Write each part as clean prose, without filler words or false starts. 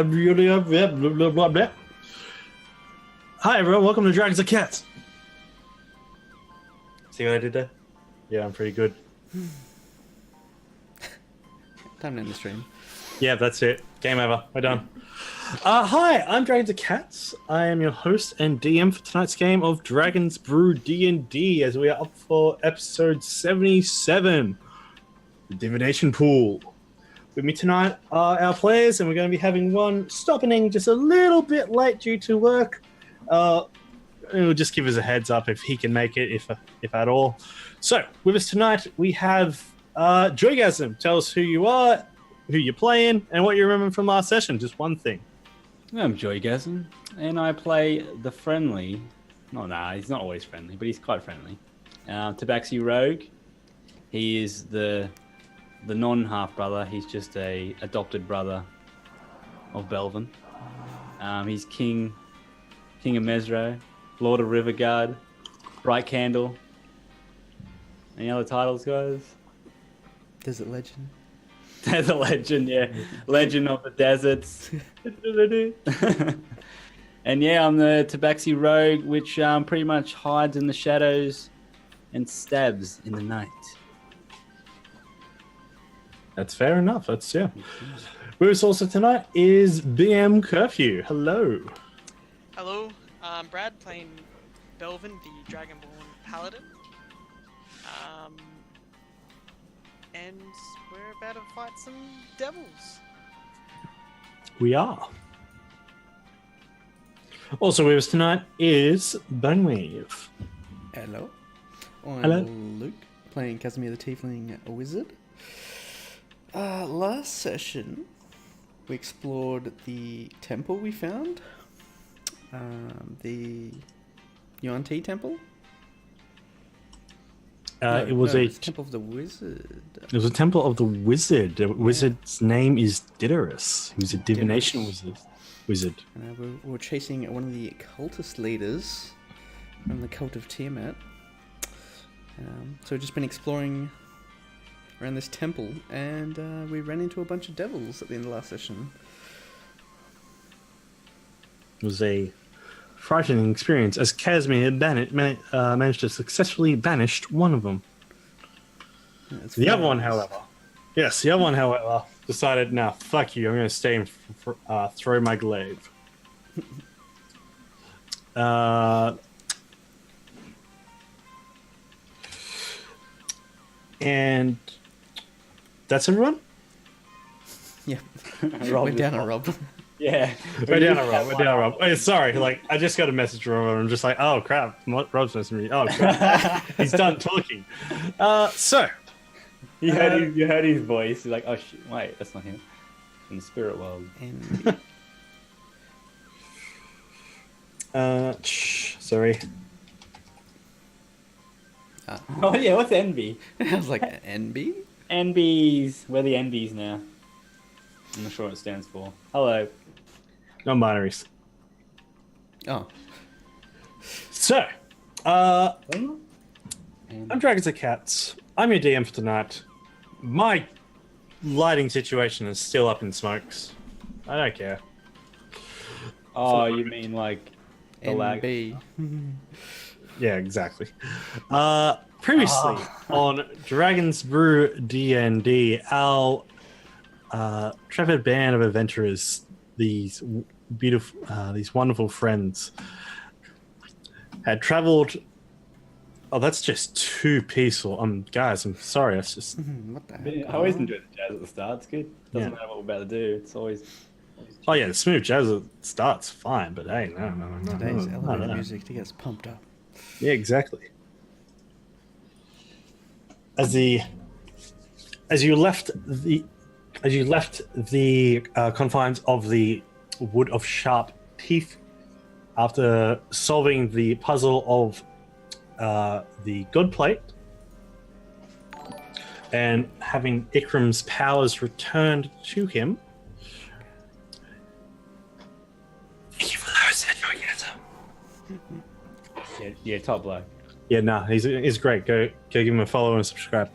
blah, blah, blah. Hi everyone, welcome to Dragons and Cats. See what I did there? Yeah, I'm pretty good. Time to end the stream. Yeah, that's it. Game over. We're done. Hi, I'm Dragons and Cats. I am your host and DM for tonight's game of Dragons Brew D&D, as we are up for episode 77, the Divination Pool. With me tonight are our players, and we're going to be having one stopping just a little bit late due to work. We'll just give us a heads up if he can make it, if at all. So, with us tonight, we have Joygasm. Tell us who you are, who you're playing, and what you remember from last session. Just one thing. I'm Joygasm, and I play the friendly... he's not always friendly, but he's quite friendly. Tabaxi Rogue. He is the non-half-brother. He's just a adopted brother of Belvin. He's King of Mesro, Lord of Riverguard, Bright Candle. Any other titles, guys? Desert Legend. Desert Legend, yeah. Legend of the Deserts. And yeah, I'm the Tabaxi Rogue, which pretty much hides in the shadows and stabs in the night. That's fair enough. That's, yeah. With us also tonight is BM Curfew. Hello. Hello, I'm Brad, playing Belvin, the Dragonborn Paladin. And we're about to fight some devils. We are. Also with us tonight is Bonewave. Hello. I'm Hello. Luke, playing Casimir the Tiefling Wizard. Last session, we explored the temple we found. The Yuan-Ti temple? It was a Temple of the Wizard. It was a temple of the wizard. The wizard's name is Diderus. He was a divination wizard. And we were chasing one of the cultist leaders from the cult of Tiamat. So we've just been exploring around this temple, and we ran into a bunch of devils at the end of last session. It was a frightening experience, as Casimir had managed to successfully banish one of them. Yeah, The other one, however, decided, nah, fuck you, I'm going to stay and throw my glaive. And that's everyone? Yeah. Rob Went down on Rob. Yeah. We're down a Rob. Oh, sorry, I just got a message from Rob, and I'm just like, oh crap, Rob's messaging me. Oh crap, he's done talking. So You heard his voice. He's like, oh shit, wait, that's not him. From the spirit world. Sorry. Oh yeah, what's envy? I was like, NB? NBs. We're the NBs now. I'm not sure what it stands for. Hello. Non-binaries. Oh. So, I'm Dragons and Cats. I'm your DM for tonight. My lighting situation is still up in smokes. I don't care. Oh, you mean like the lag? NB. Yeah, exactly. Previously on Dragons Brew D&D, our intrepid band of adventurers, these beautiful, these wonderful friends, had traveled. Oh, that's just too peaceful. Guys, I'm sorry. That's just. What the heck? I always enjoy the jazz at the start. It's good. Doesn't matter what we're about to do. It's always. Oh yeah, the smooth jazz at the start's fine, but hey, no. Today's elevator no. music to get us pumped up. Yeah, exactly. As you left the confines of the Wood of Sharp Teeth, after solving the puzzle of the God Plate and having Ikram's powers returned to him. Thank you for those, Yeah, top bloke. Yeah, nah, he's great. Go give him a follow and subscribe.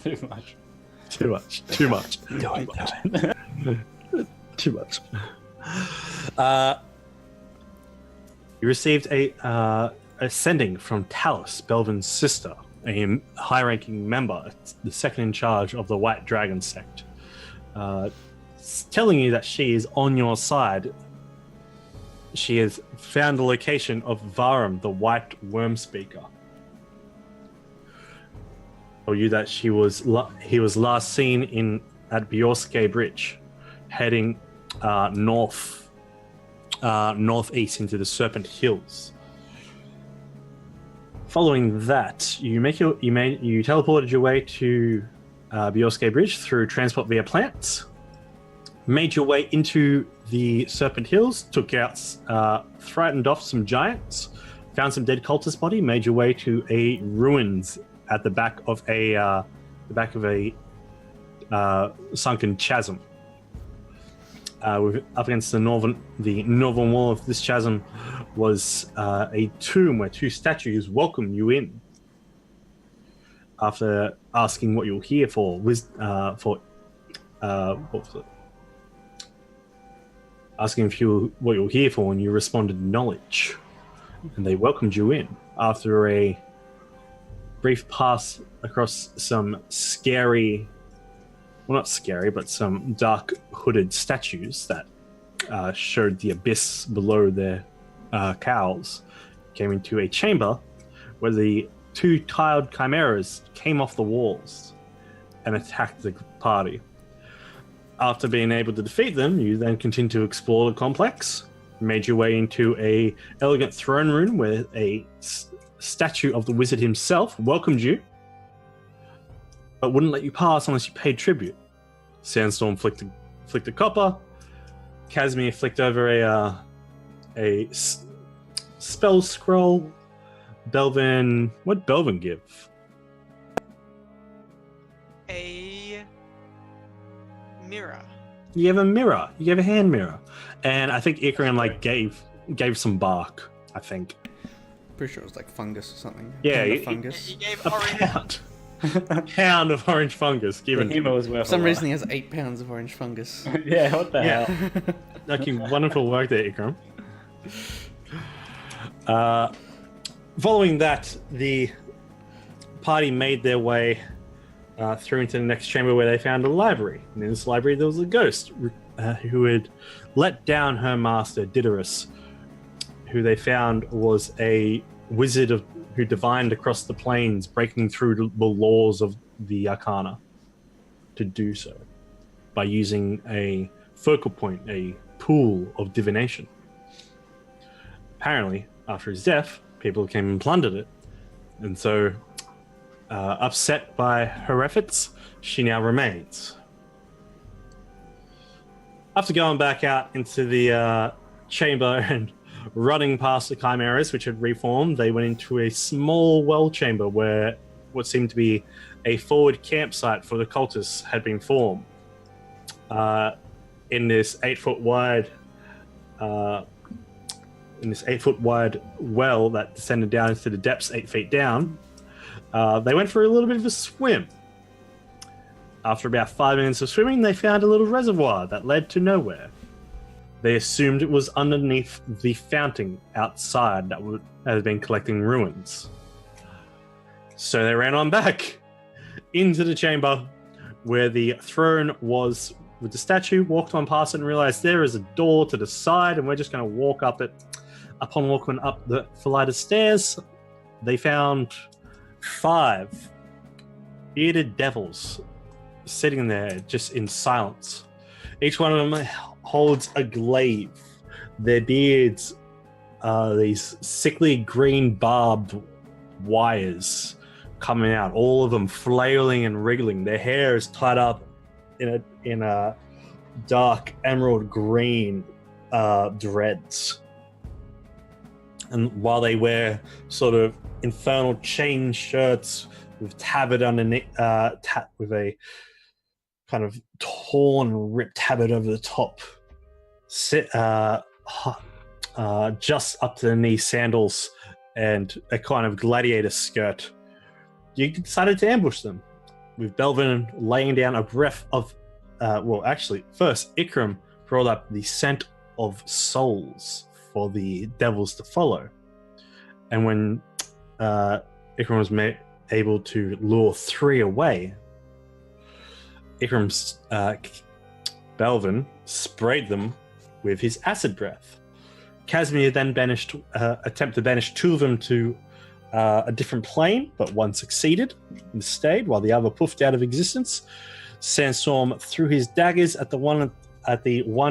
Too much. Too much. Too much. Too much. You received a sending from Talus, Belvin's sister, a high-ranking member, the second in charge of the White Dragon sect, telling you that she is on your side. She has found the location of Varum, the White Worm Speaker. Told you that he was last seen at Bjorske Bridge, heading northeast into the Serpent Hills. Following that, you teleported your way to Bjorske Bridge through transport via plants. Made your way into the Serpent Hills, frightened off some giants, found some dead cultist body, made your way to a ruins at the back of a sunken chasm. Up against the northern wall of this chasm was a tomb where two statues welcome you in. After asking what you're here for, what was it? Asking what you're here for, and you responded knowledge, and they welcomed you in after a brief pass across some scary, well, not scary, but some dark hooded statues that showed the abyss below their cowls. Came into a chamber where the two tiled chimeras came off the walls and attacked the party. After being able to defeat them, you then continued to explore the complex, made your way into a elegant throne room where a statue of the wizard himself welcomed you, but wouldn't let you pass unless you paid tribute. Sandstorm flicked a copper. Casimir flicked over a spell scroll. Belvin, what'd Belvin give? A mirror. You gave a mirror. You gave a hand mirror, and I think Ikram gave some bark. I think. Pretty sure it was like fungus or something. Yeah, fungus. He gave A orange. pound. A pound of orange fungus given. The humor was worth For some a lot. reason, he has 8 pounds of orange fungus. Yeah, what the Yeah. hell? Okay, wonderful work there, Ikram. Following that, the party made their way through into the next chamber where they found a library. And in this library, there was a ghost who had let down her master, Diderus, who they found was a wizard who divined across the plains, breaking through the laws of the Arcana to do so by using a focal point, a pool of divination. Apparently, after his death, people came and plundered it. And so, upset by her efforts, she now remains. After going back out into the chamber and running past the chimeras, which had reformed, they went into a small well chamber where what seemed to be a forward campsite for the cultists had been formed. In this 8-foot wide well that descended down into the depths 8 feet down, they went for a little bit of a swim. After about 5 minutes of swimming, they found a little reservoir that led to nowhere. They assumed it was underneath the fountain outside that had been collecting ruins. So they ran on back into the chamber where the throne was with the statue, walked on past it and realized there is a door to the side and we're just going to walk up it. Upon walking up the flight of stairs, they found 5 bearded devils sitting there just in silence. Each one of them holds a glaive. Their beards are these sickly green barbed wires coming out, all of them flailing and wriggling. Their hair is tied up in a dark emerald green dreads. And while they wear sort of infernal chain shirts with tabard underneath, with a kind of torn, ripped tabard over the top, just up to the knee sandals and a kind of gladiator skirt, you decided to ambush them. with Belvin laying down a breath of, first Ikram brought up the scent of souls for the devils to follow. And when Ikram was able to lure 3 away, Ikram's Belvin sprayed them with his acid breath. Casimir then attempted to banish 2 of them to a different plane, but one succeeded and stayed, while the other puffed out of existence. Sandstorm threw his daggers at the one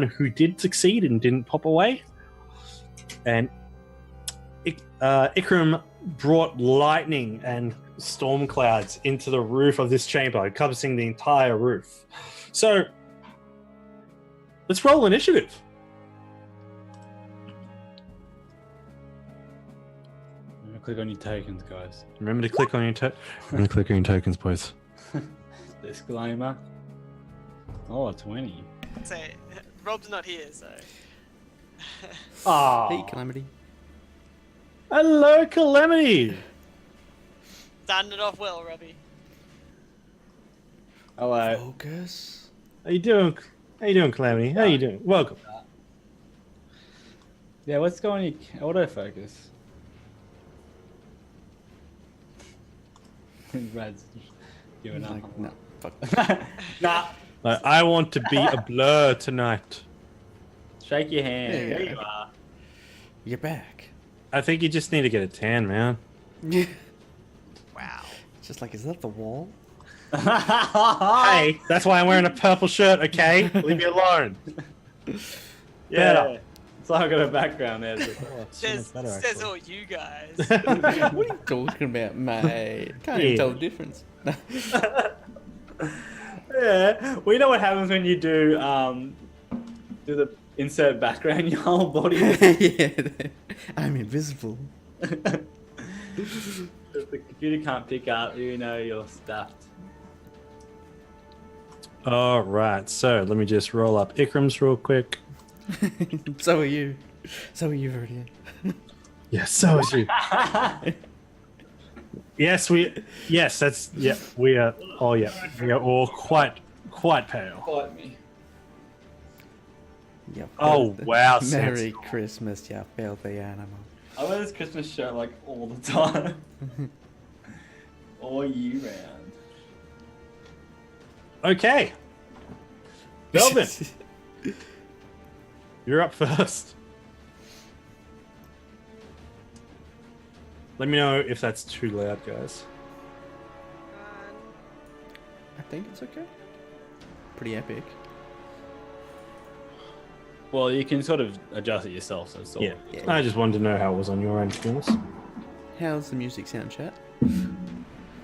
who did succeed and didn't pop away, and Ikram brought lightning and storm clouds into the roof of this chamber, encompassing the entire roof. So, let's roll initiative. Click on your tokens, guys. Remember to click on your tokens, boys. Disclaimer. Oh, 20. So, Rob's not here, so. Ah, Hey, Calamity. hello, Calamity. Starting it off well, Robbie. Hello. Focus. How you doing? Calamity? How you doing? Welcome. Yeah, what's going on your autofocus? Brad's giving up. Like, no, fuck. Nah. I want to be a blur tonight. Shake your hand. Yeah. There you are. You're back. I think you just need to get a tan, man. Wow. Just like, is that the wall? Hey, that's why I'm wearing a purple shirt, okay? Leave me alone. Yeah. It's like I've got a background there. Says all you guys. What are you talking about, mate? Can't even tell the difference. Yeah. We know what happens when you do the insert background. Your whole body. Yeah, I'm invisible. If the computer can't pick up, you know you're stuffed. All right, so let me just roll up Ikram's real quick. So are you. So are you, Viridian. Yes, so is you. We are. Oh yeah, we are all quite pale. Quite me. You Oh filthy- wow, Merry Sandstorm. Christmas, you filthy animal. I wear this Christmas shirt like all the time. All year round. Okay, Belvin, you're up first. Let me know if that's too loud, guys. I think it's okay. Pretty epic. Well, you can sort of adjust it yourself, so it's all. Yeah. Yeah. I just wanted to know how it was on your end, to be honest. How's the music sound, chat?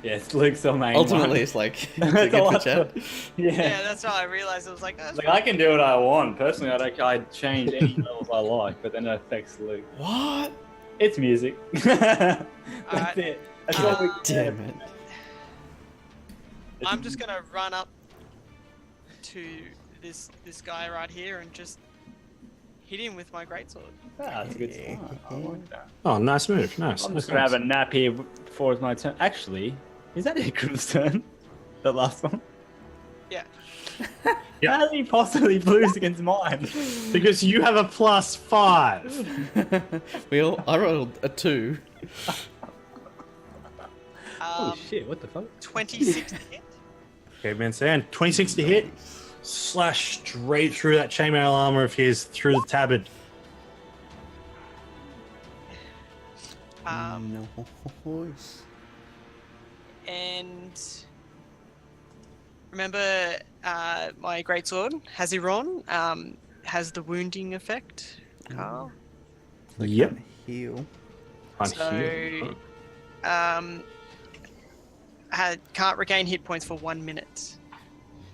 Yeah, it's Luke's the main Ultimately, one. it's like, It's it's a good lot for chat. Yeah. Yeah, that's how I realized. I was like, oh, Like I can do what I want. Personally, I change any levels I like, but then it affects Luke. What? It's music. That's Alright. it. That's all we Damn it. I'm just gonna run up to this guy right here and just hit him with my greatsword. Ah, that's a good start. I like that. Oh, nice move. Nice. I'm nice, just gonna have nice. a nap here before it's my turn. Actually, is that Ikram's turn? The last one? Yeah. Yeah. How did he possibly lose against mine? Because you have a +5. I rolled a 2. Oh shit, what the fuck? 26 to hit. Okay, man, Sand. 26 to hit. Slash straight through that chainmail armor of his, through the tabard. Nice. And remember, my greatsword, Haziron, has the wounding effect. Carl. Yep. Heal. On So, here. can't regain hit points for 1 minute.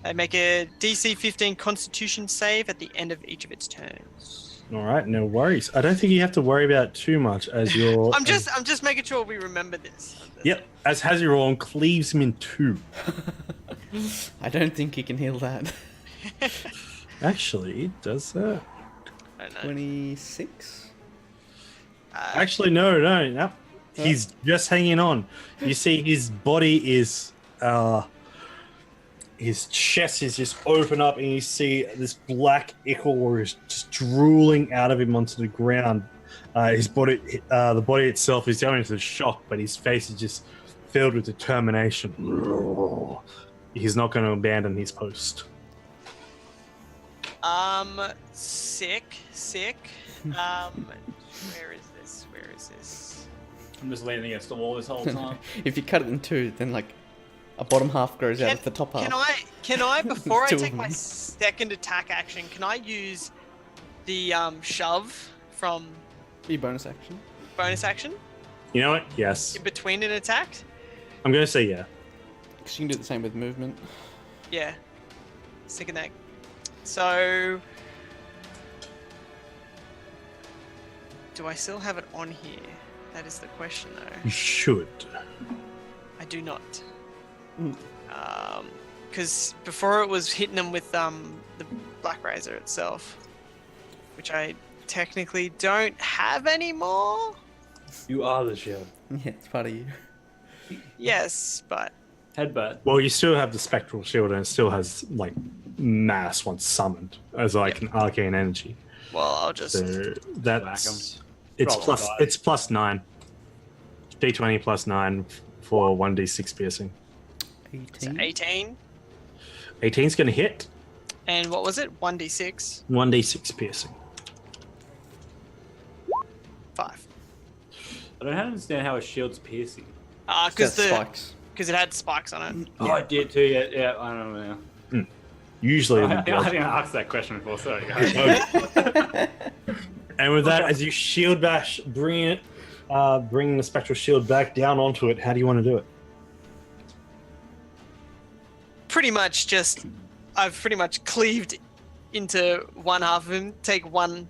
They make a DC 15 Constitution save at the end of each of its turns. All right, no worries. I don't think you have to worry about it too much as your. I'm just making sure we remember this. Yep, as Haziron cleaves him in 2. I don't think he can heal that. Actually, does that? I don't know. 26? Actually, no. He's just hanging on. You see, his body is his chest is just open up, and you see this black ichor is just drooling out of him onto the ground. His body, the body itself, is going into shock, but his face is just filled with determination. He's not going to abandon his post. Sick. Where is this? I'm just leaning against the wall this whole time. If you cut it in two, then like a bottom half grows out of the top half. Can I before I Two take of my them. second attack action, can I use the shove from Your bonus action. bonus action You know what? Yes. in between an attack? I'm going to say yeah. Because you can do the same with movement. Yeah. Sick of that. So do I still have it on here? That is the question though. You should. I do not. Mm. Because before it was hitting them with the Black Razor itself, which I technically don't have anymore. You are the shield. Yeah, it's part of you. Yes, but Headbutt. Well, you still have the spectral shield, and it still has like mass once summoned as like an arcane energy. well, I'll just So Whack 'em. that's Roll the dice. it's plus 9. D20 plus 9 for 1d6 piercing. 18. 18. 18's going to hit. And what was it? 1d6. 1d6 piercing. 5. I don't understand how a shield's piercing. Because spikes. Because it had spikes on it. Oh, I did too. Yeah, I don't know now. Usually, I think I asked that question before. Sorry, guys. and with that, as you shield bash, bringing the spectral shield back down onto it, how do you want to do it? Pretty much I've pretty much cleaved into one half of him, take one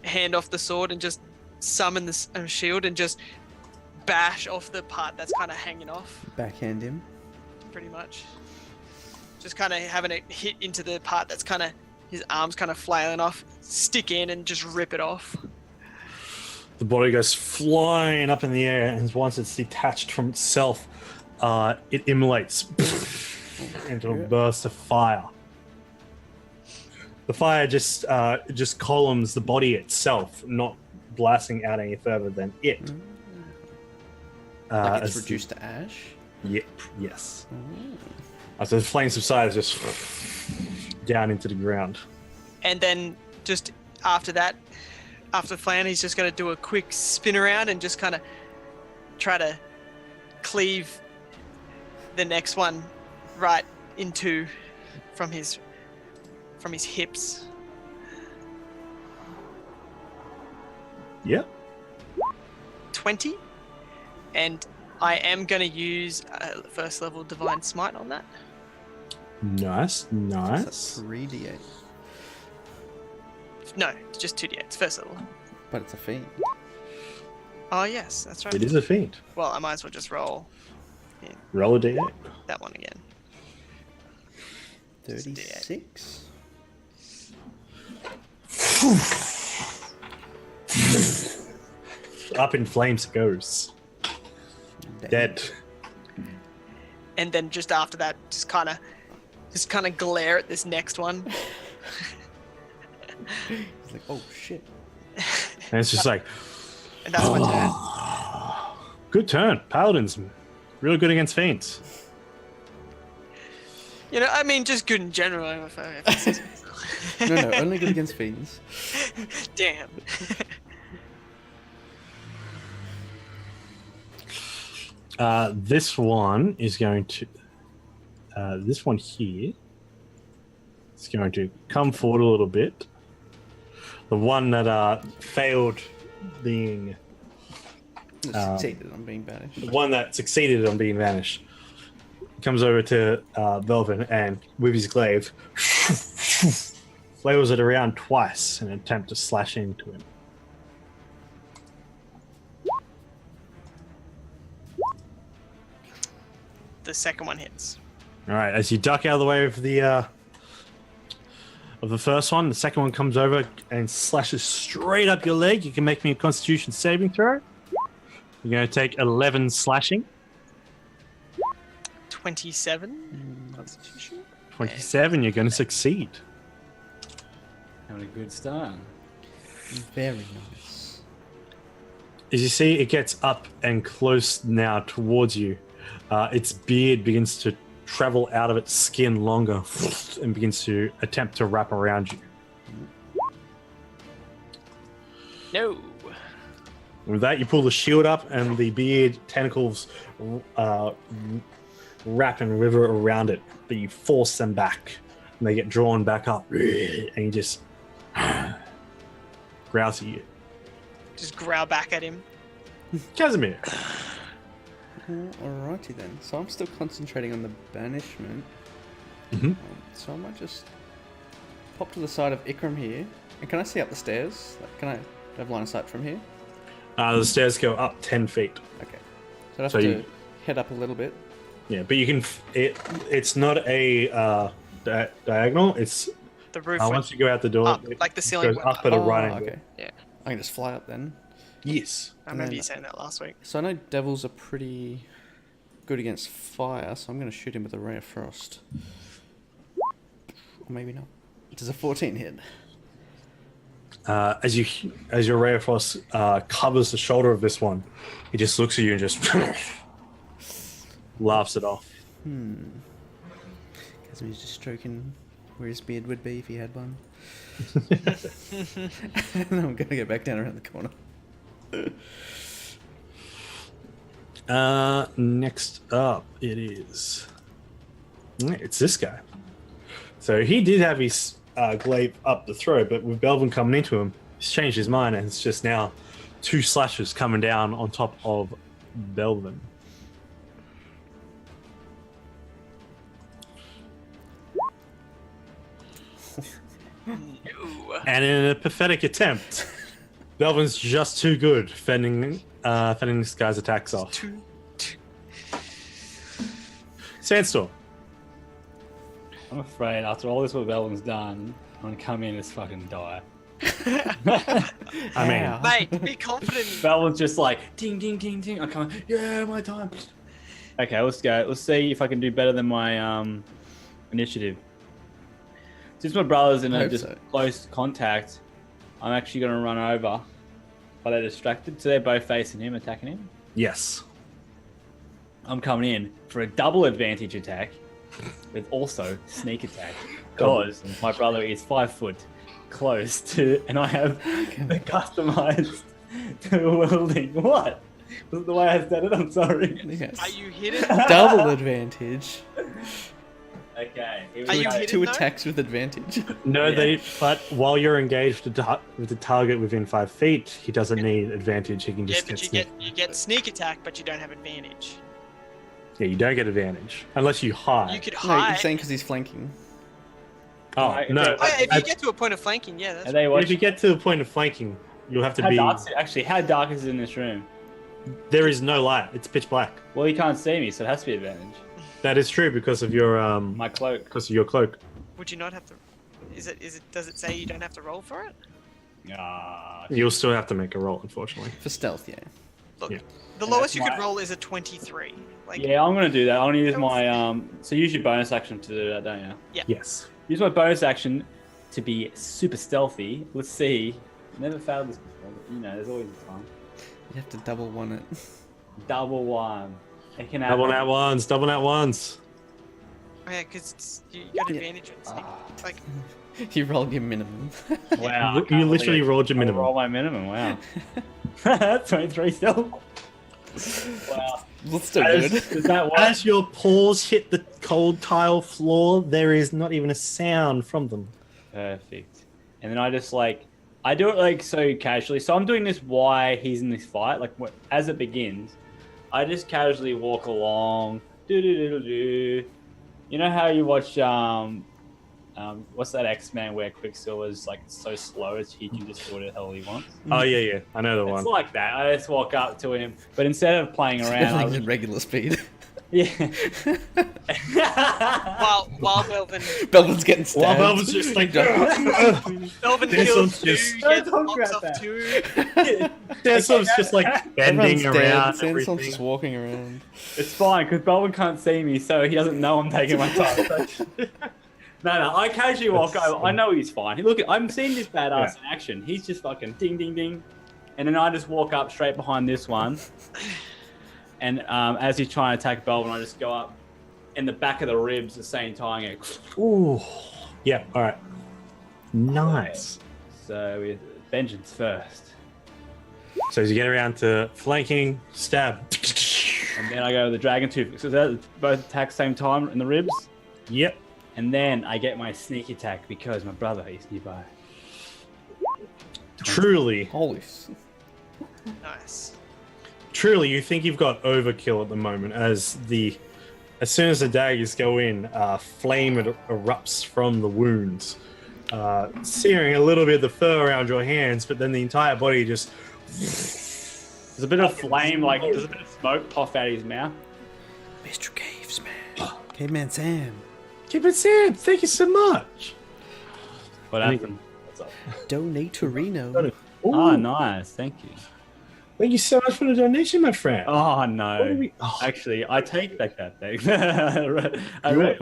hand off the sword and just summon the shield and just bash off the part that's kind of hanging off, Backhand him. pretty much. Just kind of having it hit into the part that's kind of, his arms kind of flailing off, stick in and just rip it off. The body goes flying up in the air, and once it's detached from itself, it immolates into a burst of fire. The fire just columns the body itself, not blasting out any further than it. Like it's as- reduced to ash. Yep. Yes. As the flames subside, it's just down into the ground. And then just after that, after Flan, he's just going to do a quick spin around and just kind of try to cleave the next one right into from his hips. Yep. 20. And I am going to use first level Divine Smite on that. Nice. That's 3d8. No, just 2d8. It's first level. But it's a fiend. Oh, yes, that's right. It is a feint. Well, I might as well just roll Roll a d8. that one again. 36. Up in flames it goes. Dead. And then just after that, just kind of glare at this next one. He's like, oh shit. And it's just like, And that's my turn. good turn. Paladins, real good against feints. You know, I mean, just good in general. If I say so. No, only good against fiends. Damn. This one is going to. This one here is going to come forward a little bit. The one that failed being. Succeeded on being banished. The one that succeeded on being vanished comes over to Belvin and with his glaive flails it around twice in an attempt to slash into him. The second one hits. All right, as you duck out of the way of the first one, the second one comes over and slashes straight up your leg. You can make me a Constitution saving throw. You're going to take 11 slashing. 27. Constitution. 27, you're going to succeed. Having a good start. Very nice. As you see, it gets up and close now towards you. Its beard begins to travel out of its skin longer and begins to attempt to wrap around you. No. With that, you pull the shield up, and the beard tentacles wrap and river around it, but you force them back, and they get drawn back up, and you just growls at you. Just growl back at him. Casimir. Alrighty then. So I'm still concentrating on the banishment. Mhm. So I might just pop to the side of Ikram here. And can I see up the stairs? Like, can I have line of sight from here? The stairs go up 10 feet. Okay. So I have So to you- head up a little bit. Yeah, but you can. It's not a diagonal. It's The roof once went you go out the door, up, it like the ceiling goes went up up. at a Oh, right angle. okay. Yeah. I can just fly up then. Yes. I And remember then- you saying that last week. So I know devils are pretty good against fire, so I'm going to shoot him with a ray of frost. Or maybe not. Does a 14 hit? As your ray of frost covers the shoulder of this one, he just looks at you and just laughs it off. Because he's just stroking where his beard would be if he had one. And I'm going to get back down around the corner. Next up, it's this guy. So he did have his glaive up the throat, but with Belvin coming into him, he's changed his mind, and it's just now 2 slashes coming down on top of Belvin. No. And in a pathetic attempt, Belvin's just too good fending this guy's attacks off. Sandstorm. I'm afraid after all this what Belvin's done, I'm gonna come in and fucking die. I mean, Ow. Mate, be confident. Belvin's just like ding ding ding ding. I come, yeah, my time. Okay, let's go. Let's see if I can do better than my initiative. Since my brother's in I a hope just so. close contact, I'm actually gonna run over. But they're distracted, so they're both facing him, attacking him. yes. I'm coming in for a double advantage attack with also sneak attack because my brother is 5 foot close to, and I have the customized to wielding. What? Was it the way I said it? I'm sorry. Yes. Are you hidden? Double advantage. Okay. Here Are we you go. hidden? Two though? attacks with advantage. No, Yeah. but while you're engaged with the target within 5 feet, he doesn't need advantage. He can Yeah, just but you get sneak attack, but you don't have advantage. Yeah, you don't get advantage unless you hide. You could No, you're hide. saying because he's flanking. Oh Right, no! okay. Oh, yeah, if I- you get to a point of flanking, yeah, that's Are they if watching? you get to the point of flanking, you'll have to How be. dark is it? Actually, how dark is it in this room? There is no light. It's pitch black. Well, you can't see me, so it has to be advantage. That is true because of your My cloak. because of your cloak. Would you not have to? Is it? Does it say you don't have to roll for it? Ah, You'll still have to make a roll, unfortunately. For stealth, yeah. Look, Yeah. the And lowest that's you could my- roll is a 23. Like, yeah, I'm gonna do that. I'm gonna use my So use your bonus action to do that, don't you? Yes. Use my bonus action to be super stealthy. Let's see. Never failed this before, but you know, there's always a time. You have to double one it. Double one. It can Double happen. nat ones. Double nat ones. yeah, because you got Yeah. advantage on sneak. Like, You rolled your minimum. Wow. You literally rolled your minimum. Roll my minimum. Wow. 23 still. Wow. That's still As- good. Does that work? As your paws hit the cold tile floor, there is not even a sound from them. Perfect. And then I just I do it like so casually. So I'm doing this while he's in this fight. Like as it begins, I just casually walk along. Do do do do do. You know how you watch what's that X-Men where Quicksilver's like so slow as he can just do what the hell he wants? Oh yeah, I know the It's one. like that. I just walk up to him, but instead of playing around, I Everything's in regular speed. Yeah. While Belvin Belvin's getting stabbed. While Belvin's just like, Belvin This kills one's two, just- gets Don't knocks talk off about two. Sandstorm's just like Everyone's bending dead. around Sandstorm's everything. just walking around. It's fine because Belvin can't see me, so he doesn't know I'm taking my time. No, I casually walk over. I know he's fine. Look, I'm seeing this badass in action. He's just fucking ding, ding, ding. And then I just walk up straight behind this one. And as he's trying to attack Belvin, I just go up in the back of the ribs at the same time. Ooh. Yeah, alright. Nice. So with vengeance first. So as you get around to flanking, stab. And then I go with the dragon tooth. So that both attack same time in the ribs. Yep. And then I get my sneak attack because my brother is nearby. Truly, Holy. Nice. truly, you think you've got overkill at the moment as soon as the daggers go in, flame erupts from the wounds, searing a little bit of the fur around your hands, but then the entire body just There's a bit of flame, like there's a bit of smoke puff out of his mouth. Mr. Caves, man. Caveman Sam. Keep it Sam, thank you so much. What happened? Donate to Reno. Oh, nice. Thank you. Thank you so much for the donation, my friend. Oh, What do no. we- oh. Actually, I take back that thing. I read.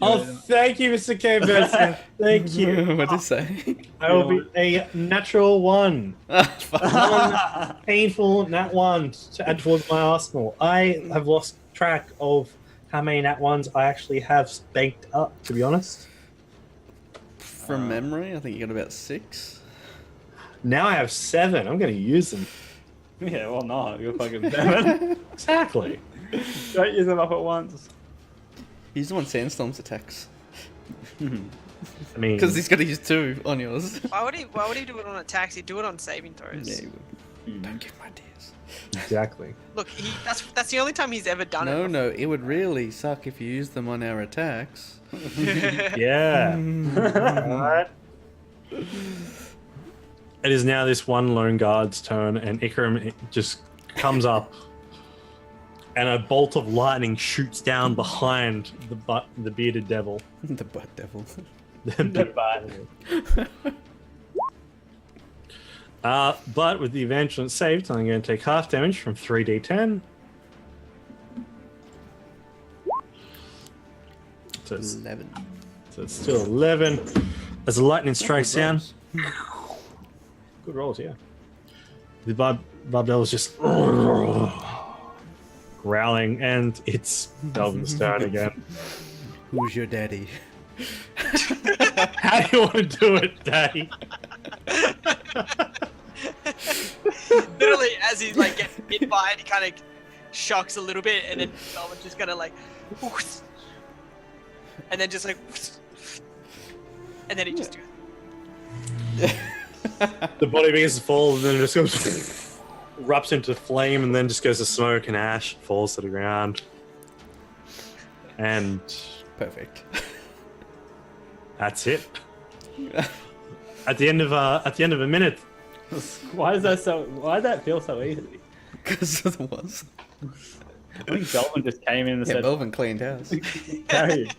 Oh, thank you, Mr. K. Benson. Thank you. What'd it say? I will be a natural one. One painful nat one to add towards my arsenal. I have lost track of how many nat ones I actually have banked up, to be honest. From memory, I think you got about 6. Now I have 7. I'm going to use them. Yeah, well, no. You're fucking seven. Exactly. Don't use them up at once. He's the one Sandstorm's attacks. I mean, Because he's got to use 2 on yours. Why would he do it on attacks? He'd do it on saving throws. Yeah, he would. Don't give my ideas. exactly. Look, that's the only time he's ever done it. No, it would really suck if you used them on our attacks. Yeah. Alright. It is now this one lone guard's turn, and Ikram just comes up, and a bolt of lightning shoots down behind the bearded devil. The butt devil. But with the advantage saved, I'm going to take half damage from 3d10. So it's 11. So it's still 11. As the lightning strikes down. Good rolls, yeah. The Barbell is just growling, and it's Belvin's turn again. Who's your daddy? How do you want to do it, Daddy? Literally, as he's like getting hit by it, he kind of shocks a little bit, and then Belvin's just gonna like, whoosh, and then just like, whoosh, and then he just. The body begins to fall, and then it just goes erupts into flame, and then just goes to smoke and ash, falls to the ground, and Perfect. that's it. At the end of a minute, Why does that feel so easy? Because it was. I think Belvin just came in and Yeah, said, Belvin cleaned house. "Carry."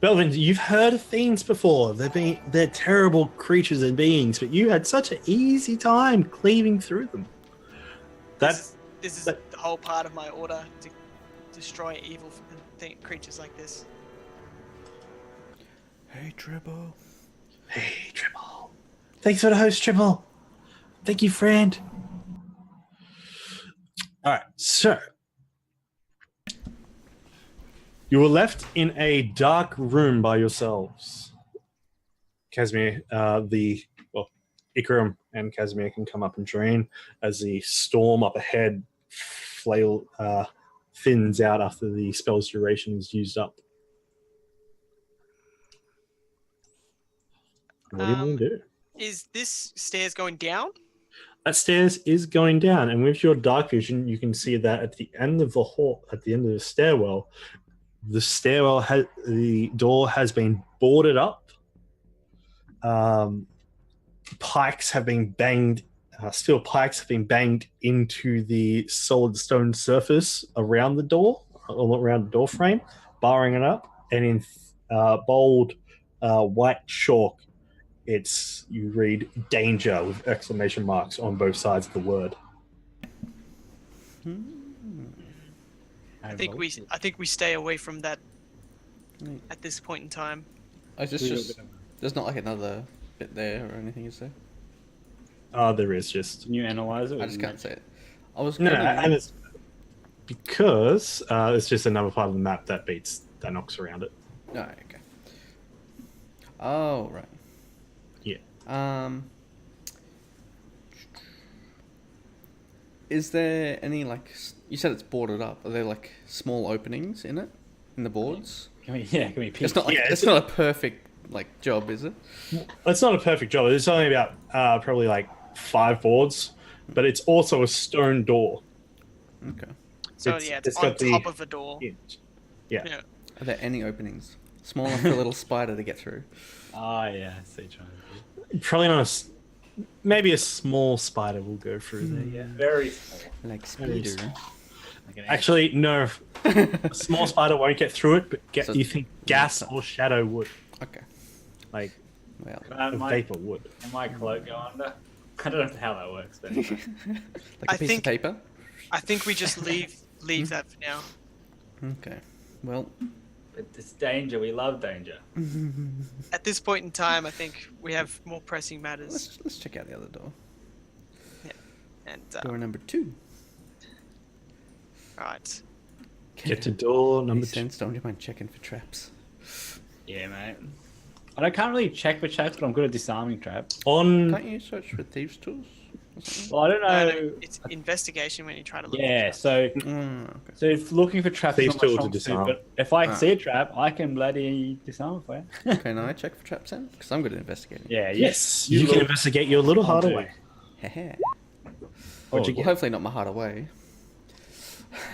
Belvin, you've heard of fiends before. They're terrible creatures and beings, but you had such an easy time cleaving through them. This is the whole part of my order to destroy evil creatures like this. Hey, Tribble. Hey, Triple. Thanks for the host, Triple. Thank you, friend. All right, so you were left in a dark room by yourselves. Casimir, Ikram and Casimir can come up and join as the storm up ahead thins out after the spell's duration is used up. What do you want to do? Is this stairs going down? That stairs is going down, and with your dark vision, you can see that at the end of the hall, at the end of the door has been boarded up. Pikes have been banged steel pikes have been banged into the solid stone surface around the door, all around the door frame, barring it up. And in bold white chalk, you read "danger" with exclamation marks on both sides of the word. I think we stay away from that at this point in time. Oh, is this just... There's not like another bit there or anything, is there? There is just... Can you analyze it? I just can't say it. I was No, gonna... and it's because it's just another part of the map that knocks around it. Oh, okay. Oh, right. Yeah. Is there any, like... You said it's boarded up. Are there, like, small openings in it? In the boards? Can we peek? It's not like... it's not a perfect, like, job, is it? It's not a perfect job. It's only about probably like 5 boards, but it's also a stone door. Okay. So it's on top of a door. Yeah. Are there any openings? Small enough for a little spider to get through. Ah, yeah. I see, trying. Probably not maybe a small spider will go through there, yeah. Very small. Like spider. Actually, no. A small spider won't get through it, but So you think gas or shadow would. Okay. Like, Well, a vapor would. Can my cloak go under? I don't know how that works, but anyway. like a piece of paper? I think we just leave that for now. Okay. Well, But it's danger. We love danger. At this point in time, I think we have more pressing matters. let's check out the other door. And Door number 2. right, Get to door number 2. Sandstone, do you mind checking for traps? Yeah, mate. I can't really check for traps, but I'm good at disarming traps. Can't you search for thieves' tools? Or something? Well, I don't know. no, it's investigation when you try to look. Yeah, so Okay. if looking for traps Thieves' is not my tools to strong suit, disarm. but if I see a trap, I can bloody disarm it for you. Can I check for traps then? Because I'm good at investigating. Yeah, Yes, you can investigate your little harder do. way. Haha. What'd you Well, get? hopefully not my harder way.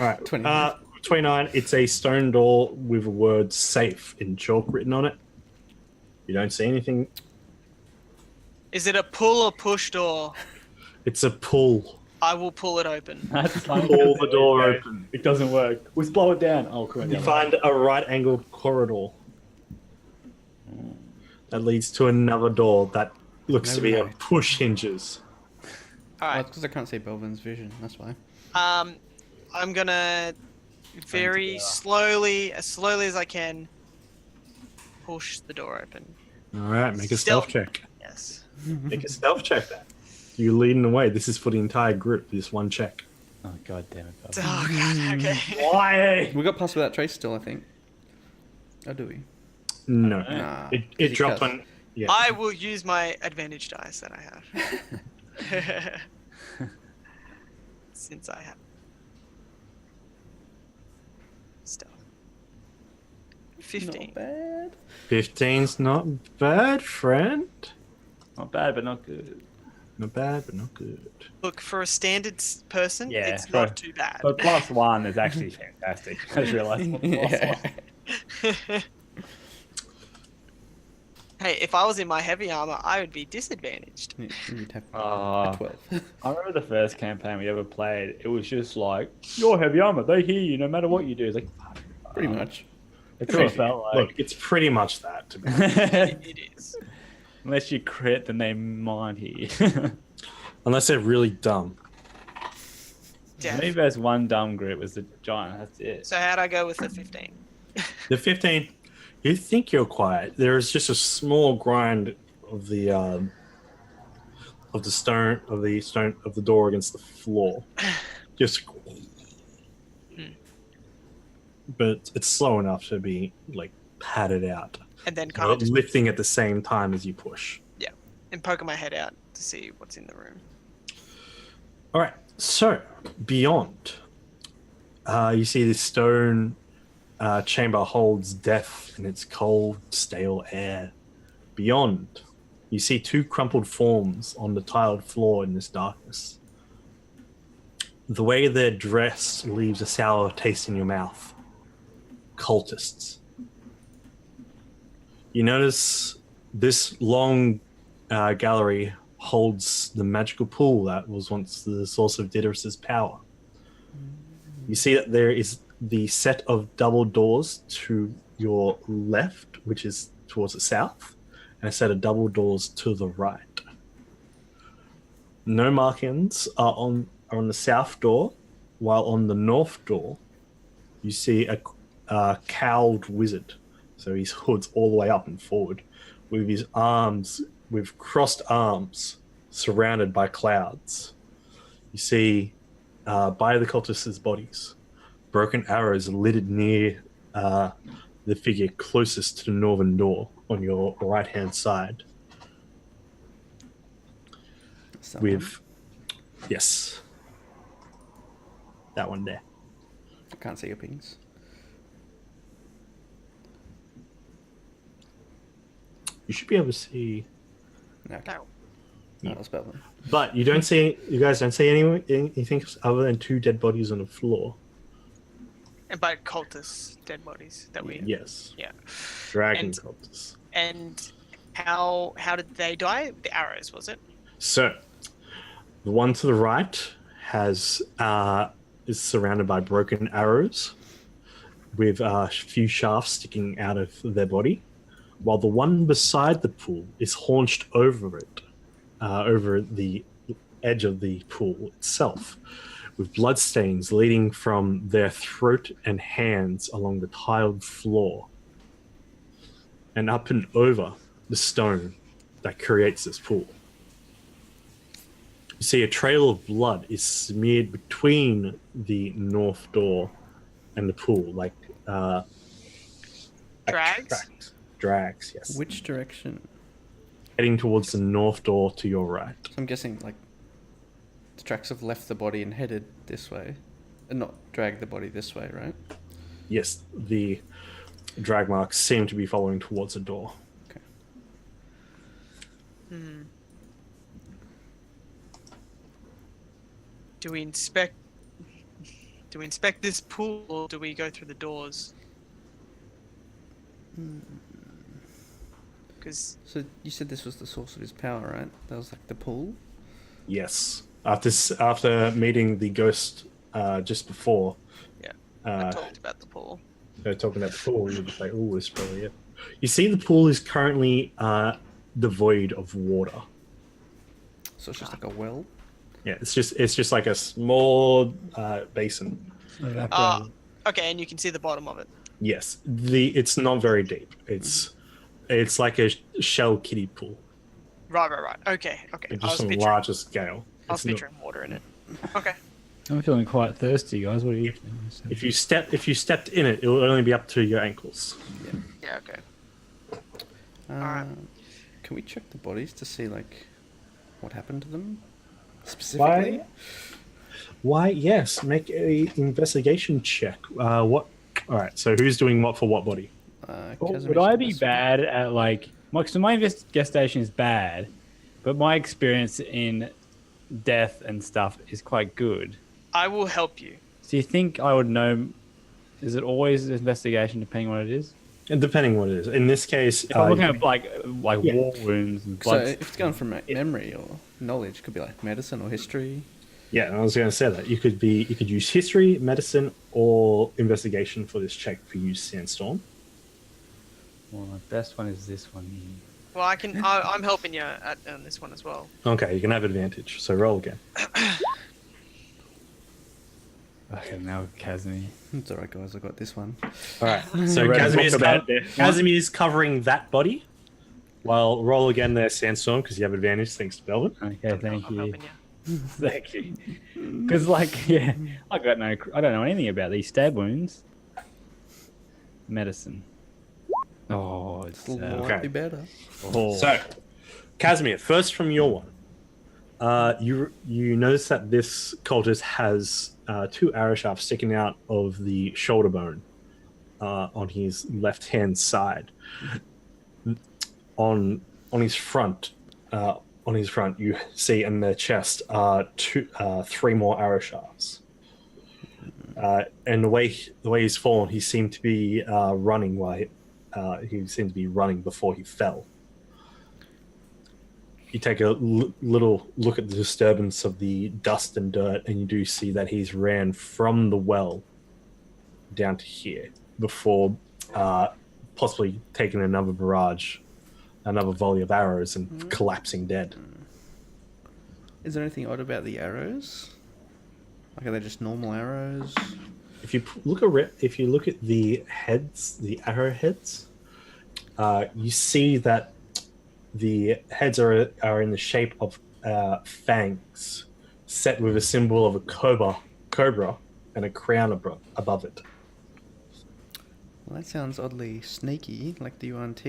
All right. 29. 29. It's a stone door with a word "safe" in chalk written on it. You don't see anything. Is it a pull or push door? It's a pull. I will pull it open. That's fine. Pull the door open. It doesn't work. Let's blow it down. Oh, cool. You find a right-angled corridor that leads to another door that looks to be a Right. push hinges. All Oh, right. it's because I can't see Belvin's vision, that's why. I'm gonna very slowly, as slowly as I can, push the door open. All right, make a stealth Stealth. check. Yes. Make a stealth check. Then you're leading the way. This is for the entire group. This one check. Oh, god damn it. Oh god. Okay. Why? We got past without trace still, I think. Oh, do we? No, Nah. it He dropped cussed. on. Yeah. I will use my advantage dice that I have. Since I have stealth. 15. Not bad. 15's not bad, friend. Not bad, but not good. Not bad, but not good. Look, for a standard person, Yeah, it's for- not too bad. But +1 is actually fantastic. I just realised. Yeah. Hey, if I was in my heavy armor, I would be disadvantaged. You'd have Oh. a 12. I remember the first campaign we ever played. It was just like, you're heavy armor. They hear you no matter what you do. It's like, Pretty much. That's what it felt like. Look, it's pretty much that. To be It is. Unless you crit, then they might hear you. Unless they're really dumb. Maybe there's one dumb group was the giant. That's it. So how'd I go with the 15? The 15, you think you're quiet. There is just a small grind of the stone of the door against the floor. Just, but it's slow enough to be like padded out, And then kind of just lifting at the same time as you push. and poking my head out to see what's in the room. All right. So beyond, you see this stone chamber holds death in its cold, stale air. Beyond, you see 2 crumpled forms on the tiled floor in this darkness. The way they're dressed leaves a sour taste in your mouth. Cultists. You notice this long gallery holds the magical pool that was once the source of Didris's power. You see that there is the set of double doors to your left, which is towards the south, and a set of double doors to the right. No markings are on the south door, while on the north door, you see a cowled wizard. So his hood's all the way up and forward, with his arms, with crossed arms, surrounded by clouds. You see, by the cultists' bodies, broken arrows littered near the figure closest to the northern door on your right-hand side. With, yes, that one there. I can't see your pings. You should be able to see, No. No. No, that's better. but you don't see. You guys don't see anything other than two dead bodies on the floor. And by cultists, dead bodies that we. Yes, Yeah. dragon And- cultists. And how did they die? The arrows, was it? So, the one to the right has is surrounded by broken arrows, with a few shafts sticking out of their body, while the one beside the pool is haunched over it, over the edge of the pool itself, with bloodstains leading from their throat and hands along the tiled floor, and up and over the stone that creates this pool. You see a trail of blood is smeared between the north door and the pool, like Drags? Drags, yes. Which direction? Heading towards the north door to your right. So I'm guessing like the tracks have left the body and headed this way, and not dragged the body this way, right? Yes, the drag marks seem to be following towards the door. Okay. Hmm. Do we inspect this pool, or do we go through the doors? Because So you said this was the source of his power, right? That was like the pool. Yes. After meeting the ghost just before, yeah, I talked about the pool. they're talking about the pool, you're just like, oh, this is probably it. You see the pool is currently devoid of water. So it's just like a well. Yeah, it's just like a small basin. Okay, and you can see the bottom of it. Yes, it's not very deep. It's like a shell kiddie pool, Right. Okay. it's I just was on a picturing, larger scale. I was It's not- picturing water in it. Okay. I'm feeling quite thirsty, guys. What are you doing? if you stepped in it, it will only be up to your ankles. Yeah. Okay. Alright. Can we check the bodies to see like what happened to them specifically? Why? Yes, make a investigation check. What? All right. So who's doing what for what body? Would I be bad at like? So my investigation is bad, but my experience in death and stuff is quite good. I will help you. So you think I would know? Is it always investigation, depending on what it is? And depending what it is. In this case, If I'm looking at like Yeah. war wounds and So blood. if it's going from memory or knowledge, it could be like medicine or history. yeah, I was going to say that you could use history, medicine, or investigation for this check if you use sandstorm. Well, the best one is this one. Well, I'm helping you on this one as well. Okay, you can have advantage. So roll again. Okay, now Casimir. It's alright, guys. I got this one. All right. So read a book about this one. Casimir's covering that body. Well, roll again there, sandstorm, because you have advantage thanks to Belvin. Okay, thank I'm you. helping you. Thank you. Because, like, yeah, I don't know anything about these stab wounds. Medicine. Oh, it's Might be better. So, Casimir, first from your one. You notice that this cultist has two arrow shafts sticking out of the shoulder bone on his left hand side. On his front, you see in the chest three more arrow shafts. And the way he's fallen, he seemed to be running before he fell. you take a little look at the disturbance of the dust and dirt, and you do see that he's ran from the well down to here before possibly taking another barrage, another volley of arrows, and collapsing dead. Is there anything odd about the arrows? Like, are they just normal arrows? If you look at the heads, the arrow heads, you see that the heads are in the shape of fangs, set with a symbol of a cobra, and a crown above it. Well, that sounds oddly sneaky, like the UNT.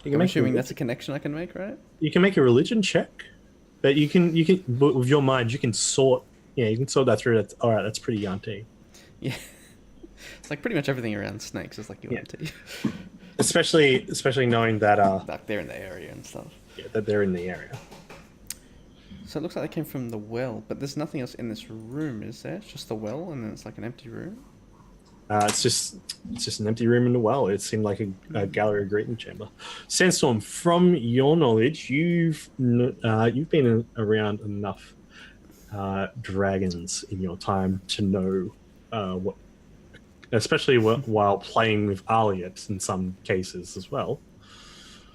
I'm assuming that's a connection I can make, right? You can make a religion check, but you can with your mind you can sort. Yeah, you can sort that through. That's all right. That's pretty UNT. Yeah. It's like pretty much everything around snakes is like UNT. Yeah. Especially knowing that like they're in the area and stuff. Yeah, that they're in the area. So it looks like they came from the well, but there's nothing else in this room, is there? It's just the well, and then it's like an empty room. It's just an empty room in the well. It seemed like a gallery greeting chamber. Sandstorm, from your knowledge, you've been around enough dragons in your time to know what, especially while playing with Aliet in some cases as well.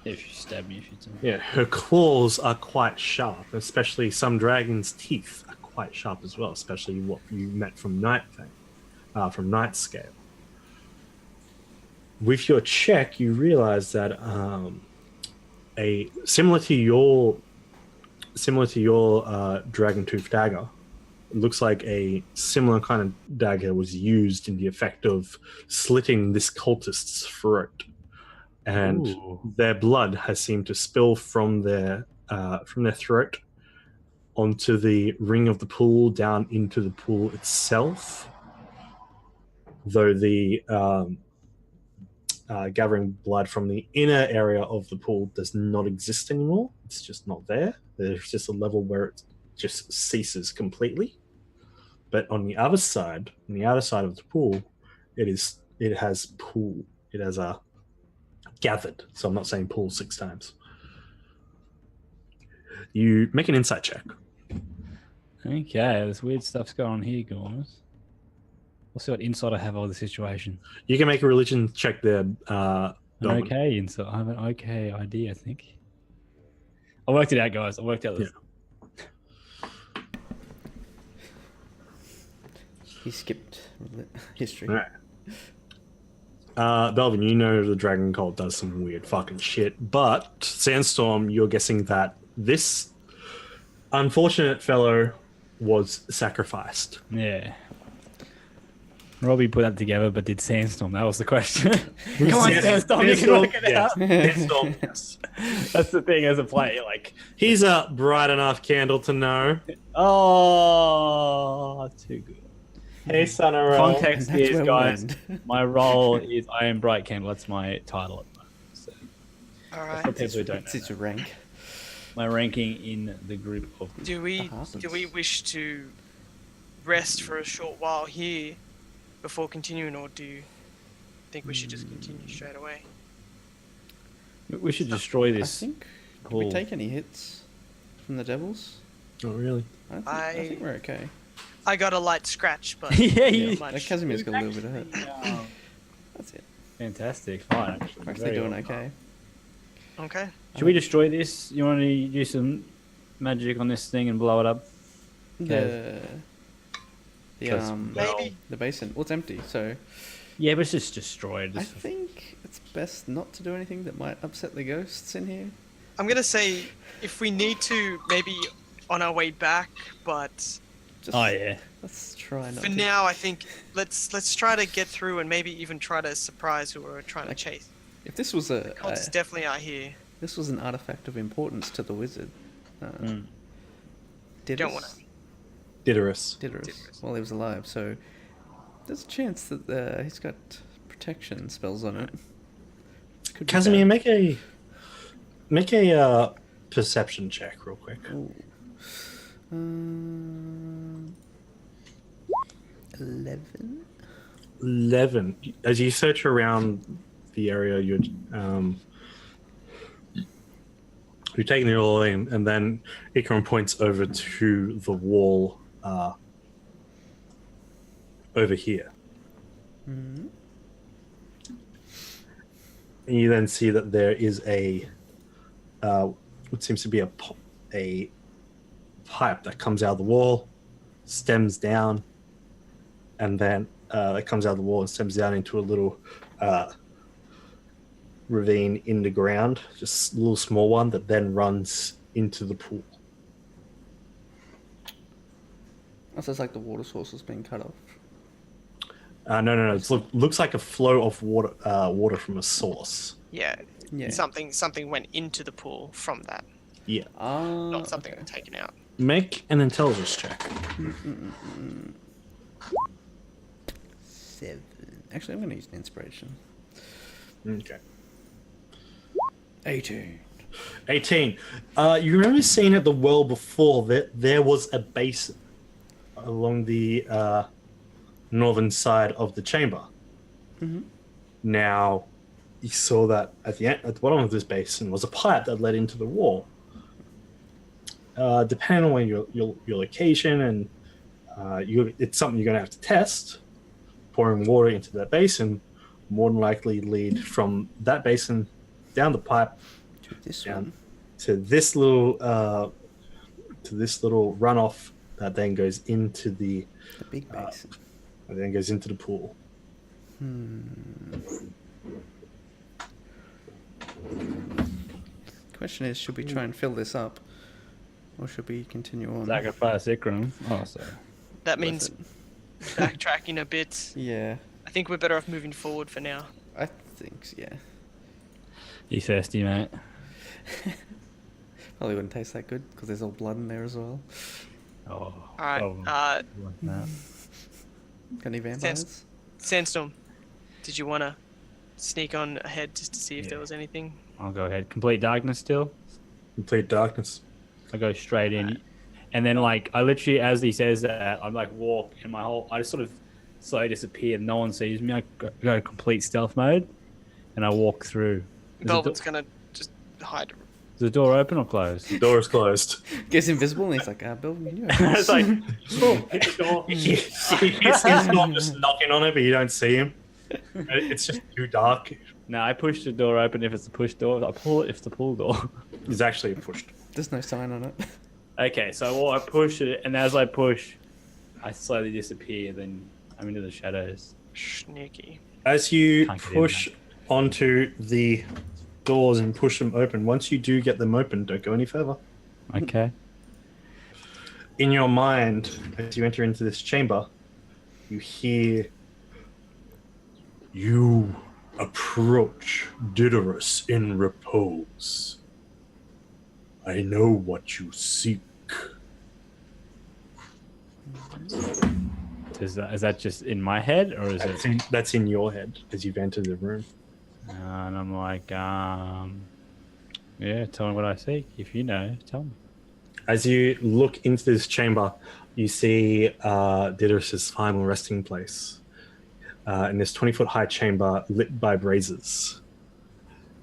If you stab me, if you do. Yeah, her claws are quite sharp, especially some dragons' teeth are quite sharp as well, especially what you met from from Nightscale. With your check, you realize that similar to your dragon tooth dagger, it looks like a similar kind of dagger was used in the effect of slitting this cultist's throat. And their blood has seemed to spill from their throat onto the ring of the pool, down into the pool itself. Though the gathering blood from the inner area of the pool does not exist anymore. It's just not there. There's just a level where it just ceases completely. But on the other side, on the outer side of the pool, it has gathered. So I'm not saying pool 6 times. You make an insight check. Okay, there's weird stuff's going on here, guys. We'll see what insight I have of the situation. You can make a religion check there. An okay insight. I have an okay idea, I think. I worked it out, guys. I worked out this. Yeah. He skipped history. All right. Belvin, you know the dragon cult does some weird fucking shit, but Sandstorm, you're guessing that this unfortunate fellow was sacrificed. Yeah. Robbie put that together, but did Sandstorm? That was the question. Come on, Sandstorm, you can work it out. Sandstorm, yes. That's the thing as a player, like... He's a bright enough candle to know. Oh, too good. Hey, Sonarel. Context is, guys, my role is I am Bright Candle. That's my title at the moment. So, All right. for people who don't know It's a rank. my ranking in the group of... Do we wish to rest for a short while here before continuing, or do you think we should just continue straight away? We should destroy I this. think... Did we take any hits from the devils? Oh, really? I think we're okay. I got a light scratch, but Yeah, not Like much. Casimir's got a little bit of hurt. That's it. Fantastic. Fine, actually. Actually Very doing well okay. Okay. Should we destroy this? You want to use some magic on this thing and blow it up? The Maybe. the basin. Well, it's empty, so Yeah, but it's just destroyed. I think it's best not to do anything that might upset the ghosts in here. I'm gonna say if we need to, maybe on our way back, but Just, Oh yeah. Let's try not for to. now, I think let's try to get through and maybe even try to surprise who we're trying to Like, chase. If this was a, Cultists definitely are here. this was an artifact of importance to the wizard, Don't wanna- Diderus. Diderus, while he was alive, so there's a chance that he's got protection spells on it. Could be Casimir, bad. make a perception check real quick. Ooh. 11. 11. As you search around the area, You're taking it all in, and then Ikram points over to the wall over here. Mm-hmm. And you then see that there is a what seems to be a pipe that comes out of the wall, stems down, and then it comes out of the wall and stems down into a little ravine in the ground, just a little small one that then runs into the pool. Oh, so it's like the water source has been cut off. No. It looks like a flow of water from a source. Yeah. Yeah. Something went into the pool from that, Yeah. not something okay. taken out. Make an intelligence check. 7. Actually, I'm going to use an inspiration. Okay. 18. 18. You remember seeing at the well before that there was a basin along the northern side of the chamber. Mm-hmm. Now, you saw that at the bottom of this basin was a pipe that led into the wall. Depending on your location, and it's something you're going to have to test. Pouring water into that basin more than likely lead from that basin down the pipe To this down one. to this little runoff that then goes into the The big basin. and then goes into the pool. Question is, should we try and fill this up? Or should we continue on? Sacrifice Ikram. Oh, sorry. That with means it? backtracking a bit. Yeah, I think we're better off moving forward for now. I think, yeah. You thirsty, mate? Probably wouldn't taste that good because there's all blood in there as well. Oh. All right. Oh, no. Got any vampires? Sandstorm, did you want to sneak on ahead just to see if there Yeah. was anything? I'll go ahead. Complete darkness still. Complete darkness. I go straight in, and then like I literally, as he says that, I'm like walk, and I just sort of slowly disappear. No one sees me. I go complete stealth mode, and I walk through. Velvet's gonna just hide. Is the door open or closed? The door is closed. Gets invisible and he's like, Bill, can you It's like, boom, hit the door. He's not just knocking on it, but you don't see him. It's just too dark. No, I push the door open if it's the push door. I pull it if it's the pull door. It's actually pushed. There's no sign on it. Okay, so I push it, and as I push, I slowly disappear. Then I'm into the shadows. Sneaky. As you Can't get in push onto the doors and push them open, once you do get them open, don't go any further. Okay. In your mind, as you enter into this chamber, you hear you approach Diderus in repose. I know what you seek. Is that just in my head, or is it? That's in your head as you've entered the room. And I'm like, yeah, tell me what I seek. If you know, tell me. As you look into this chamber, you see Diderus's final resting place. In this 20-foot high chamber lit by braziers.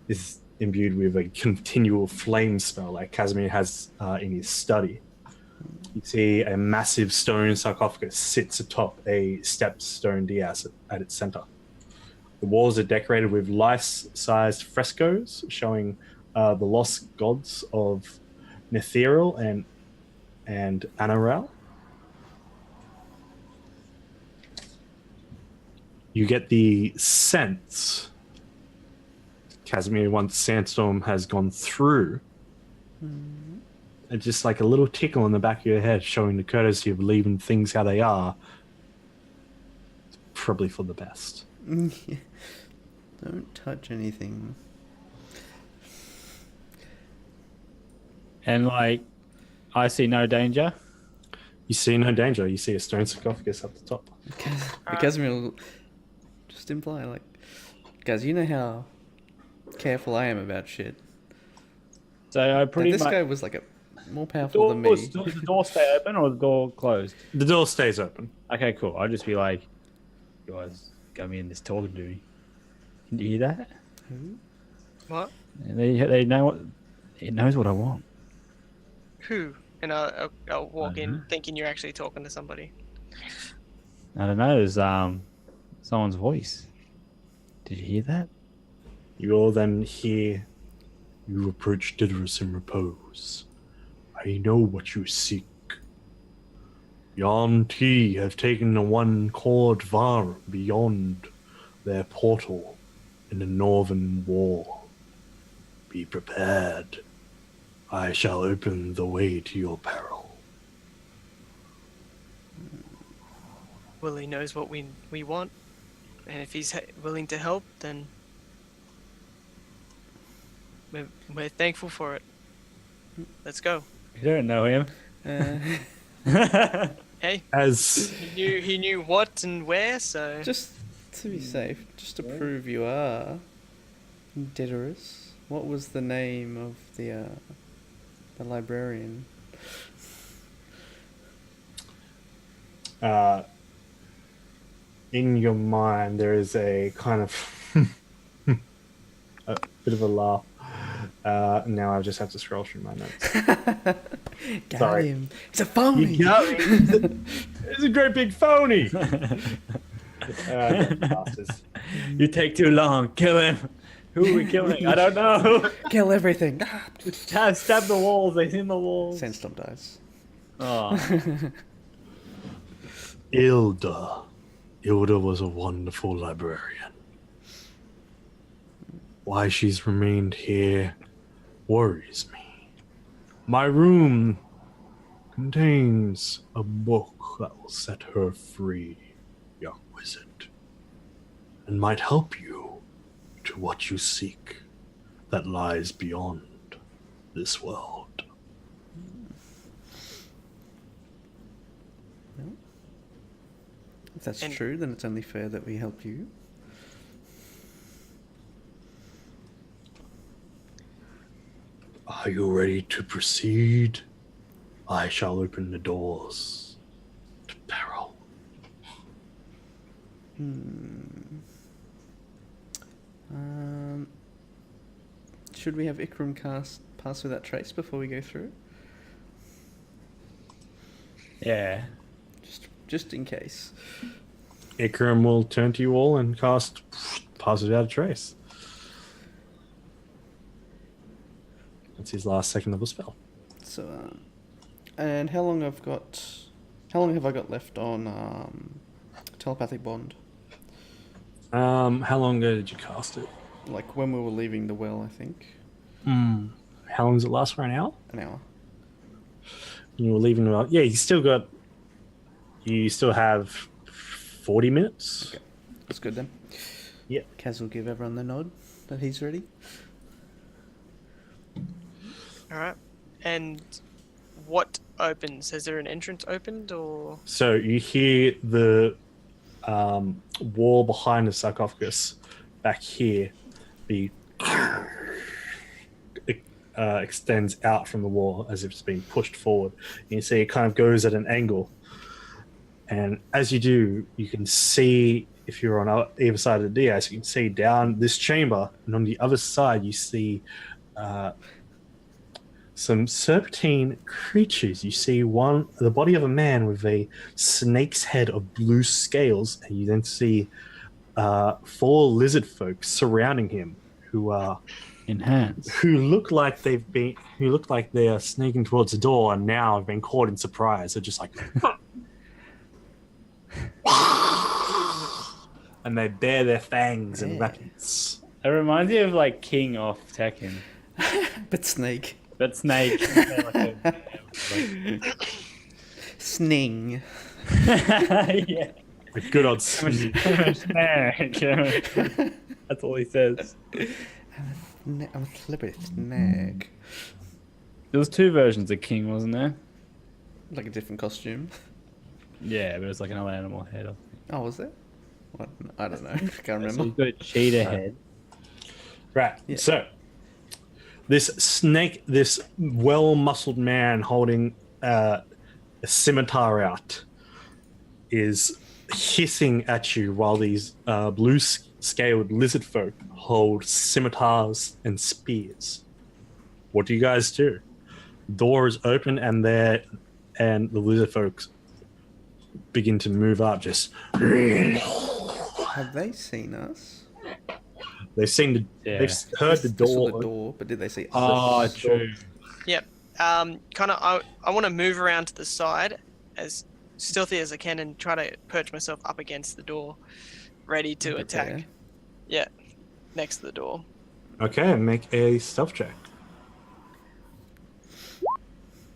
Is imbued with a continual flame spell like Casimir has in his study. You see a massive stone sarcophagus sits atop a stepped stone dais at its center. The walls are decorated with life-sized frescoes showing the lost gods of Netheril and Anaral. You get the sense, Casimir, once Sandstorm has gone through, and just like a little tickle in the back of your head showing the courtesy of leaving things how they are, it's probably for the best. Don't touch anything. And like, I see no danger. You see no danger. You see a stone sarcophagus up the top. Because we'll just imply, like, guys, you know how careful I am about shit. So I But pretty this much. guy was like more powerful than me. Does the door stay open or the door closed? The door stays open. Okay, cool. I'll just be like, you guys got me in this talking to me. Can you hear that? What? They know what It knows what I want. Who? And I'll walk in know. thinking you're actually talking to somebody. I don't know. There's someone's voice. Did you hear that? You all then hear, "You approach Diderus in repose. I know what you seek. Yon T have taken the one called Var beyond their portal in the northern wall. Be prepared. I shall open the way to your peril." Willie knows what we want, and if he's willing to help, then we're thankful for it. Let's go. You don't know him. Hey, As he knew what and where, so Just to be safe, just to prove you are Diderus, what was the name of the librarian? in your mind, there is a kind of a bit of a laugh. Now I just have to scroll through my notes. Got Sorry. him. It's a phony. You got me. It's a great big phony. Bastards. You take too long. Kill him. Who are we killing? I don't know. Kill everything. Ah. Stab the walls. They in the walls. Sandstorm dies. Oh. Ilda. Ilda was a wonderful librarian. Why she's remained here worries me. My room contains a book that will set her free, young wizard, and might help you to what you seek that lies beyond this world. If that's And- true, then it's only fair that we help you. Are you ready to proceed? I shall open the doors to peril. Should we have Ikram pass without trace before we go through? Yeah. Just in case. Ikram will turn to you all and cast Pass Without a Trace. That's his last second level spell. So, and how long have I got left on telepathic bond? How long ago did you cast it? Like when we were leaving the well, I think. How long does it last for? An hour? An hour. You were leaving the well. Yeah, you still have 40 minutes. Okay. That's good then. Yep. Kaz will give everyone the nod that he's ready. all right. And what opens? Has there an entrance opened, or So you hear the wall behind the sarcophagus back here be extends out from the wall as if it's being pushed forward. And you see it kind of goes at an angle. And as you do, you can see, if you're on either side of the dais, you can see down this chamber. And on the other side, you see some serpentine creatures. You see the body of a man with a snake's head of blue scales. And you then see 4 lizard folk surrounding him who are... Enhance. who look like they are sneaking towards the door and now have been caught in surprise. They're just like, and they bare their fangs and weapons. It reminds me of like King off Tekken. But snake. But Snake. Sning. Yeah. A good old snake. Snake. That's all he says. I'm a flippant snag. There was 2 versions of King, wasn't there? Like a different costume. Yeah, but it was like another animal head. I think. Oh, was there? What? I don't know. I can't So remember. you've got a cheetah head. Right. Yeah. So this snake, this well-muscled man holding a scimitar out, is hissing at you while these blue-scaled lizard folk hold scimitars and spears. What do you guys do? Door is open, and the lizard folks begin to move up. Just Have they seen us? they've seen the, Yeah. they've heard the They saw door. the door, but did they see us? Oh, true. Yep. Kind of. I want to move around to the side as stealthy as I can and try to perch myself up against the door, ready to attack. Prepare. Yeah, next to the door. Okay, make a stealth check.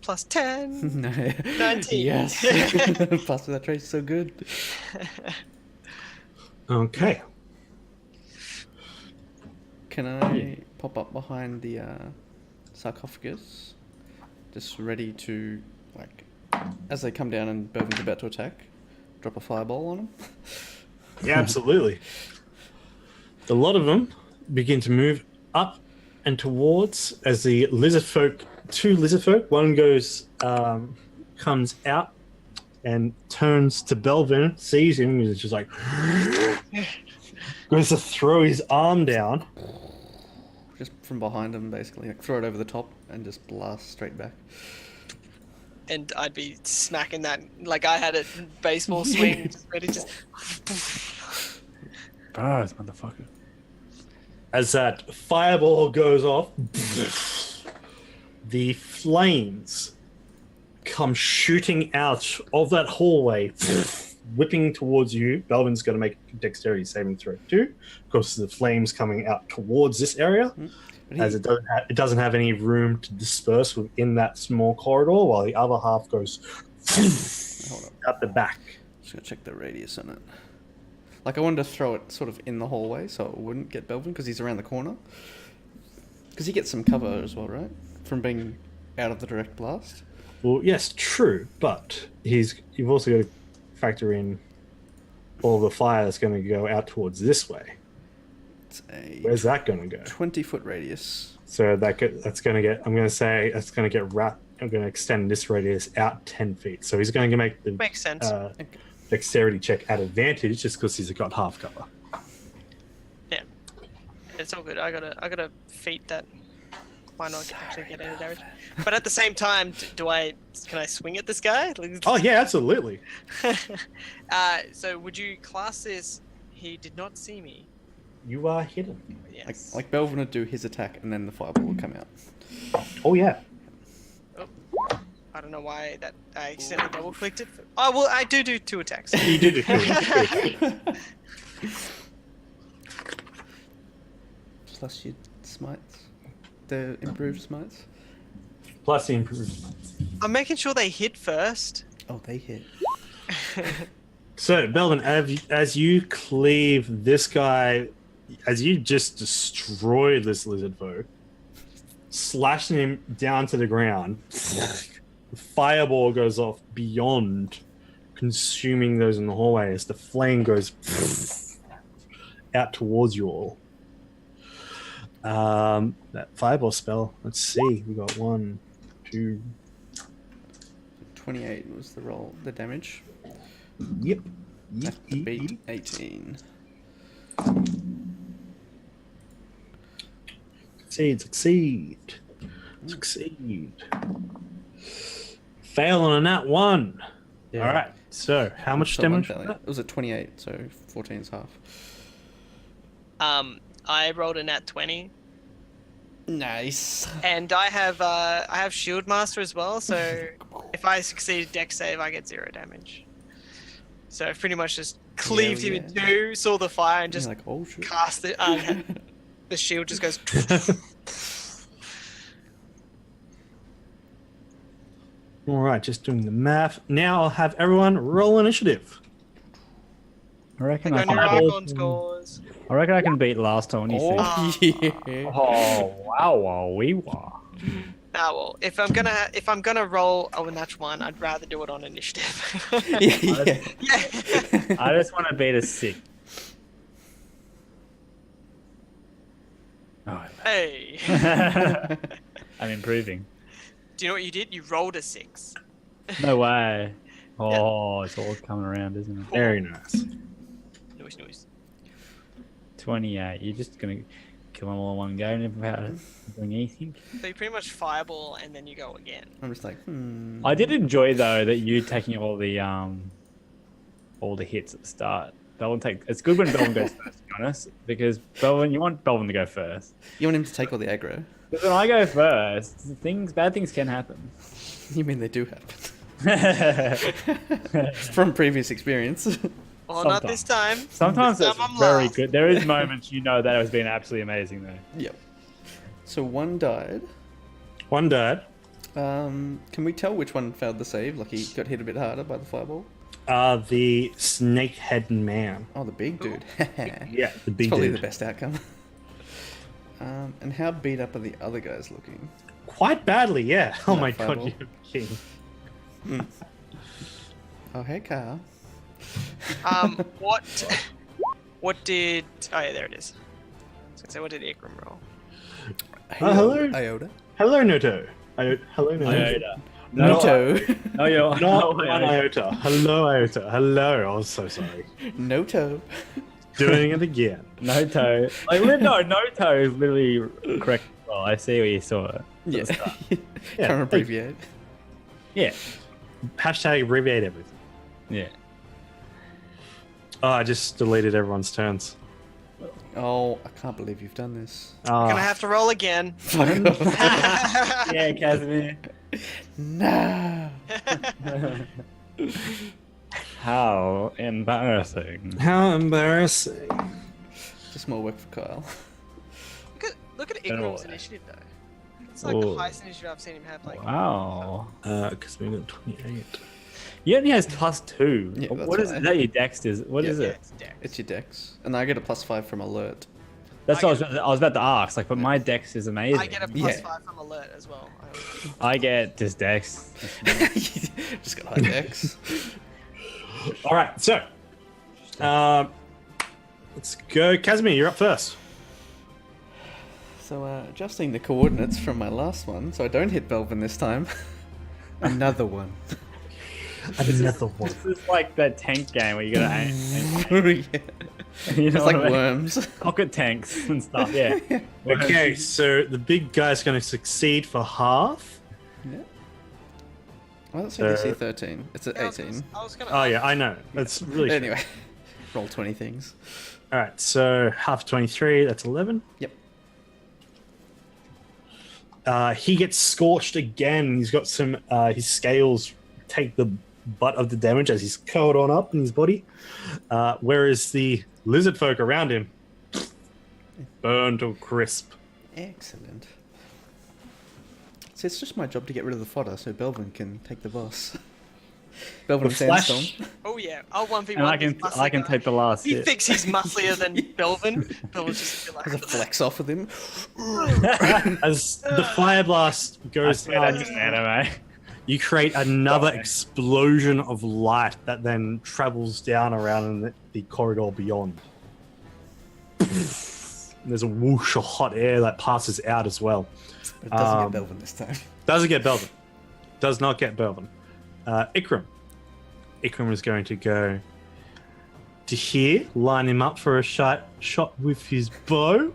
Plus 10. No. 19. Yes. Plus that trace is so good. Okay. Can I pop up behind the sarcophagus? Just ready to, like, as they come down and Belvin's about to attack, drop a fireball on them? Yeah, absolutely. A lot of them begin to move up and towards as the lizard folk, two lizard folk, one goes, comes out and turns to Belvin, sees him, and is just like, goes to throw his arm down. Just from behind him, basically. Like, throw it over the top and just blast straight back. And I'd be smacking that like I had a baseball swing, just ready to. Bars, motherfucker. As that fireball goes off, the flames come shooting out of that hallway, whipping towards you. Belvin's going to make a dexterity saving throw too, because the flames coming out towards this area, But as it doesn't have any room to disperse within that small corridor, while the other half goes Hold up. out the back. Just gonna check the radius on it. Like, I wanted to throw it sort of in the hallway so it wouldn't get Belvin because he's around the corner. Because he gets some cover as well, right? From being out of the direct blast. Well, yes, true, but you've also got to factor in all the fire that's going to go out towards this way. It's a Where's that going to go? 20-foot radius. So that's going to get. I'm going to say that's going to get wrapped. I'm going to extend this radius out 10 feet. So he's going to make the Makes sense. dexterity check at advantage just because he's got half cover. Yeah, it's all good. I gotta feat that. Why not actually get any damage? But at the same time, can I swing at this guy? Oh yeah, absolutely. So would you class this? He did not see me. You are hidden. Yes. Like Belvin would do his attack and then the fireball would come out. Oh yeah. Oh, I don't know why that I accidentally double clicked it. Oh well, I do 2 attacks. You did it. Plus your smites. The improved smites. Plus the improved. I'm making sure they hit first. Oh, they hit. So, Belvin, as you cleave this guy, as you just destroy this lizard folk, slashing him down to the ground, the fireball goes off beyond, consuming those in the hallway as the flame goes out towards you all. That fireball spell, let's see, we got 1, 2. 28 was the roll, the damage. Yep. Have to beat 18. Succeed. Fail on a nat 1. Yeah. All right. So, how much So damage? one failure. It was at 28, so 14 is half. I rolled a nat 20, Nice. and I have Shield Master as well. So if I succeed Dex save, I get 0 damage. So I've pretty much just cleaved him in 2, saw the fire, and just Like, oh shit. cast it. The shield just goes. All right, just doing the math. Now I'll have everyone roll initiative. I reckon Go I new can. icon scores. I reckon I can beat last time. What do you think? Oh, yeah. Oh wow, wee wah. Ah well, if I'm gonna roll a natural 1, I'd rather do it on initiative. Yeah. Yeah. I just want to beat a 6. Oh, Hey. I'm improving. Do you know what you did? You rolled a 6. No way. Oh, it's all coming around, isn't it? Very nice. Noise. 28. You're just gonna kill them all in one go without doing anything. So you pretty much fireball and then you go again. I'm just like, I did enjoy though that you taking all the hits at the start. Belvin it's good when Belvin goes first, to be honest, because you want Belvin to go first. You want him to take all the aggro? Because when I go first, bad things can happen. You mean they do happen? From previous experience. Oh, not this time. Sometimes This it's time I'm very last. good. There is moments that has been absolutely amazing though. Yep. So one died. One died. Can we tell which one failed the save? Like he got hit a bit harder by the fireball? The snake-head man. Oh, the big dude. Yeah, the big It's probably dude. the best outcome. And how beat up are the other guys looking? Quite badly, yeah. Oh No my fireball. god, you're king. Oh, hey, Carl. What did? Oh yeah, there it is. I was gonna say, what did Ikram roll? Hello. Iota. Hello, Noto. Hello, Noto. Iota. Noto. No, you're Not one iota. Hello, iota. Hello. I'm so sorry. Noto. Doing it again. No toe. No toe is literally correct. Well, I see where you saw it. Yeah. Yeah, Can't abbreviate. Yeah. Hashtag abbreviate everything. Yeah. Oh, I just deleted everyone's turns. Oh, I can't believe you've done this. Ah, Gonna have to roll again. Fuck off. Yeah, Casimir. No. How embarrassing. how embarrassing. Just more work for Kyle. Look at Don't know Ikram's why. initiative though. It's like the Oh. highest initiative I've seen him have. Like, Wow. Because we got 28. He only has +2. Yeah, that's What is why. that? Your dex is? What Yeah. is yeah, it? it's dex. It's your dex. And I get a +5 from alert. That's what I was about to ask. Like, but my dex is amazing. I get a Yeah. +5 from alert as well. I get just dex. Just got high dex. All right, so let's go. Casimir, you're up first. So, adjusting the coordinates from my last one, so I don't hit Belvin this time. Another one. Another one. This is like that tank game where you gotta aim. Yeah. You know It's like what I mean? worms. Pocket tanks and stuff. Yeah. Okay, so the big guy's going to succeed for half. Yeah. Well, that's DC 13. It's at 18. I was gonna. Oh yeah, I know. That's really Anyway, roll 20 things. All right, so half 23. That's 11. Yep. He gets scorched again. He's got some. His scales take the butt of the damage as he's curled on up in his body, whereas the lizard folk around him burn to a crisp. Excellent. So it's just my job to get rid of the fodder so Belvin can take the boss. Belvin The of flash- Sandstorm. Oh yeah, I'll 1v1. And I this can muscly guy. take the last He hit. thinks he's musclier than Belvin. Belvin's just Has a like, flex off with him. As the fire blast I goes swear that's down, just anime. you create another explosion of light that then travels down around in the corridor beyond. There's a whoosh of hot air that passes out as well. But it doesn't get Belvin this time. Doesn't get Belvin. Does not get Belvin. Ikram. Ikram is going to go to here, line him up for a shot with his bow.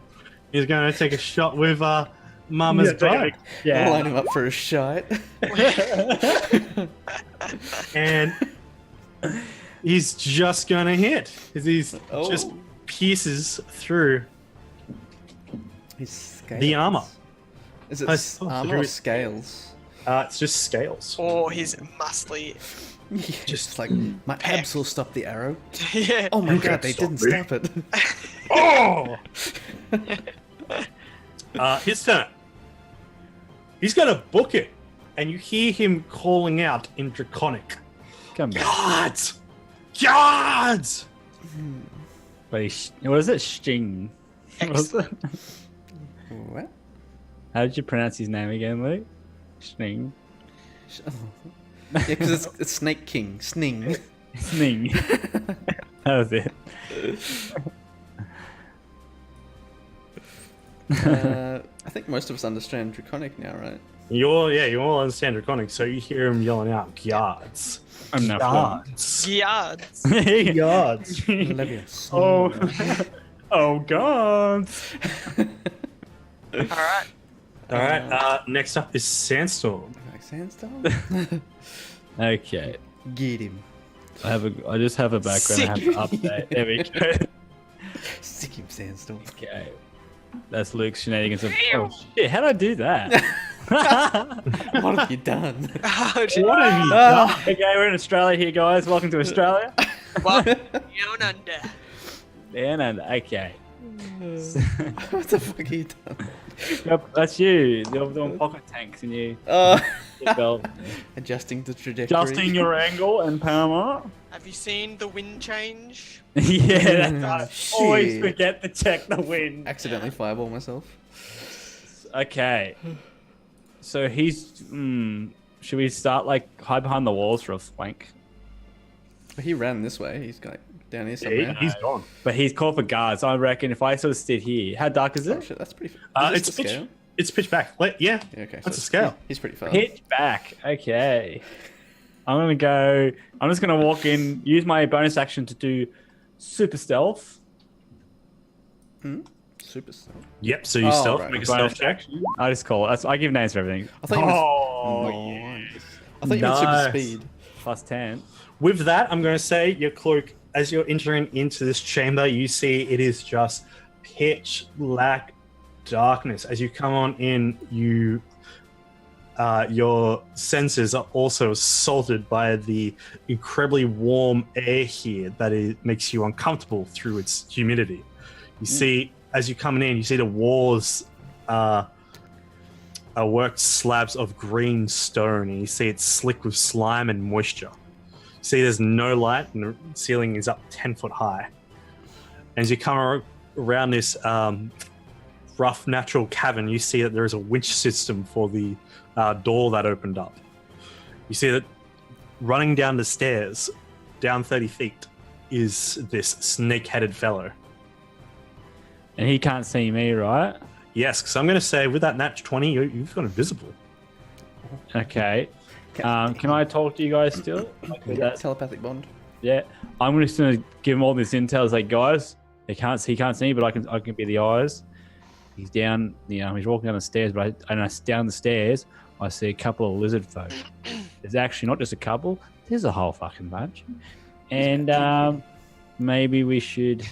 He's going to take a shot with Mama's bow. Yeah. Line him up for a shot. And he's just going to hit. He's Oh. just pierces through His scales. the armor. Is it I saw armor through or his- scales? It's just scales. or his muscly. Yeah, just like my abs will stop the arrow. Yeah. Oh my You god, can't they stop didn't me. stop it. Oh! His turn. He's going to book it. And you hear him calling out in Draconic. Come back. Guards! Guards! Wait, what is it? Sting. What was it? What? How did you pronounce his name again, Luke? Sting. Oh. Yeah, because it's Snake King. Sning. Sting. That was it. I think most of us understand Draconic now, right? You all understand Draconic, so you hear him yelling out, guards. I'm not Guards. Yards. Guards. Leviosa. Oh, oh God! All right. All right. Next up is Sandstorm. Like Sandstorm? Okay. Get him. I just have a background. I have to update. There we go. Sick him, Sandstorm. Okay. That's Luke's shenanigans. Oh shit! How did I do that? What have you done? Oh, shit. What have you done? Okay, we're in Australia here, guys. Welcome to Australia. Well, down under. And okay. What the fuck have you done? Yep, that's you. You're doing pocket tanks and you. Well, Adjusting the trajectory. adjusting your angle and power. Have you seen the wind change? Yeah, that's I always Shit. forget to check the wind. Accidentally fireball myself. Okay. So he's. Should we start like hide behind the walls for a flank? He ran this way. He's like down here Yeah, somewhere. he's gone. But he's called for guards. I reckon if I sort of sit here, how dark is Oh it? shit, that's pretty. It's Is this the scale? It's pitch back. Yeah. Yeah, okay. That's a scale. He's pretty far. Pitch back. Okay. I'm just gonna walk in, use my bonus action to do super stealth. Super stealth. Yep. So you Oh, stealth. right. Make a stealth check. I just call it. I give names for everything. I thought you meant. Oh, Nice. I thought you meant super Nice. speed. plus 10. With that, I'm going to say your cloak. As you're entering into this chamber, you see it is just pitch black darkness. As you come on in, your senses are also assaulted by the incredibly warm air here that makes you uncomfortable through its humidity. You see, as you come in, you see the walls are worked slabs of green stone, and you see it's slick with slime and moisture. You see there's no light, and the ceiling is up 10 foot high. As you come around this rough natural cavern, you see that there is a winch system for the door that opened up. You see that running down the stairs, down 30 feet, is this snake-headed fellow. And he can't see me, right? Yes, because I'm going to say with that nat 20, you've gone invisible. Okay. Can I talk to you guys still? Like with that? Telepathic bond. Yeah. I'm just gonna give him all this intel. It's like, guys, he can't see me, but I can be the eyes. He's down, he's walking down the stairs, but down the stairs, I see a couple of lizard folk. There's actually not just a couple, there's a whole fucking bunch. And maybe we should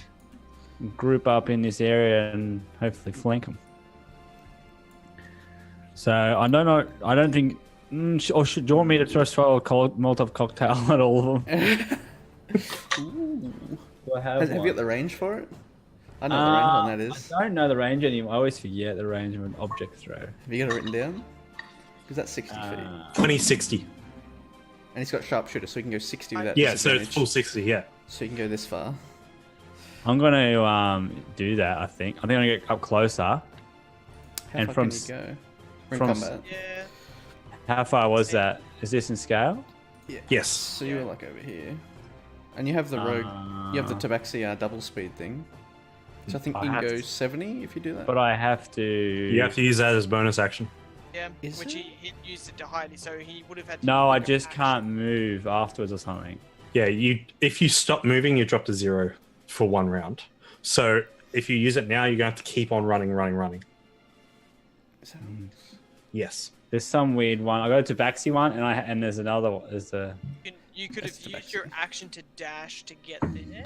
group up in this area and hopefully flank them. So I don't think. Do you want me to just throw a Molotov cocktail at all of them? Ooh. Do I Have you got the range for it? I know what the range on that is. I don't know the range anymore. I always forget the range of an object throw. Have you got it written down? Because that's 60 feet. 2060. And he's got sharpshooter, so he can go 60 without Yeah, so it's disadvantage. full 60, yeah. So you can go this far. I'm gonna do that. I think I'm gonna get up closer. How And far from can you go? We're in from combat. Yeah. How far was that? Is this in scale? Yeah. Yes. So you're like over here. And you have the rogue, you have the Tabaxi double speed thing. So I think I you can have go to- 70 if you do that. But I have to. You have to use that as bonus action. Yeah. Is Which it? he used it to hide, so he would have had to. No, I make a just pact. can't move afterwards or something. Yeah, if you stop moving, you drop to 0 for 1 round. So if you use it now, you're going to have to keep on running. Is that- Yes. There's some weird one. I go to Tabaxi one, and there's another one. There's a. You could have That's the used your best. action to dash to get there,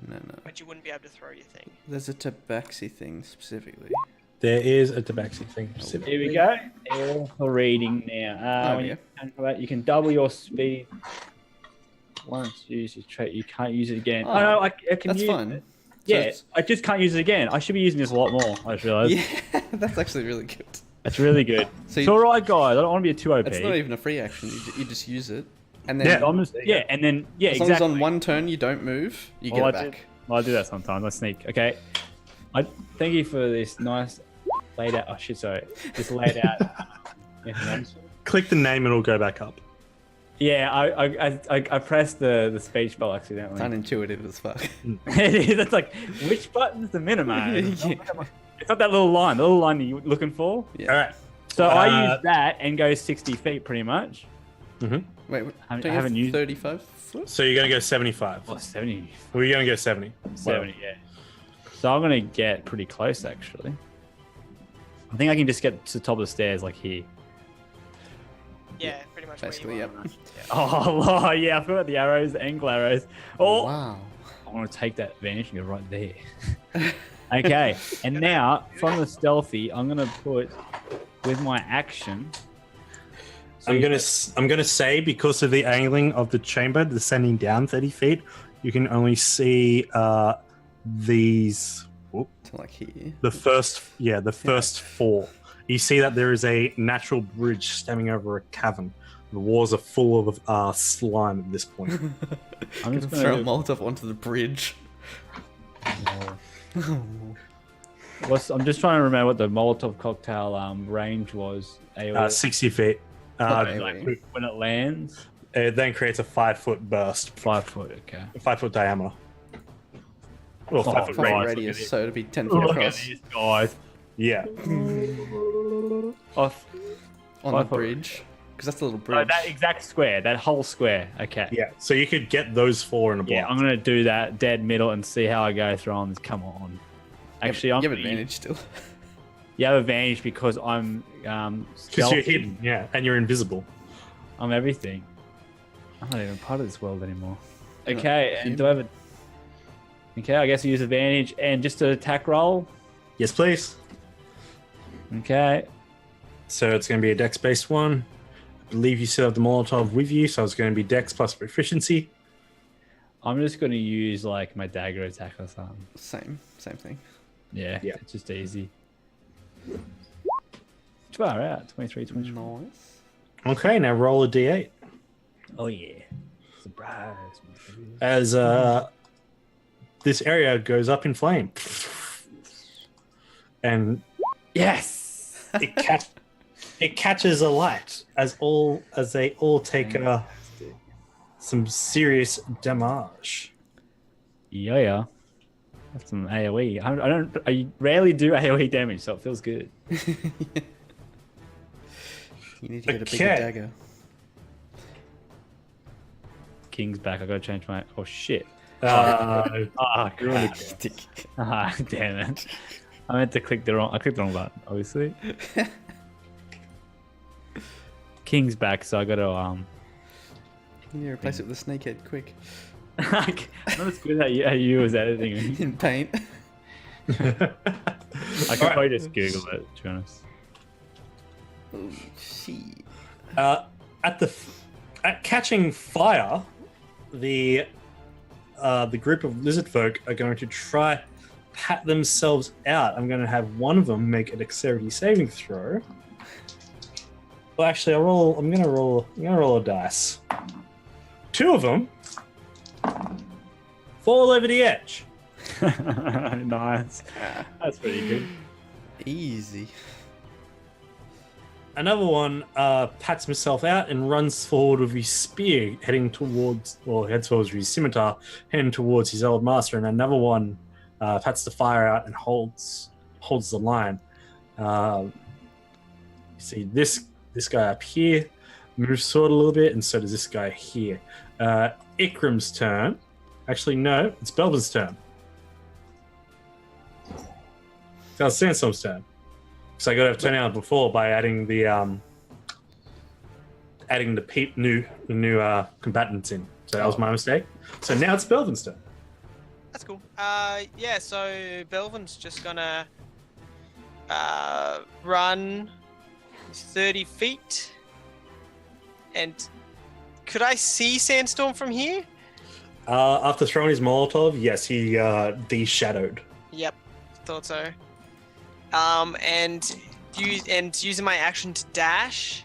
No, no. but you wouldn't be able to throw your thing. There's a Tabaxi thing specifically. There is a Tabaxi thing. Here we go. All for reading now. Oh, When yeah. you can double your speed. Once you use your trait, you can't use it again. Oh, Oh, no, I can That's use fine. it. So Yeah, it's- I just can't use it again. I should be using this a lot more. I just realized. Yeah, that's actually really good. It's really good. So It's you- alright, guys. I don't want to be a too OP. It's not even a free action. You just use it, and then Yeah. I'm just, yeah, and then yeah, as exactly. long as on one turn you don't move, you Well, get I it do- back. Well, I do that sometimes. I sneak. Okay. I thank you for this nice laid out. Oh shit! Sorry, this laid out information. Click the name and it'll go back up. Yeah, I pressed the speech bubble It's accidentally. unintuitive as fuck. It is. It's like which button's the minimize? Yeah. It's not that little line. The little line you're looking for. Yeah. All right. So I Uh, use that and go 60 feet pretty much. Wait, I don't you haven't have used- 35 foot? So you're going to go 75. Oh, 70. Well, you're going to go 70. 70, yeah. So I'm gonna get pretty close actually. I think I can just get to the top of the stairs, like here. Yeah, pretty much. Basically, where yep. you are. Oh, Lord, yeah, I forgot the arrows, the angle arrows. Oh, Wow. I want to take that advantage and go right there. Okay, and now from the stealthy, I'm gonna put with my action. So I'm gonna say, because of the angling of the chamber descending down 30 feet, you can only see these. To like here. The first four. You see that there is a natural bridge stemming over a cavern. The walls are full of slime at this point. I'm just Throw a gonna. Molotov onto the bridge. I'm just trying to remember what the Molotov cocktail range was. AOE. 60 feet. Okay. Like, when it lands, It then creates a 5-foot burst, 5 foot. Okay. 5-foot diameter. Well, 5-foot Five radius. radius, so it'd be 10 feet Look at across. these guys. Yeah. Off. On the 5 foot. bridge. Because that's the little Oh, bridge. that exact square, that whole square. Okay. Yeah. So you could get those four in a block. Yeah, I'm gonna do that dead middle and see how I go through on this. Come on. Actually, you I'm have gonna advantage still. You have advantage because I'm Because stealthy. you're hidden, yeah, and you're invisible. I'm everything. I'm not even part of this world anymore. You're Okay, not and do I have a... Okay, I guess I use advantage and just an attack roll. Yes, please. Okay. So it's going to be a dex-based one. I believe you still have the Molotov with you, so it's going to be dex plus proficiency. I'm just gonna use like my dagger attack or something. Same thing. Yeah, Yeah. it's just easy. Far out. 23, 23. Nice. Okay, now roll a d8. Oh yeah. Surprise. As this area goes up in flame. And Yes! it catches alight as they all take some serious damage. Yeah. That's some AoE. I rarely do AoE damage, so it feels good. You need to get a bigger Okay. dagger. King's back. I gotta change my. Oh shit. Uh, Ah, crap. Stick. Ah, damn it. I meant to click the wrong. I clicked the wrong button, obviously. King's back, so I gotta You need to replace it with a snakehead, quick. I'm not as good at you was editing me. In paint. I could probably just Google it, to be honest. Oh, shit. At catching fire, the group of lizard folk are going to try pat themselves out. I'm going to have one of them make a dexterity saving throw. Well, actually, I'm going to roll a dice. Two of them fall over the edge. Nice. That's pretty good. Easy. Another one pats himself out and runs forward with his spear, heads towards his scimitar, heading towards his old master. And another one pats the fire out and holds the line. You see this guy up here moves forward a little bit, and so does this guy here. Ikram's turn. Actually, no, it's Belvin's turn. It's Sandstorm's turn. So I got to have turned out before by adding the new combatants in. So that was my mistake. So now it's Belvin's turn. That's cool. Yeah, so Belvin's just gonna run 30 feet. And could I see Sandstorm from here? After throwing his Molotov, yes, he de-shadowed. Yep, thought so. And using my action to dash,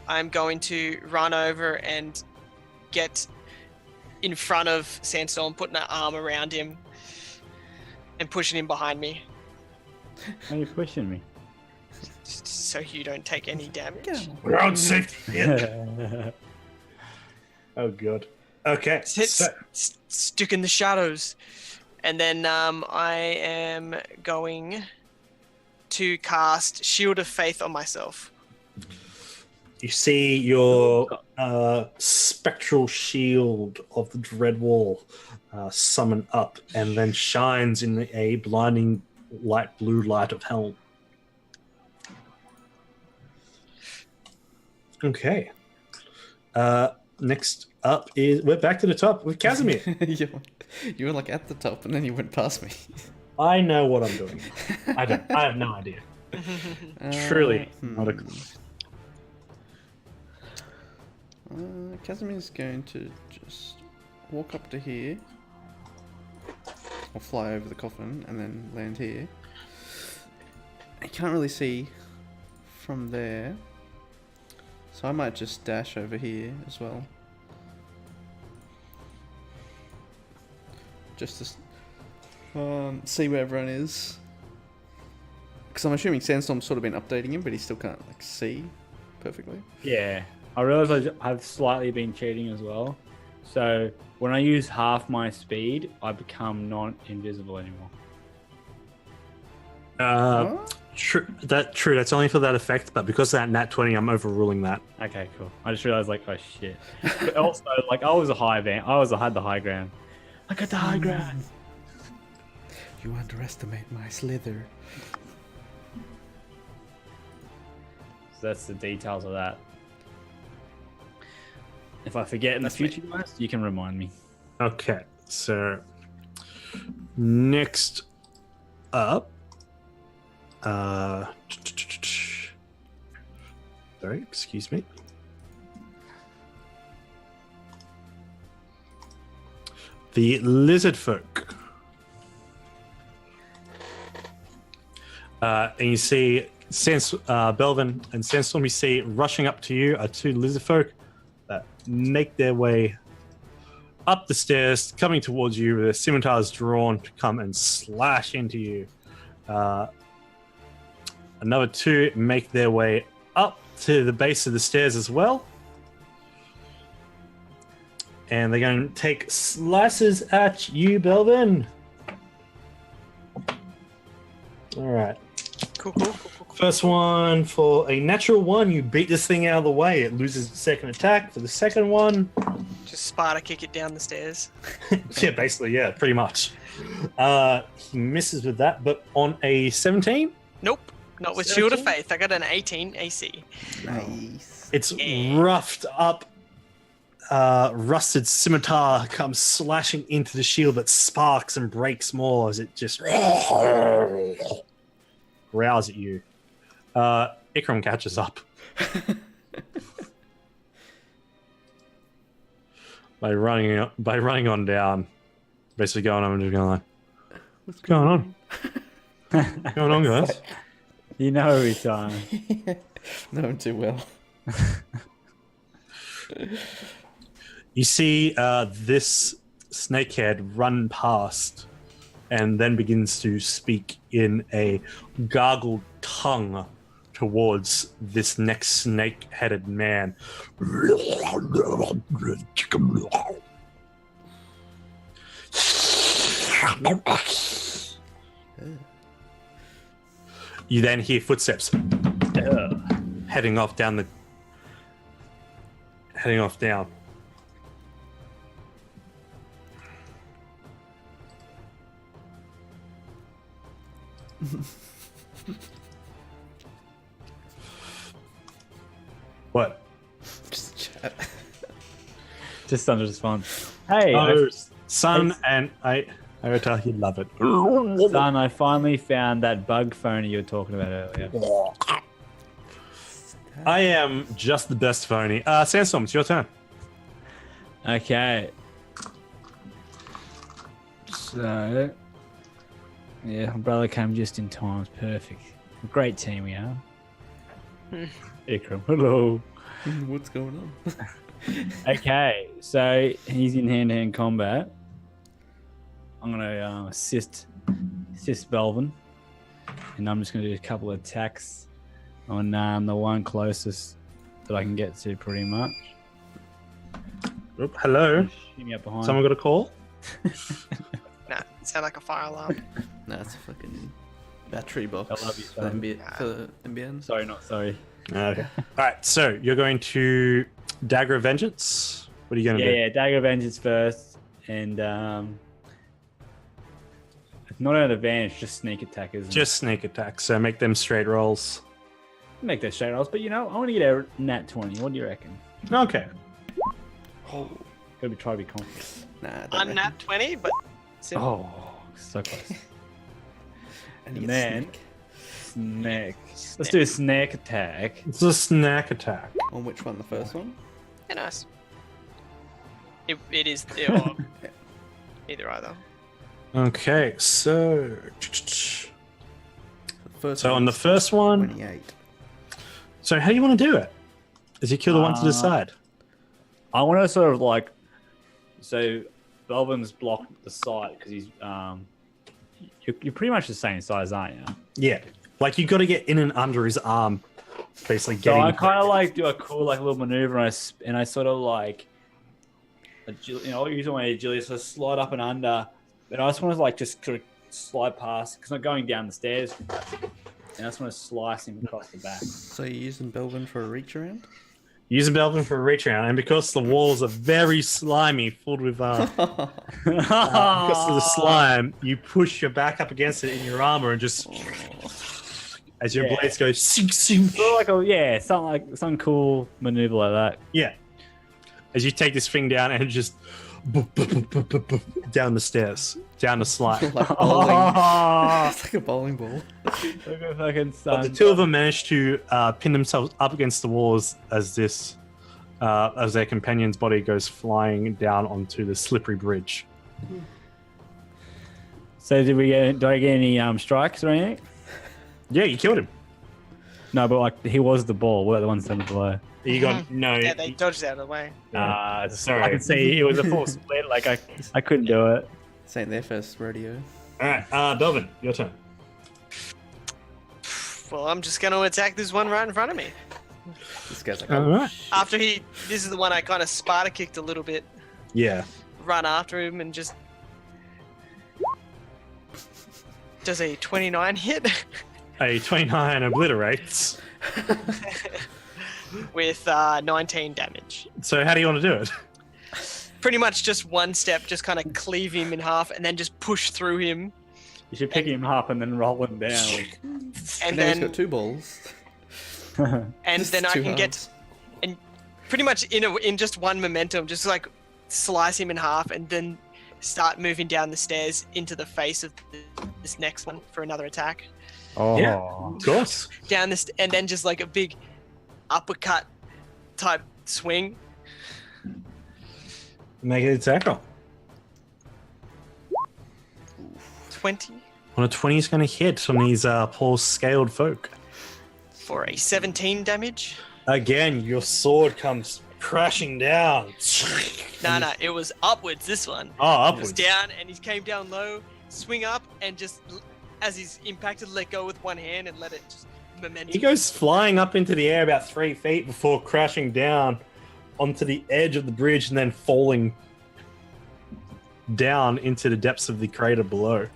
I'm going to run over and get in front of Sandstorm, putting an arm around him and pushing him behind me, How are you pushing me? so you don't take any damage. We're on safety. Oh god. Okay. Stick in the shadows, and then I am going to cast Shield of Faith on myself. You see your spectral shield of the Dread Wall summon up and then shines in a blinding light blue light of hell. Okay. Next up is we're back to the top with Casimir. You were like at the top, and then you went past me. I know what I'm doing. I don't. I have no idea. Truly, not a clue. Casimir's going to just walk up to here, or fly over the coffin, and then land here. I can't really see from there, so I might just dash over here as well. Just to see where everyone is. Because I'm assuming Sandstorm's sort of been updating him, but he still can't like see perfectly. Yeah, I realise I've slightly been cheating as well. So when I use half my speed, I become non-invisible anymore. True. That's only for that effect, but because of that nat 20, I'm overruling that. Okay, cool. I just realised, like, oh shit. But also, like, I was a high van. I had the high ground. I got the high ground. You underestimate my slither. So that's the details of that. If I forget in the future, guys, you can remind me. Okay, so next up, sorry, excuse me. The lizard folk. And you see Belvin and Sandstorm, you see rushing up to you are two lizard folk that make their way up the stairs, coming towards you with their scimitars drawn to come and slash into you. Another two make their way up to the base of the stairs as well. And they're going to take slices at you, Belvin. All right. Cool. First one for a natural one. You beat this thing out of the way. It loses its second attack. For the second one, Just Sparta kick it down the stairs. yeah, basically, yeah, pretty much. He misses with that, but on a 17, Nope. Not with Shield of Faith. I got an 18 AC. Nice. it's roughed up. Rusted scimitar comes slashing into the shield, but sparks and breaks more as it just growls at you. Ikram catches up by running on down, basically going on and just going like, "What's going on? What's going on, guys?" You know who he's on. Know him too well. You see this snakehead run past and then begins to speak in a gargled tongue towards this next snake-headed man. You then hear footsteps heading off down. What? Just chat. Just under fun. Hey, Son, and I will tell you love it. son, I finally found that bug phony you were talking about earlier. I am just the best phony. Sandstorm, it's your turn. Okay. So, yeah, my brother came just in time. It's perfect. A great team we are. Ikram, hello. What's going on? Okay, so he's in hand-to-hand combat. I'm gonna assist Belvin, and I'm just gonna do a couple of attacks on the one closest that I can get to, pretty much. Oop, hello. Shoot me up behind. Someone got a call? Nah, it sounded like a fire alarm. Nah, it's a fucking battery box. I love you, for son. for MBN. Sorry, not sorry. Okay. All right, so you're going to Dagger of Vengeance. What are you going to do? Yeah, Dagger of Vengeance first, and not an advantage, just sneak attack, isn't Just sneak attack, so make them straight rolls. make those straight rolls, but I want to get a nat 20. What do you reckon? Okay. Oh, Gotta try to be confident. nah. I don't I'm reckon. nat 20, but Oh, so close. And you get Man. snack. Snack. Let's do a snack attack. It's a snack attack. On which one? The first one? yeah, nice. It is either either. Okay, so The first on the one's first one, 28. so how do you want to do it? Is you kill the one to the side? I want to sort of like, so Belvin's blocked the side because he's you're pretty much the same size, aren't you? Yeah, like you got to get in and under his arm, basically So getting. I kind of like do a cool like little maneuver, and I sort of like, I'll use my agility, so I slide up and under, but I just want to like just sort of slide past because I'm going down the stairs, and I just want to slice him across the back. So you're using Belvin for a reach around? Using Belvin for a reach around, and because the walls are very slimy, filled with because of the slime, you push your back up against it in your armor and just as your blades go sink, sink. Sort of like some cool maneuver like that. Yeah. As you take this thing down and it just down the stairs, down the slime. Like bowling. It's like a bowling ball. Look at fucking But the two of them manage to pin themselves up against the walls as as their companion's body goes flying down onto the slippery bridge. So do I get any strikes or anything? Yeah, you killed him. No, but like he was the ball. We're the ones down below. You got no. Yeah, they dodged out of the way. Sorry. I can see it was a full split. Like I couldn't do it. This ain't their first rodeo. All right, Belvin, your turn. Well, I'm just going to attack this one right in front of me. This guy's like, All right. After this is the one I kind of Sparta kicked a little bit. Yeah. Run after him and just. Does a 29 hit? A 29 obliterates. With 19 damage. So how do you want to do it? Pretty much just one step, just kind of cleave him in half and then just push through him. You should pick him up and then roll him down. And now he's then got two balls. and Just then I two can halves. and pretty much in just one momentum, just like slice him in half and then start moving down the stairs into the face of this next one for another attack. Oh, Yeah. Of course. Down this and then just like a big uppercut type swing. Make an attack roll. 20 On a 20 is going to hit on these poor scaled folk. for a 17 damage. Again, your sword comes crashing down. No, it was upwards this one. Oh, It was upwards. down and he came down low, swing up and just as he's impacted, let go with one hand and let it just momentum. He goes flying up into the air about 3 feet before crashing down onto the edge of the bridge and then falling down into the depths of the crater below.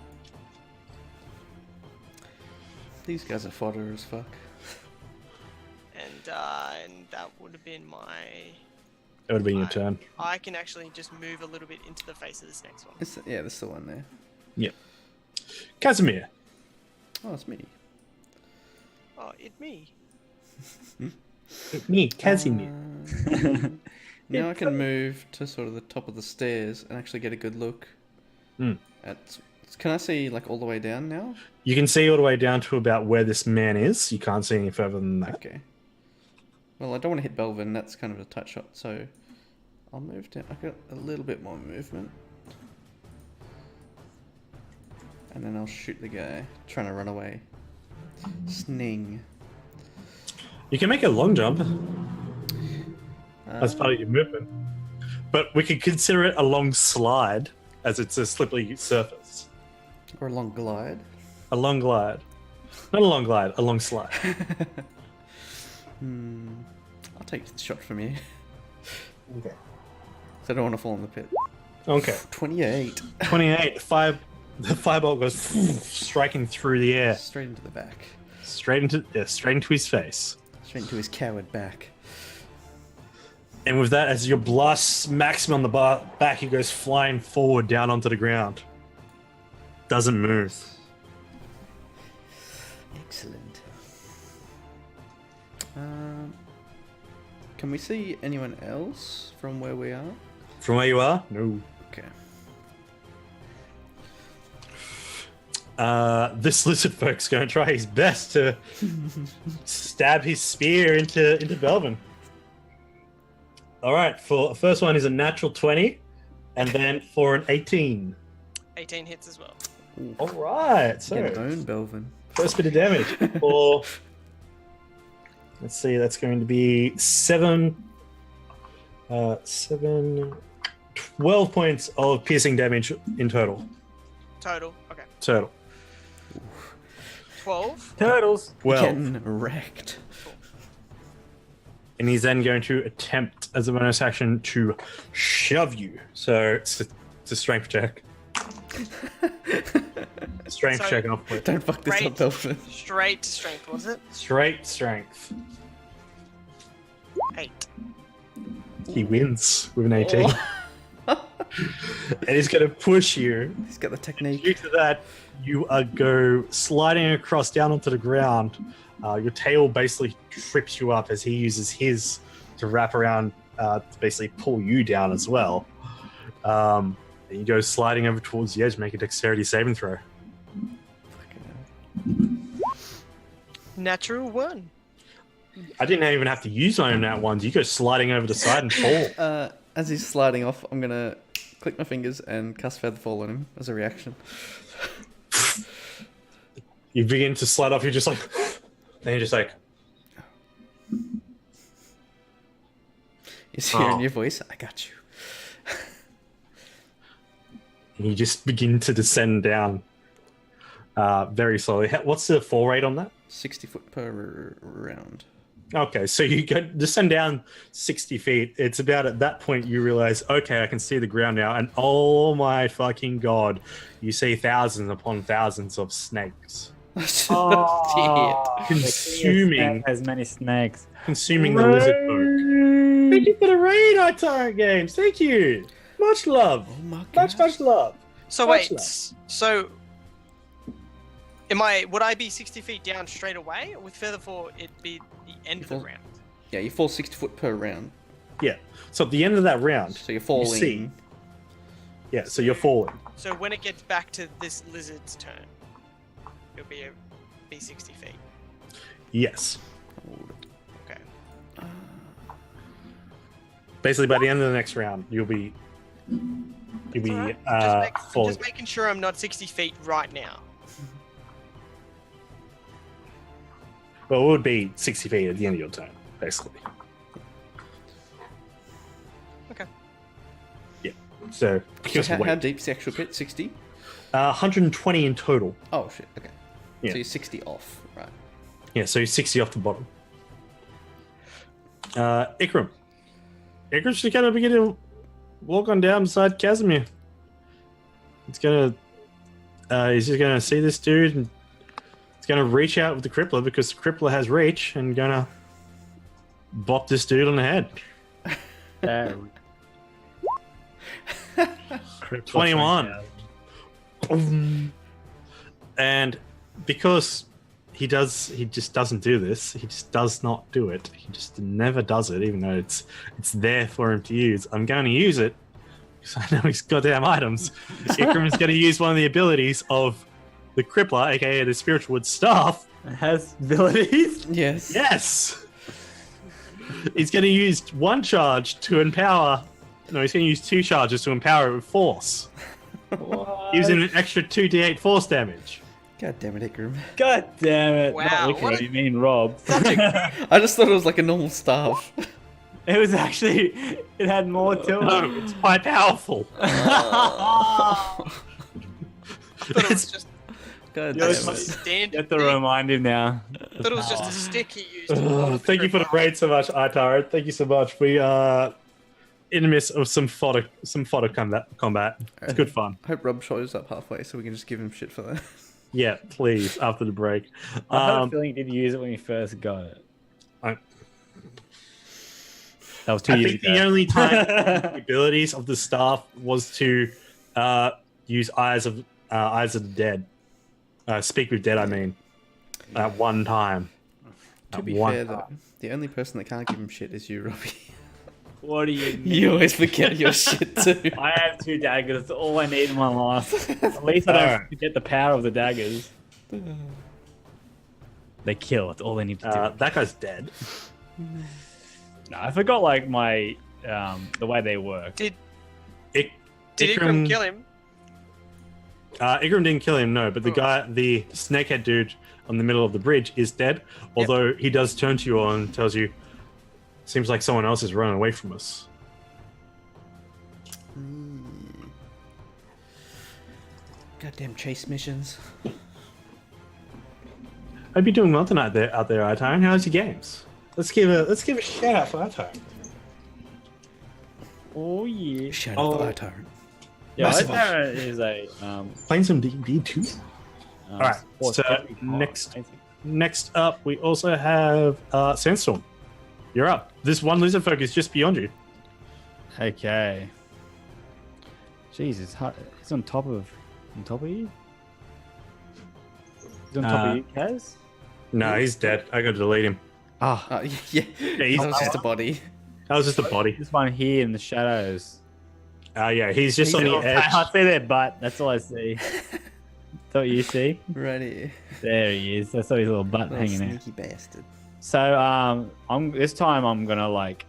These guys are fodder as fuck. And that would have been my. That would have been your turn. I can actually just move a little bit into the face of this next one. Yeah, there's the one there. Yep. Casimir. Oh, it's me. Oh, it me. Me, Casimir. Now I can move to sort of the top of the stairs and actually get a good look at. Can I see like all the way down now? You can see all the way down to about where this man is. You can't see any further than that. Okay. Well, I don't want to hit Belvin. That's kind of a tight shot, so I'll move down. I've got a little bit more movement. And then I'll shoot the guy trying to run away. Sning. You can make a long jump as part of your movement. But we could consider it a long slide as it's a slippery surface. Or a long glide. A long glide. Not a long glide, a long slide. I'll take the shot from you. Okay. So I don't want to fall in the pit. Okay. 28. 28. The firebolt goes striking through the air. Straight into the back. Straight into his face. Straight into his coward back. And with that, as your blast smacks him on the back, he goes flying forward down onto the ground. Doesn't move. Excellent. Can we see anyone else from where we are? From where you are? No. Okay. This lizard folk's going to try his best to stab his spear into Belvin. All right, for the first one is a natural 20, and then for an 18. 18 hits as well. All right, so Get own, Belvin. first bit of damage for. Let's see, that's going to be 12 points of piercing damage in total. Total. Okay. Total. 12. Turtles. 12. Getting wrecked. And he's then going to attempt, as a bonus action, to shove you. So it's a strength check. Strength So- check off. Don't fuck this up, Great. Belvin. Straight strength, was it? Straight strength. 8. He wins with an 18. And he's going to push you. He's got the technique. Due to that, you go sliding across down onto the ground. Your tail basically trips you up as he uses his to wrap around to basically pull you down as well. And you go sliding over towards the edge, make a dexterity saving throw. Natural 1. I didn't even have to use my own nat ones. You go sliding over the side and fall. As he's sliding off, I'm gonna click my fingers and cast Feather Fall on him as a reaction. You begin to slide off. You're just like, and you're just like, You hear in Oh. your voice, I got you. and you just begin to descend down very slowly. What's the fall rate on that? 60 foot per round. Okay, so you go descend down 60 feet. It's about at that point you realize, okay, I can see the ground now, and oh my fucking god, you see thousands upon thousands of snakes Oh, consuming as many snakes. the lizard folk. Thank you for the raid, iTyrant Games. Thank you. Much love. Oh my god. Much love. So Much wait, love. so would I be 60 feet down straight away, or with Featherfall it'd be the end of the Fall- round? Yeah, you fall 60 foot per round. Yeah. So at the end of that round, So you're falling. see. yeah, so you're falling. So when it gets back to this lizard's turn, it'll be 60 feet. Yes. Okay. Basically, by the end of the next round, you'll be It's alright. I'm falling. just making sure I'm not 60 feet right now. Well, it would be 60 feet at the end of your turn, basically. Okay. Yeah. So, So because how, of weight. how deep's the actual pit? 60? 120 in total. Oh shit, okay. Yeah. So you're 60 off, right. Yeah, so you're 60 off the bottom. Ikram. Ikram's just gonna begin to walk on down beside Casimir. He's just gonna see this dude and he's gonna reach out with the crippler because the crippler has reach and gonna bop this dude on the head. 21. And because he just doesn't do this. He just does not do it. He just never does it, even though it's there for him to use. I'm going to use it because I know his goddamn items. Ikram is going to use one of the abilities of the crippler, aka the spiritual wood staff. It has abilities. Yes. Yes. He's going to use one charge to empower. No, he's going to use two charges to empower it with force, using an extra 2d8 force damage. God damn it, Ikram. God damn it! Wow, Not Ikram, what a- you mean Rob? I just thought it was like a normal staff. It was actually. It had more to it. No, it's quite powerful. I thought it was just God You're damn a it. You standard have to thing. remind him now. I thought it was just a stick he used. Thank you for the raid so much, Itara. Thank you so much. We are in the midst of some fodder combat. It's good fun. I hope Rob shows up halfway so we can just give him shit for that. Yeah, please, after the break. I have a feeling he did use it when he first got it. I- That was 2 I years think ago. the only time the abilities of the staff was to use Eyes of the Dead. Speak with Dead, I mean. At one time. To be fair, though, the only person that can't give him shit is you, Robbie. What do you mean? You always forget your shit too. I have 2 daggers. That's all I need in my life. At least I don't forget the power of the daggers. They kill. That's all they need to do. That guy's dead. No, I forgot like my the way they work. Did Ikram kill him? Ikram didn't kill him, no, but the snakehead dude on the middle of the bridge is dead. Although he does turn to you and tells you, seems like someone else is running away from us. Goddamn chase missions. I'd be doing well tonight out there, Artyrant. How's your games? Let's give a shout out for Artyrant. Oh yeah. Shout out to our tyrant. Yeah, Massive Artyrant is a Playing some D&D too. All right. So next up, we also have Sandstorm. You're up. This one lizard folk is just beyond you. Okay. Jesus, it's on top of you. He's on top of you, Kaz. No, he's dead. I got to delete him. Ah, Yeah, he's that was just a body. That was just a body. this one here in the shadows. Yeah, he's just on the edge. I see their butt. That's all I see. That's what you see. Right here. There he is. That's his little butt Little hanging out. sneaky bastard. So this time I'm gonna like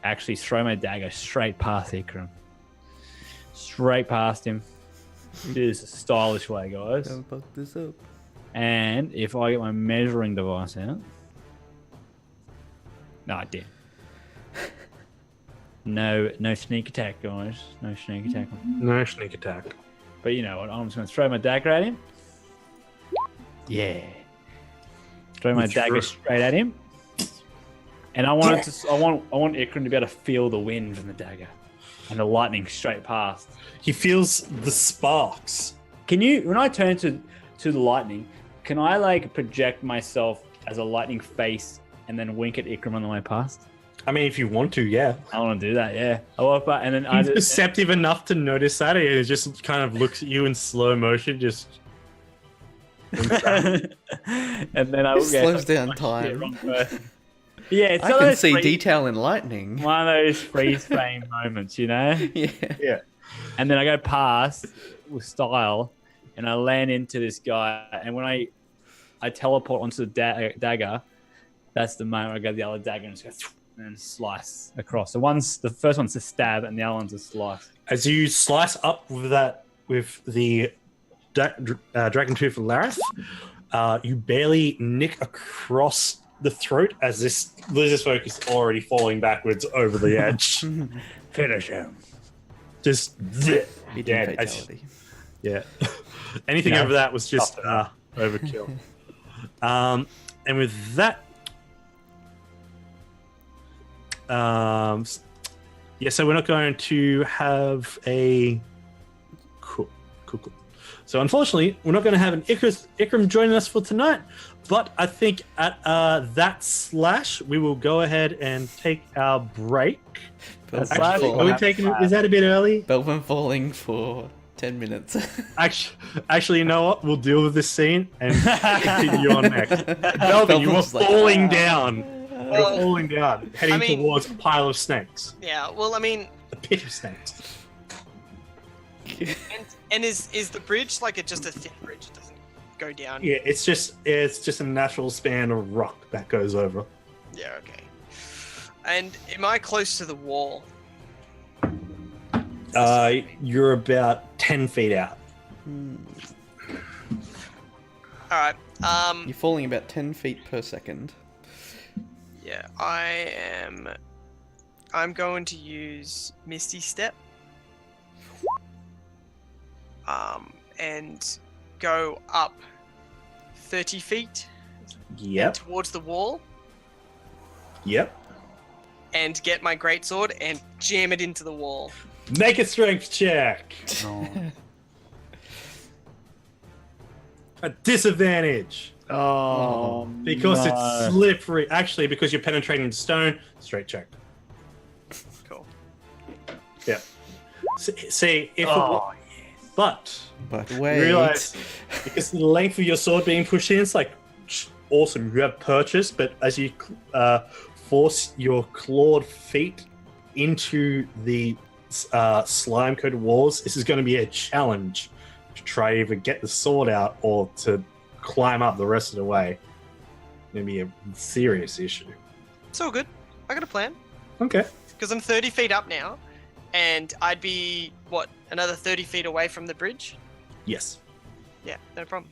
actually throw my dagger straight past Ikram. Straight past him. Do this a stylish way, guys. Don't fuck this up. And if I get my measuring device out. No, I did. No sneak attack, guys. No sneak attack. No sneak attack. But you know what? I'm just gonna throw my dagger at him. Yeah. Throw my dagger straight at him. And I want Ikram to be able to feel the wind from the dagger. And the lightning straight past. He feels the sparks. Can you, when I turn to the lightning, can I like project myself as a lightning face and then wink at Ikram on the way past? I mean, if you want to, yeah. I want to do that, yeah. I walk by and then He's perceptive enough to notice that. He just kind of looks at you in slow motion, just. and then I will slows down time. Yeah, it's I can see detail in lightning. One of those freeze frame moments, you know? Yeah. And then I go past with style, and I land into this guy. And when I teleport onto the dagger, that's the moment I go the other dagger and just go and slice across. The first one's a stab, and the other one's a slice. As you slice up with the Dragon Tooth Lareth, you barely nick across the throat as this lizard folk is already falling backwards over the edge. Finish him. Just dead. Fatality. Yeah. Anything over that was just overkill. And with that, so we're not going to have a cool. So unfortunately, we're not going to have an Ikram joining us for tonight. But I think at that slash, we will go ahead and take our break. Actually, are we taking? Is that a bit early? Belvin falling for 10 minutes. Actually, you know what? We'll deal with this scene and continue on next. Belvin, you were falling down. You're falling down, heading towards a pile of snakes. Yeah. Well, I mean, a pit of snakes. And is the bridge like just a thin bridge? It doesn't go down. Yeah, it's just a natural span of rock that goes over. Yeah. Okay. And am I close to the wall? You're about 10 feet out. All right. You're falling about 10 feet per second. Yeah, I'm going to use Misty Step. And go up 30 feet. Yep. Towards the wall. Yep. And get my greatsword and jam it into the wall. Make a strength check. Oh. A disadvantage. Oh, because it's slippery. Actually, because you're penetrating stone, straight check. Cool. Yeah. See, if but wait, realize because the length of your sword being pushed in, it's like awesome. You have purchase, but as you force your clawed feet into the slime-coated walls, this is going to be a challenge to try to either get the sword out or to climb up the rest of the way. It's going to be a serious issue. It's all good. I got a plan. Okay. Because I'm 30 feet up now, and I'd be, another 30 feet away from the bridge? Yes. Yeah, no problem.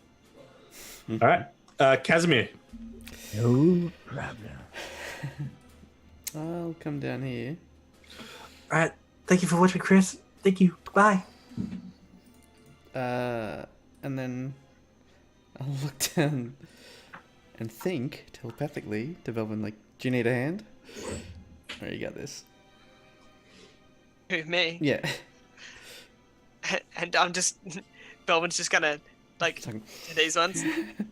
All right. Casimir. No problem. I'll come down here. All right. Thank you for watching, Chris. Thank you. Bye. And then I'll look down and think telepathically to Velvin, like, do you need a hand? There, you got this. Who, me? Yeah. And I'm just... Belvin's just gonna, like, It's like- do these ones.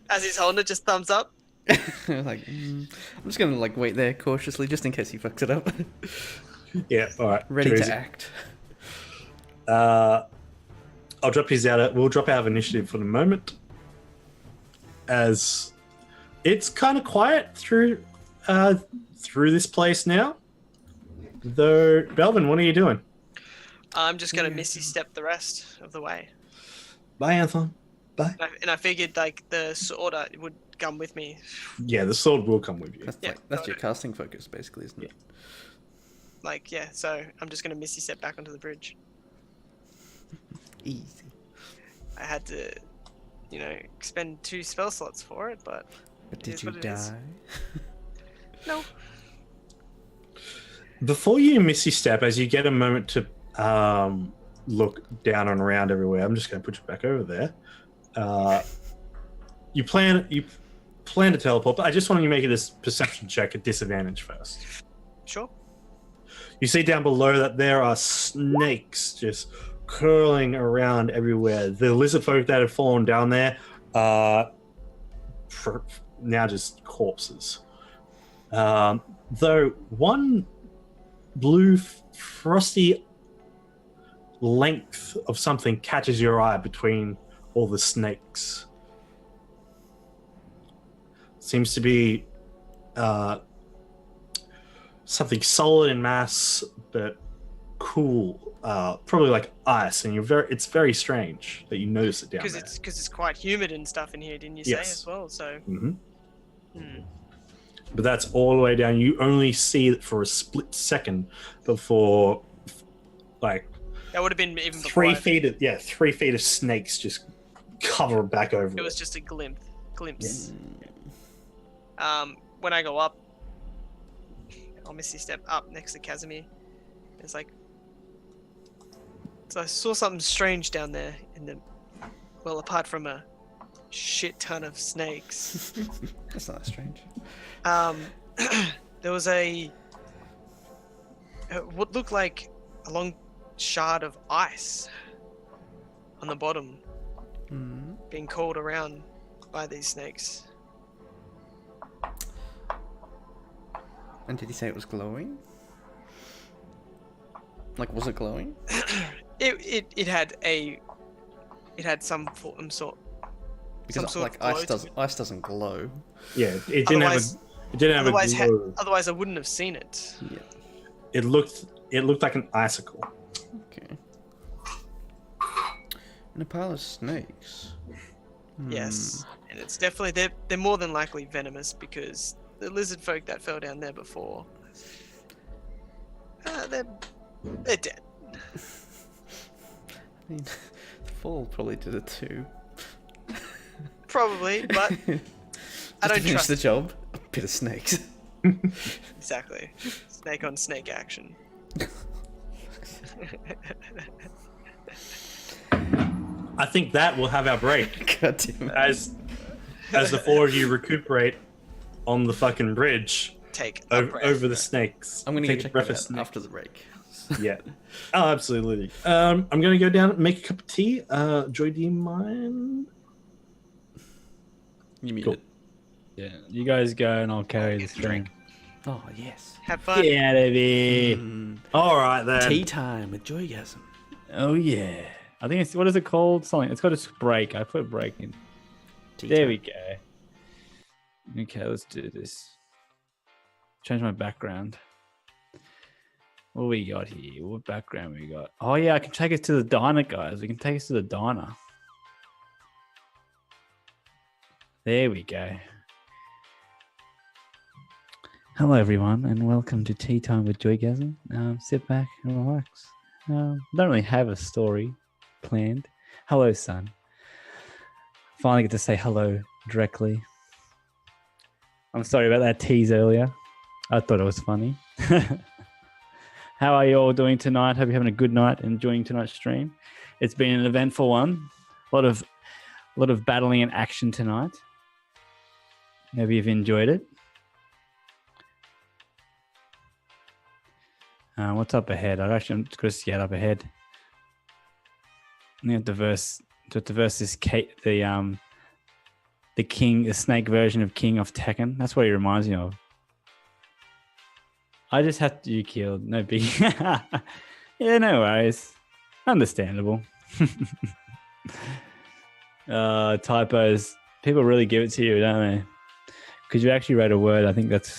As he's holding it, just thumbs up. like, I'm just gonna, like, wait there cautiously just in case he fucks it up. Yeah. All right. Ready Too to easy. act. I'll drop his out. We'll drop out of initiative for the moment, as it's kind of quiet through this place now. Though, Belvin, what are you doing? I'm just gonna Misty step the rest of the way. Bye, Anthon. Bye. And I figured, like, the sword would come with me. Yeah, the sword will come with you. That's, Yeah, that's your okay. casting focus, basically, isn't it? Like, yeah, so I'm just gonna Misty step back onto the bridge. Easy. I had to, expend 2 spell slots for it, but But It did is you what it is. die? no. Before you misty step, as you get a moment to look down and around everywhere, I'm just going to put you back over there. You plan to teleport, but I just want you to make it this perception check at disadvantage first. Sure. You see down below that there are snakes just curling around everywhere. The lizard folk that have fallen down there are now just corpses. Though one blue frosty length of something catches your eye between all the snakes. Seems to be something solid in mass, but cool, probably like ice, and it's very strange that you notice it down there. Because it's quite humid and stuff in here, didn't you say Yes. as well? So. hmm Hmm. But that's all the way down. You only see it for a split second before, like, That would have been even before. 3 feet of snakes just cover back over It was just a glimpse. When I go up, I'll Misty step up next to Casimir. It's like, so I saw something strange down there well, apart from a shit ton of snakes. That's not strange. There was what looked like a long shard of ice on the bottom, being called around by these snakes. And did he say it was glowing? Like, was it glowing? It had some sort. Because Some sort like of glow ice to ice doesn't glow. Yeah, it didn't have a glow. Otherwise, I wouldn't have seen it. Yeah. It looked like an icicle. Okay. And a pile of snakes. Yes, and it's definitely they're more than likely venomous because the lizard folk that fell down there before, they're dead. I mean, the fall probably did it too. Probably, but I don't to finish trust the job. A bit of snakes. exactly. Snake on snake action. I think that will have our break God damn it. as the four of you recuperate on the fucking bridge Take a breath. over the snakes. I'm gonna Take go a check breath that of out snake. after the break. Yeah. Oh, absolutely. I'm gonna go down and make a cup of tea. Joy, do you mind? You muted. Cool. Yeah, you guys go and I'll carry the string. Oh yes. Have fun. Get out of here. All right then. Tea time with Joygasm. Oh yeah. I think it's, what is it called? Something. It's got a break. I put break in. Tea There time. we go. Okay, let's do this. Change my background. What we got here? What background we got? Oh yeah, I can take us to the diner, guys. We can take us to the diner. There we go. Hello, everyone, and welcome to Tea Time with Joygasm. Sit back and relax. Don't really have a story planned. Hello, son. Finally get to say hello directly. I'm sorry about that tease earlier. I thought it was funny. How are you all doing tonight? Hope you're having a good night, enjoying tonight's stream. It's been an eventful one. A lot of battling and action tonight. Maybe you've enjoyed it. What's up ahead? I'm just going to get up ahead. You have to verse this the king, the snake version of King of Tekken. That's what he reminds me of. I just have to be killed. No big. Yeah, no worries. Understandable. Typos. People really give it to you, don't they? Because you actually wrote a word. I think that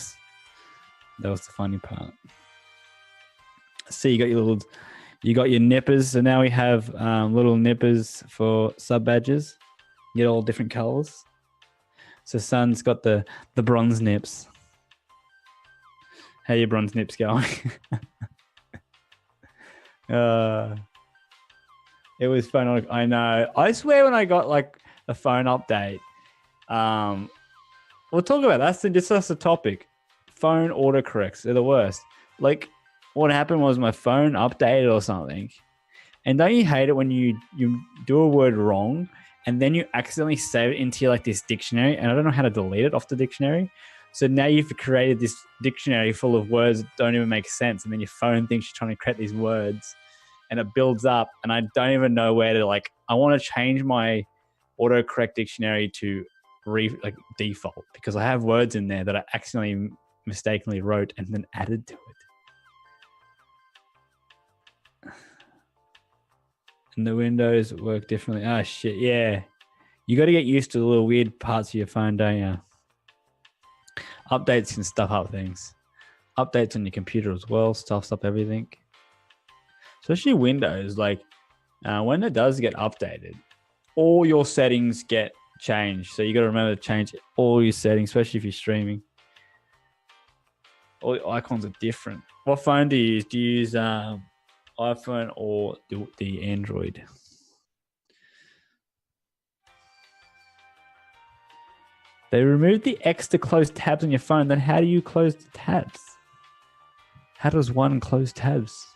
was the funny part. See, you got your nippers. So now we have little nippers for sub badges. You get all different colors. So Sun's got the bronze nips. How your bronze nips going? It was fun. I know. I swear when I got like a phone update, we'll talk about that. That's the topic. Phone autocorrects. They're the worst. Like what happened was my phone updated or something. And don't you hate it when you do a word wrong and then you accidentally save it into like this dictionary and I don't know how to delete it off the dictionary. So now you've created this dictionary full of words that don't even make sense. And then your phone thinks you're trying to create these words and it builds up. And I don't even know where to I want to change my autocorrect dictionary to default because I have words in there that I accidentally mistakenly wrote and then added to it. And the windows work differently. Oh, shit. Yeah. You got to get used to the little weird parts of your phone, don't you? Updates can stuff up things. Updates on your computer as well stuffs up everything. Especially Windows, when it does get updated, all your settings get changed. So you got to remember to change all your settings, especially if you're streaming. All the icons are different. What phone do you use? Do you use iPhone or the Android? They removed the X to close tabs on your phone. Then how do you close the tabs? How does one close tabs?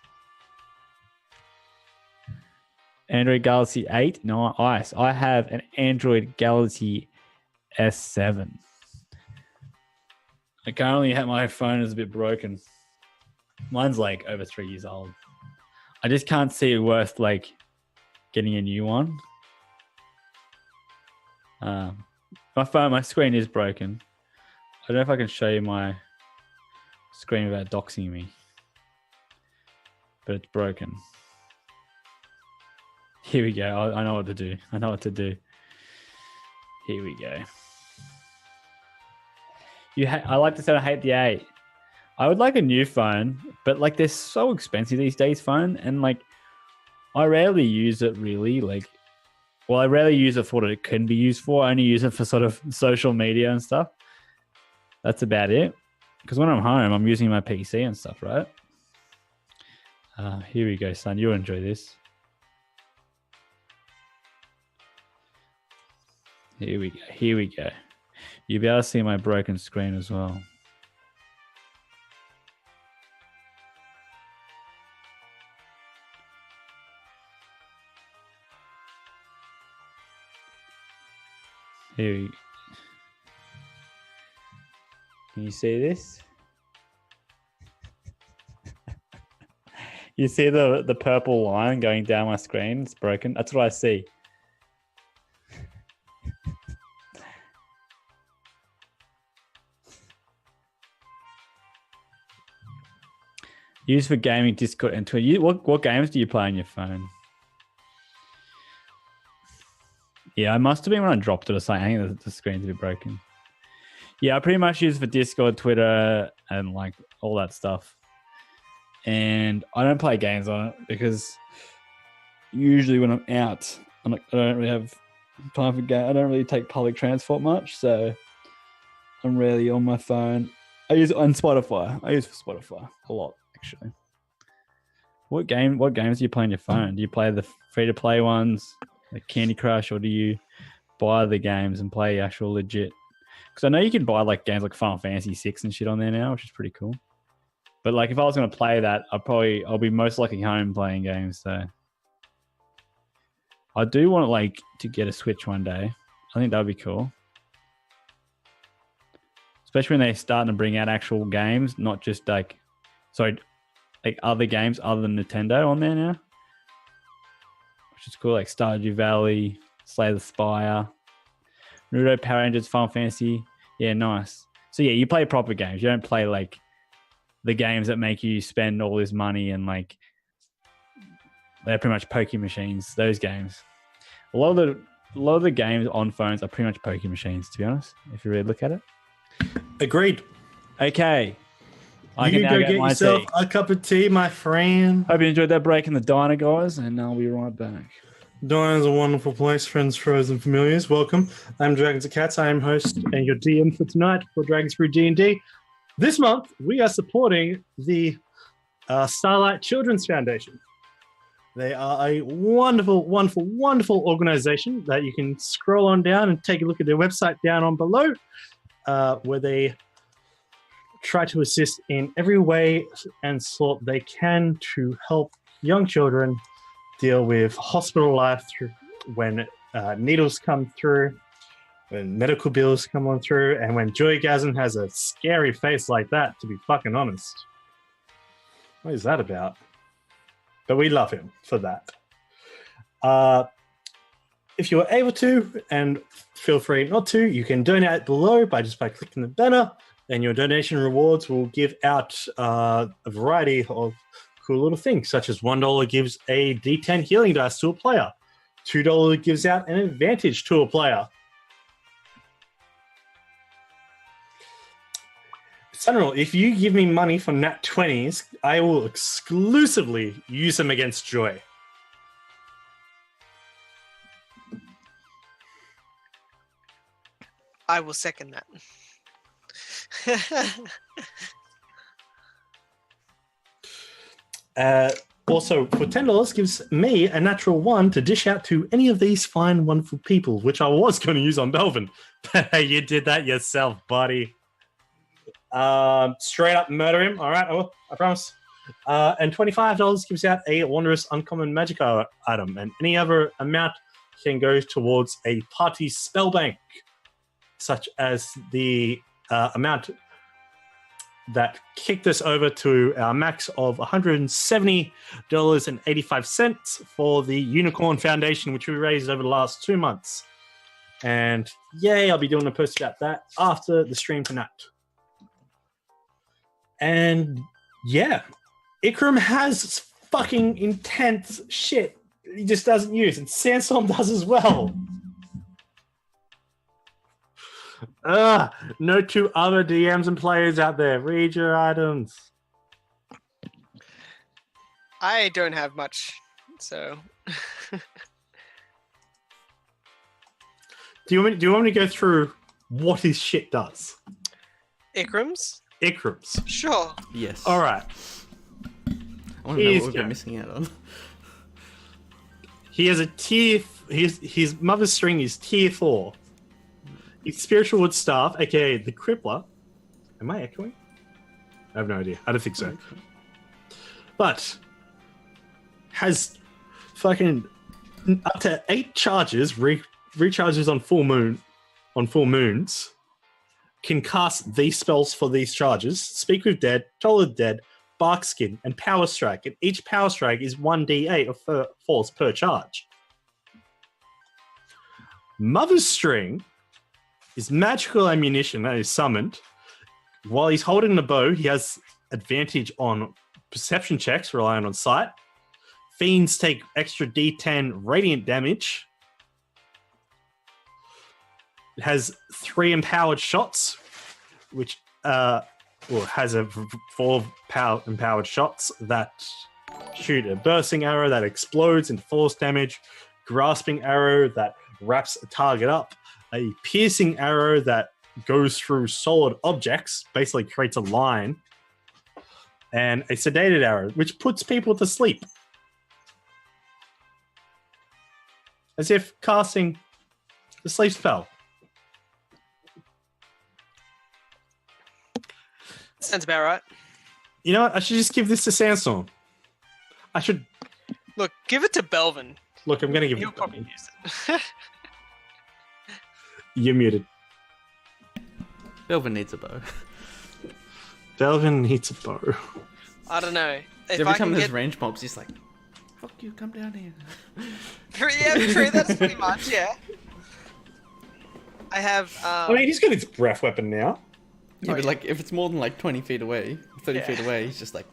Android Galaxy 8? No, ice. I have an Android Galaxy S7. I currently have my phone is a bit broken. Mine's over 3 years old. I just can't see it worth getting a new one. My screen is broken. I don't know if I can show you my screen without doxing me. But it's broken. Here we go. I know what to do. Here we go. I like to say I hate the 8. I would like a new phone, but they're so expensive these days, phone, and I rarely use it really. I rarely use it for what it can be used for. I only use it for sort of social media and stuff. That's about it. Because when I'm home, I'm using my PC and stuff, right? Here we go, son. You'll enjoy this. Here we go. You'll be able to see my broken screen as well. Can you see this? You see the purple line going down my screen? It's broken. That's what I see. Used for gaming, Discord, and Twitter. What games do you play on your phone? Yeah, I must have been when I dropped it or something. I think the screen's a bit broken. Yeah, I pretty much use it for Discord, Twitter, and like all that stuff. And I don't play games on it because usually when I'm out, I don't really have time for game. I don't really take public transport much, so I'm rarely on my phone. I use it on Spotify. I use it for Spotify a lot, actually. What games do you play on your phone? Do you play the free-to-play ones, like Candy Crush, or do you buy the games and play actual legit? Because I know you can buy like games like Final Fantasy 6 and shit on there now, which is pretty cool. But like if I was going to play that, I'll be most likely home playing games. So I do want like to get a Switch one day. I think that would be cool. Especially when they're starting to bring out actual games, not just like other games other than Nintendo on there now. Which is cool, like Stardew Valley, Slay the Spire, Naruto, Power Rangers, Final Fantasy. Yeah, nice. So yeah, you play proper games. You don't play like the games that make you spend all this money and like they're pretty much poker machines. Those games. A lot of the games on phones are pretty much poker machines, to be honest. If you really look at it. Agreed. Okay. I You can now go get get my yourself tea. a cup of tea, my friend. Hope you enjoyed that break in the diner, guys, and I'll be right back. Diner is a wonderful place, friends, frozen familiars. Welcome. I'm Dragons and Cats. I am host and your DM for tonight for Dragons Brew D&D. This month, we are supporting the Starlight Children's Foundation. They are a wonderful, wonderful, wonderful organization that you can scroll on down and take a look at their website down on below, where they try to assist in every way and sort they can to help young children deal with hospital life when needles come through, when medical bills come on through, and when Joygasm has a scary face like that, to be fucking honest. What is that about? But we love him for that. If you are able to, and feel free not to, you can donate below by clicking the banner, and your donation rewards will give out a variety of cool little things, such as $1 gives a D10 healing dice to a player, $2 gives out an advantage to a player. General, if you give me money for nat 20s, I will exclusively use them against Joy. I will second that. Also, for $10, gives me a natural 1 to dish out to any of these fine, wonderful people, which I was going to use on Belvin. But you did that yourself, buddy. Straight up murder him. All right, I promise. And $25 gives out a wondrous uncommon magic item, and any other amount can go towards a party spell bank, such as the amount that kicked us over to our max of $170.85 for the Unicorn Foundation, which we raised over the last 2 months. And yay, I'll be doing a post about that after the stream tonight. And yeah, Ikram has fucking intense shit he just doesn't use, and Sandstorm does as well. No two other DMs and players out there. Read your items. I don't have much, so. Do you want me to go through what his shit does? Ikram's? Ikram's. Sure. Yes. All right. I want to know what we've been missing out on. He has a tier. His mother's string is tier 4. His spiritual wood staff, aka the Crippler. Am I echoing? I have no idea. I don't think so. But has fucking up to 8 charges, recharges on full moons. Can cast these spells for these charges: Speak with Dead, Toll of Dead, Bark Skin, and Power Strike. And each Power Strike is 1d8 of force per charge. Mother's String is magical ammunition that is summoned. While he's holding the bow, he has advantage on perception checks, relying on sight. Fiends take extra d10 radiant damage. It has 3 empowered shots, which has a four empowered shots that shoot a bursting arrow that explodes into force damage, grasping arrow that wraps a target up, a piercing arrow that goes through solid objects, basically creates a line, and a sedated arrow, which puts people to sleep. As if casting the sleep spell. Sounds about right. You know what? I should just give this to Sandstorm. I should... Look, give it to Belvin. Look, I'm going to give He'll it to probably Belvin. use it. You're muted. Belvin needs a bow. Belvin needs a bow. I don't know. If Every I time can there's get... range mobs, he's like, fuck you, come down here. Yeah, true. That's pretty much, yeah. I have... I mean, he's got his breath weapon now. Yeah, Oh, but yeah. like, if it's more than like 20 feet away, 30 Yeah. feet away, he's just like,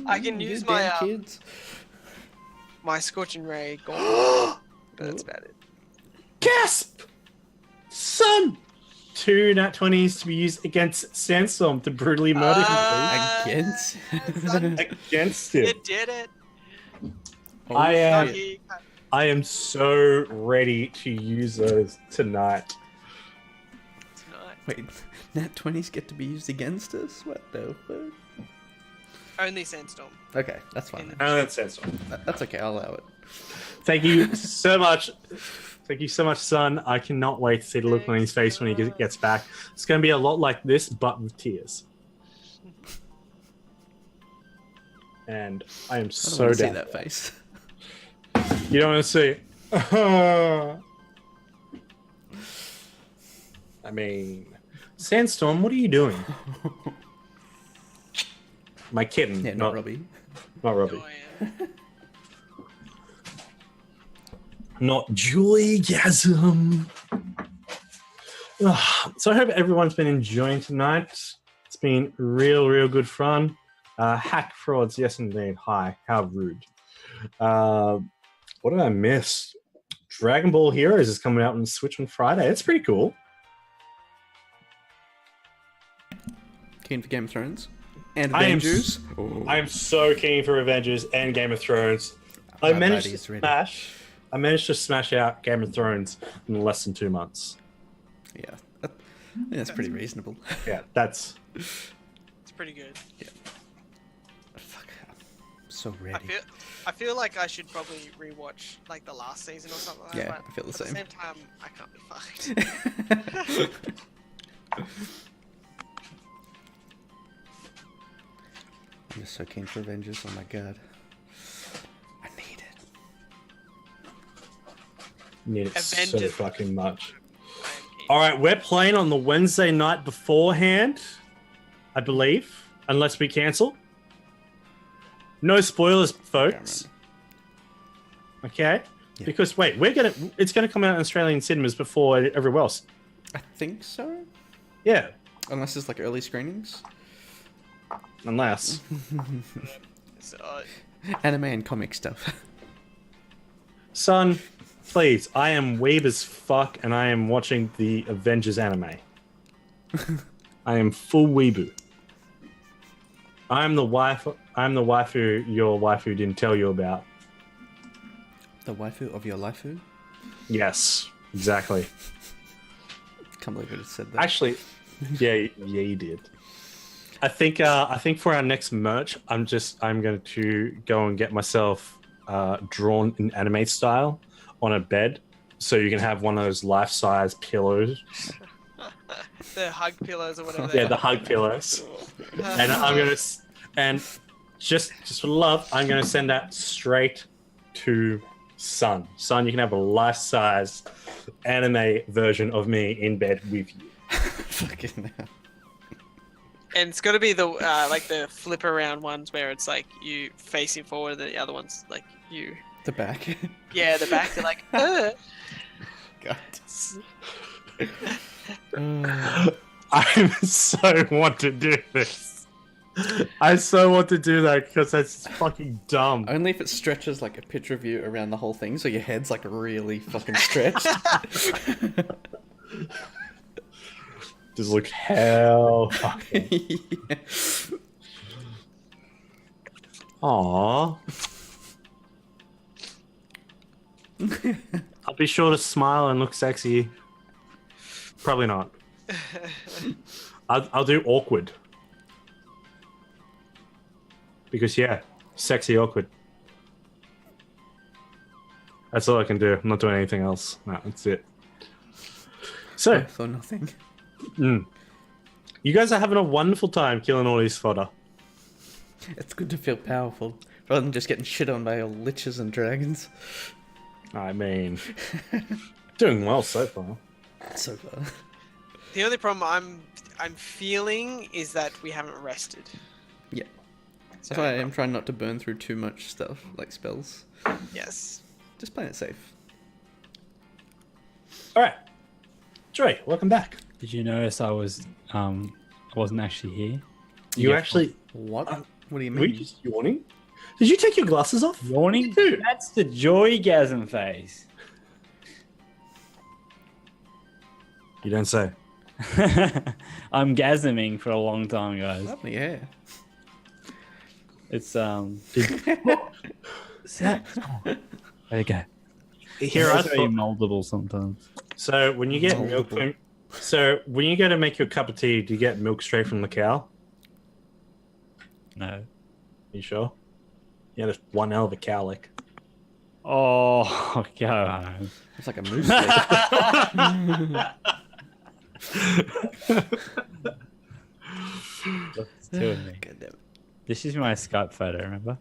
I can "You use damn my kids. my Scorching Ray gauntlet. But that's about it. Gasp! Son! 2 nat 20s to be used against Sandstorm to brutally murder Against? him. Against him. You did it. Oh, I am- shit. He- I am so ready to use those tonight. tonight. Wait, nat 20s get to be used against us? What the fuck? Only Sandstorm. Okay, that's fine. Oh, that's Sandstorm. That's okay, I'll allow it. Thank you so much. Thank you so much, son. I cannot wait to see the look on his face when he gets back. It's going to be a lot like this, but with tears. And I am I don't so want to see down. that face. You don't want to see. I mean, Sandstorm, what are you doing? My kitten, Yeah, not Robbie. Not Robbie. Oh, yeah. Not Julie-gasm. So I hope everyone's been enjoying tonight. It's been real good fun. Hack frauds, yes indeed. Hi, how rude. What did I miss? Dragon Ball Heroes is coming out on Switch on Friday. It's pretty cool. Keen for Game of Thrones? And I am Avengers? I am so keen for Avengers and Game of Thrones. I My managed body's to ready. smash. I managed to smash out Game of Thrones in less than 2 months. Yeah, I think that's pretty reasonable. Yeah, that's. It's pretty good. Fuck, I'm so ready. I feel like I should probably rewatch like the last season or something like Yeah, that. I feel the At same. the same time, I can't be fucked. I'm just so keen for Avengers, oh my god. I need it. Need it so Avengers. fucking much. I am keen. All right, we're playing on the Wednesday night beforehand, I believe, unless we cancel. No spoilers, folks. Okay? Yeah. Because wait, it's gonna come out in Australian cinemas before everywhere else. I think so? Yeah, Unless it's like early screenings. unless. So, Anime and comic stuff. Son, please, I am weeb as fuck, and I am watching the Avengers anime. I am full weeboo. I'm the waifu your waifu didn't tell you about. The waifu of your laifu? Yes, exactly. Can't believe I just said that. Actually, yeah, you did. I think for our next merch, I'm going to go and get myself drawn in anime style on a bed, so you can have one of those life-size pillows. the hug pillows or whatever. Yeah, the hug pillows. And I'm gonna, and just for love, I'm gonna send that straight to Son. Son, you can have a life-size anime version of me in bed with you. Fucking hell. And it's got to be the like the flip around ones where it's like you facing forward, and the other ones like you. The back. Yeah, the back. They're like, God. I so want to do this. I so want to do that because that's fucking dumb. Only if it stretches like a picture of you around the whole thing, so your head's like really fucking stretched. Just look hell fucking. Yeah. Aww. I'll be sure to smile and look sexy. Probably not. I'll do awkward. Because, yeah, sexy awkward. That's all I can do. I'm not doing anything else. No, that's it. So, For nothing. you guys are having a wonderful time killing all these fodder. It's good to feel powerful, rather than just getting shit on by all liches and dragons. I mean, doing well so far. So far. The only problem I'm feeling is that we haven't rested. Yeah. So That's why I'm trying not to burn through too much stuff, like spells. yes. Just playing it safe. All right. Joy, welcome back. Did you notice I wasn't actually here? You Yeah. actually... What? What do you Were you mean? just yawning? Did you take your glasses off? Yawning? Dude. That's the joygasm face. You don't say. I'm gasming for a long time, guys. Lovely hair. It's There you go. Here, I It's very thought... moldable sometimes. So when you get milk Multiple. when you go to make your cup of tea, do you get milk straight from the cow? No. You sure? Yeah, there's one hell of a cow lick. Oh, go home. It's like a moose lick. What's two of me? God damn it. This is my Skype photo, remember?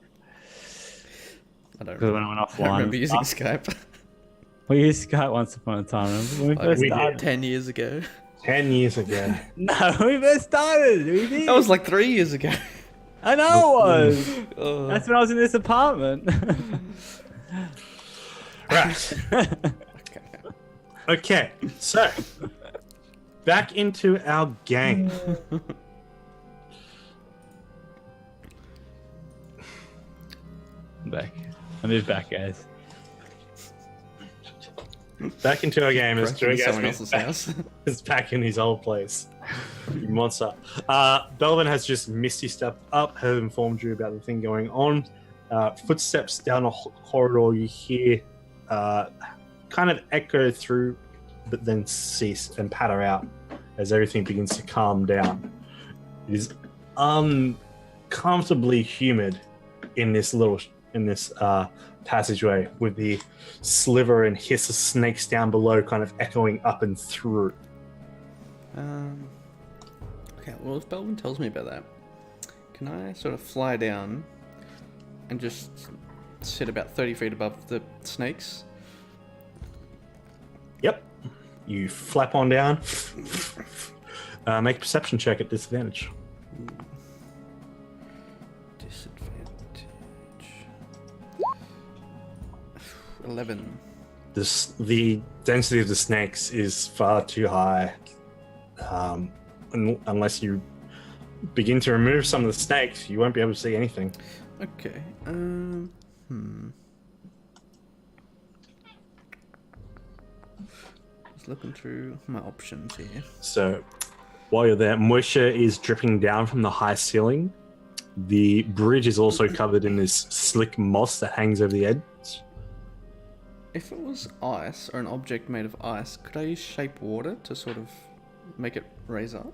I don't Because remember. when I went I offline. remember using Skype. We used Skype once upon a time, remember? When we Like, first we started. 10 years ago. 10 years ago. No, we first started. We did. That was like 3 years ago. I know it was. Oh. That's when I was in this apartment. Right. Okay. Okay, so back into our game. I'm back. I moved back, guys. Back into our game as Broke into someone Joy else's house. is back in his old place. You monster. Belvin has just misty stepped up, have informed you about the thing going on. Footsteps down a corridor you hear kind of echo through, but then cease and patter out as everything begins to calm down. It is uncomfortably humid in this passageway, with the sliver and hiss of snakes down below kind of echoing up and through. Okay, well, if Belvin tells me about that, can I sort of fly down and just sit about 30 feet above the snakes? Yep. You flap on down. Make a perception check at disadvantage. Disadvantage. 11. The density of the snakes is far too high. Unless you begin to remove some of the snakes, you won't be able to see anything. Okay. Just looking through my options here. So, while you're there, moisture is dripping down from the high ceiling. The bridge is also covered in this slick moss that hangs over the edge. If it was ice, or an object made of ice, could I use shape water to sort of make it raise up?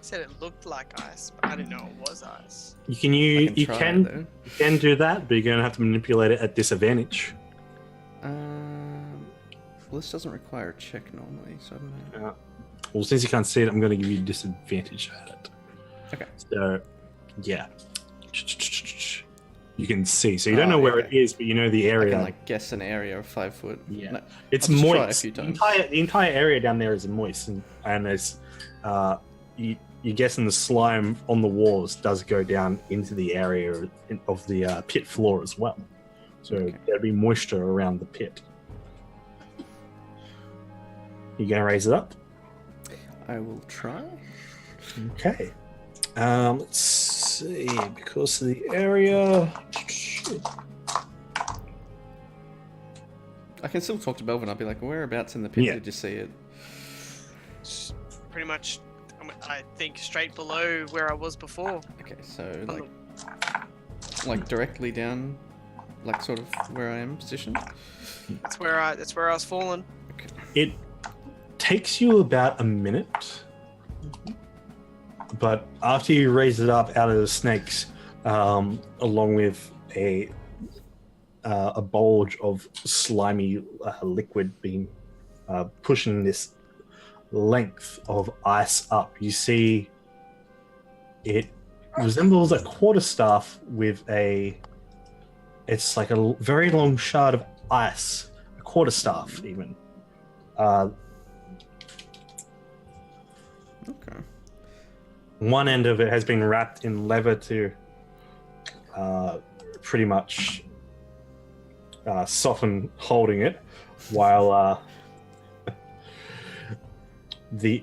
Said it looked like ice, but I didn't know it was ice. You can I try it, though. you can do that, but you're going to have to manipulate it at disadvantage. Well, this doesn't require a check normally, so I don't know. Well, since you can't see it, I'm going to give you disadvantage at it. Okay. So, yeah. You can see. So you don't know where it okay. is, but you know the I area. can like guess an area of 5 foot. Yeah. No, It's I'll just try it a moist. few The times. entire area down there is moist, and there's you're guessing the slime on the walls does go down into the area of the pit floor as well. So Okay. there'll be moisture around the pit. You gonna raise it up? I will try. Okay. Let's see. Because of the area. I can still talk to Belvin. I'll be like, whereabouts in the pit Yeah. did you see it? pretty much, I think, straight below where I was before. Okay, so like directly down, like sort of where I am positioned. That's where I was falling. Okay. It takes you about a minute, but after you raise it up out of the snakes, along with a bulge of slimy liquid being pushing this length of ice up, you see it resembles a quarterstaff with it's like a very long shard of ice, a quarterstaff even. Okay. One end of it has been wrapped in leather to pretty much soften holding it, while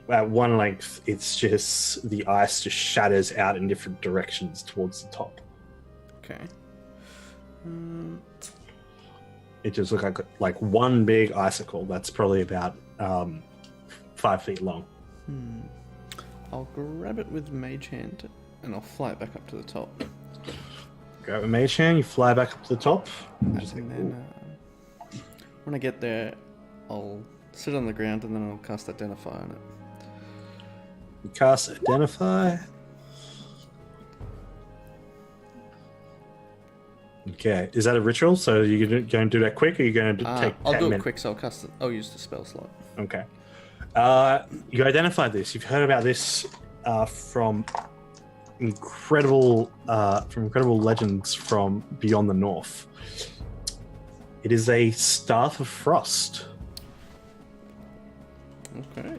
at one length it's just the ice just shatters out in different directions towards the top. Okay. It just looks like one big icicle that's probably about 5 feet long. I'll grab it with Mage Hand and I'll fly it back up to the top. Grab a mage hand, you fly back up to the top. And then when I get there, I'll sit on the ground and then I'll cast Identify on it. You cast Identify. Okay, is that a ritual? So you're going to do that quick, or are you going to take 10 I'll do it minutes? quick, so I'll use the spell slot. Okay. You identified this. You've heard about this from incredible legends from beyond the north. It is a staff of frost. Okay.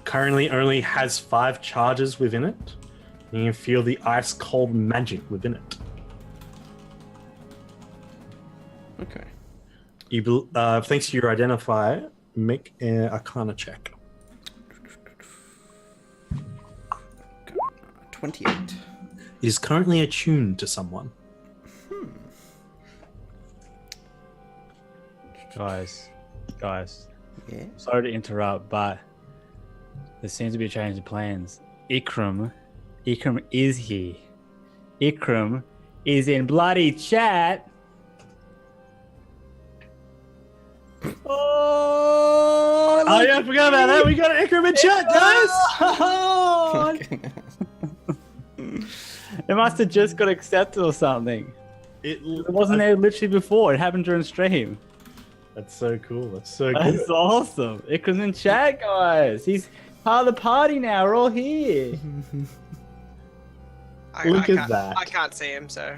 Currently only has 5 charges within it. And you can feel the ice cold magic within it. Okay. You, thanks to your identifier, make an Arcana check. 28. It is currently attuned to someone. Guys. Yeah. Sorry to interrupt, but there seems to be a change in plans. Ikram is here. Ikram is in bloody chat. Oh, Yeah, I forgot about that. We got an Ikram in chat, guys. It must have just got accepted or something. It wasn't there literally before. It happened during stream. That's so cool. That's so good. That's awesome. Ikram's in chat, guys. He's part of the party now. We're all here. Look I at can't- that. I can't see him, so.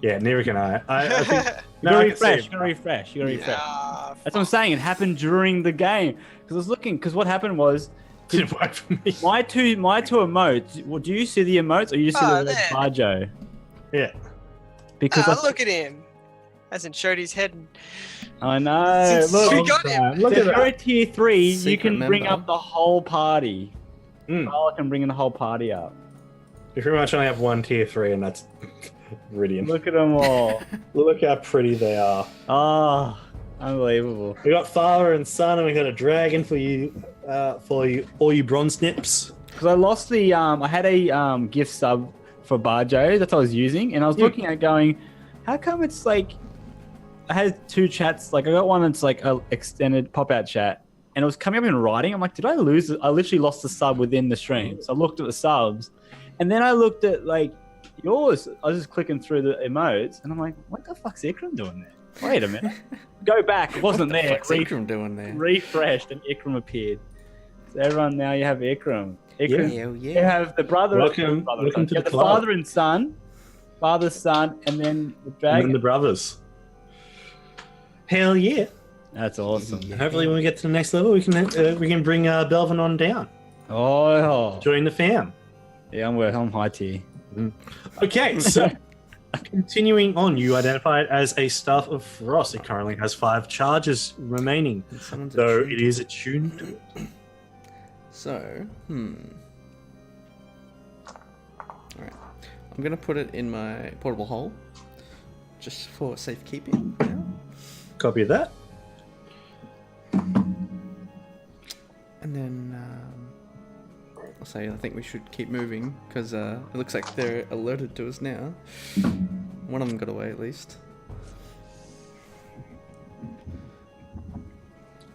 Yeah, neither can I. I think You I gotta can see refresh. it. You gotta refresh. You gotta refresh. Ah, That's what I'm saying. It happened during the game because I was looking. Because what happened was Didn't work for me. my two emotes. Well, do you see the emotes or you see the word there. Barjo? Yeah. Because look at him. Hasn't showed his head. I know. Since Look, we got him. Look if at you're that. a tier 3, you Secret can bring member. up the whole party. Mm. Carla can bring the whole party up. You pretty much only have one tier 3, and that's brilliant. Look at them all. Look how pretty they are. Oh, unbelievable. We got father and son, and we got a dragon for you, all you bronze nips. Because I lost the I had a gift sub for Barjo that I was using, and I was looking at going, how come it's like I had 2 chats, like I got one that's like a extended pop-out chat, and it was coming up in writing. I'm like, did I lose it? I literally lost the sub within the stream. So I looked at the subs, and then I looked at like yours. I was just clicking through the emotes, and I'm like, what the fuck's Ikram doing there? Wait a minute. Go back. It wasn't there. What's Ikram doing there? Refreshed, and Ikram appeared. So everyone now you have Ikram. Ikram. Hell You yeah. have the brother. Welcome to you the have the club. father and son, father, son, and then the And dragon. then the brothers. Hell yeah. That's awesome. Yeah. Hopefully when we get to the next level, we can bring Belvin on down. Oh, Join the fam. yeah, I'm high tier. Okay, so continuing on, you identify it as a staff of frost. It currently has 5 charges remaining, Someone's though attuned. it is attuned to it. So, Alright. I'm gonna put it in my portable hole. Just for safekeeping now. Copy of that. And then I'll say I think we should keep moving because it looks like they're alerted to us now. One of them got away at least.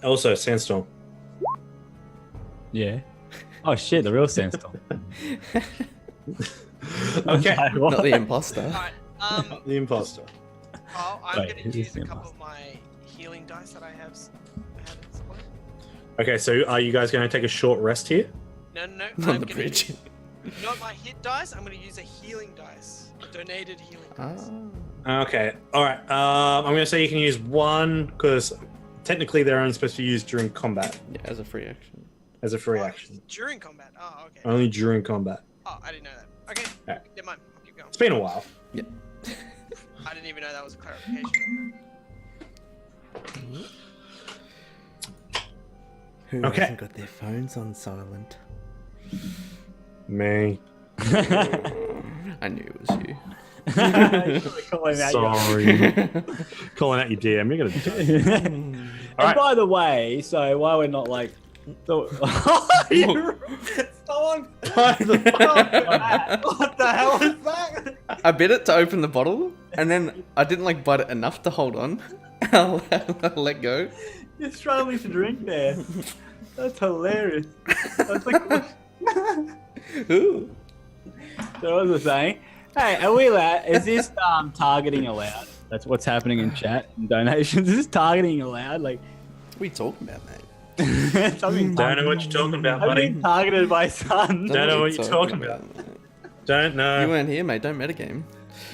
Also, sandstorm. Yeah. Oh shit, the real sandstorm. Okay. Not the imposter. Alright, The imposter. I'm Wait, going to who's use the a couple of my healing dice that I have at this point. Okay, so are you guys going to take a short rest here? No. On I'm the gonna bridge. use not my hit dice. I'm going to use a healing dice. A donated healing dice. Okay. All right. I'm going to say you can use one because technically they're only supposed to be used during combat Yeah, as a free action. as a free Oh, action. during combat. Oh, okay. Only during combat. Oh, I didn't know that. Okay. Alright. Never mind. I'll keep going. It's been a while. I didn't even know that was a clarification. Who Okay. hasn't got their phones on silent? Me. I knew it was you. Sorry. Calling out your DM. You're going to. And Alright. by the way, so why we're not like. So, Someone what the hell is that? I bit it to open the bottle, and then I didn't like bite it enough to hold on. I'll let go. you're struggling to drink there. That's hilarious. That's like. Ooh. So what was I saying? Hey, are we allowed? Is this targeting allowed? That's what's happening in chat and donations. Is this targeting allowed? Like, What are you talking about, mate? something. Don't know what you're talking about, I've buddy. been targeted by Sun. Don't know what you're talking about. Don't You know weren't here, mate. Don't metagame.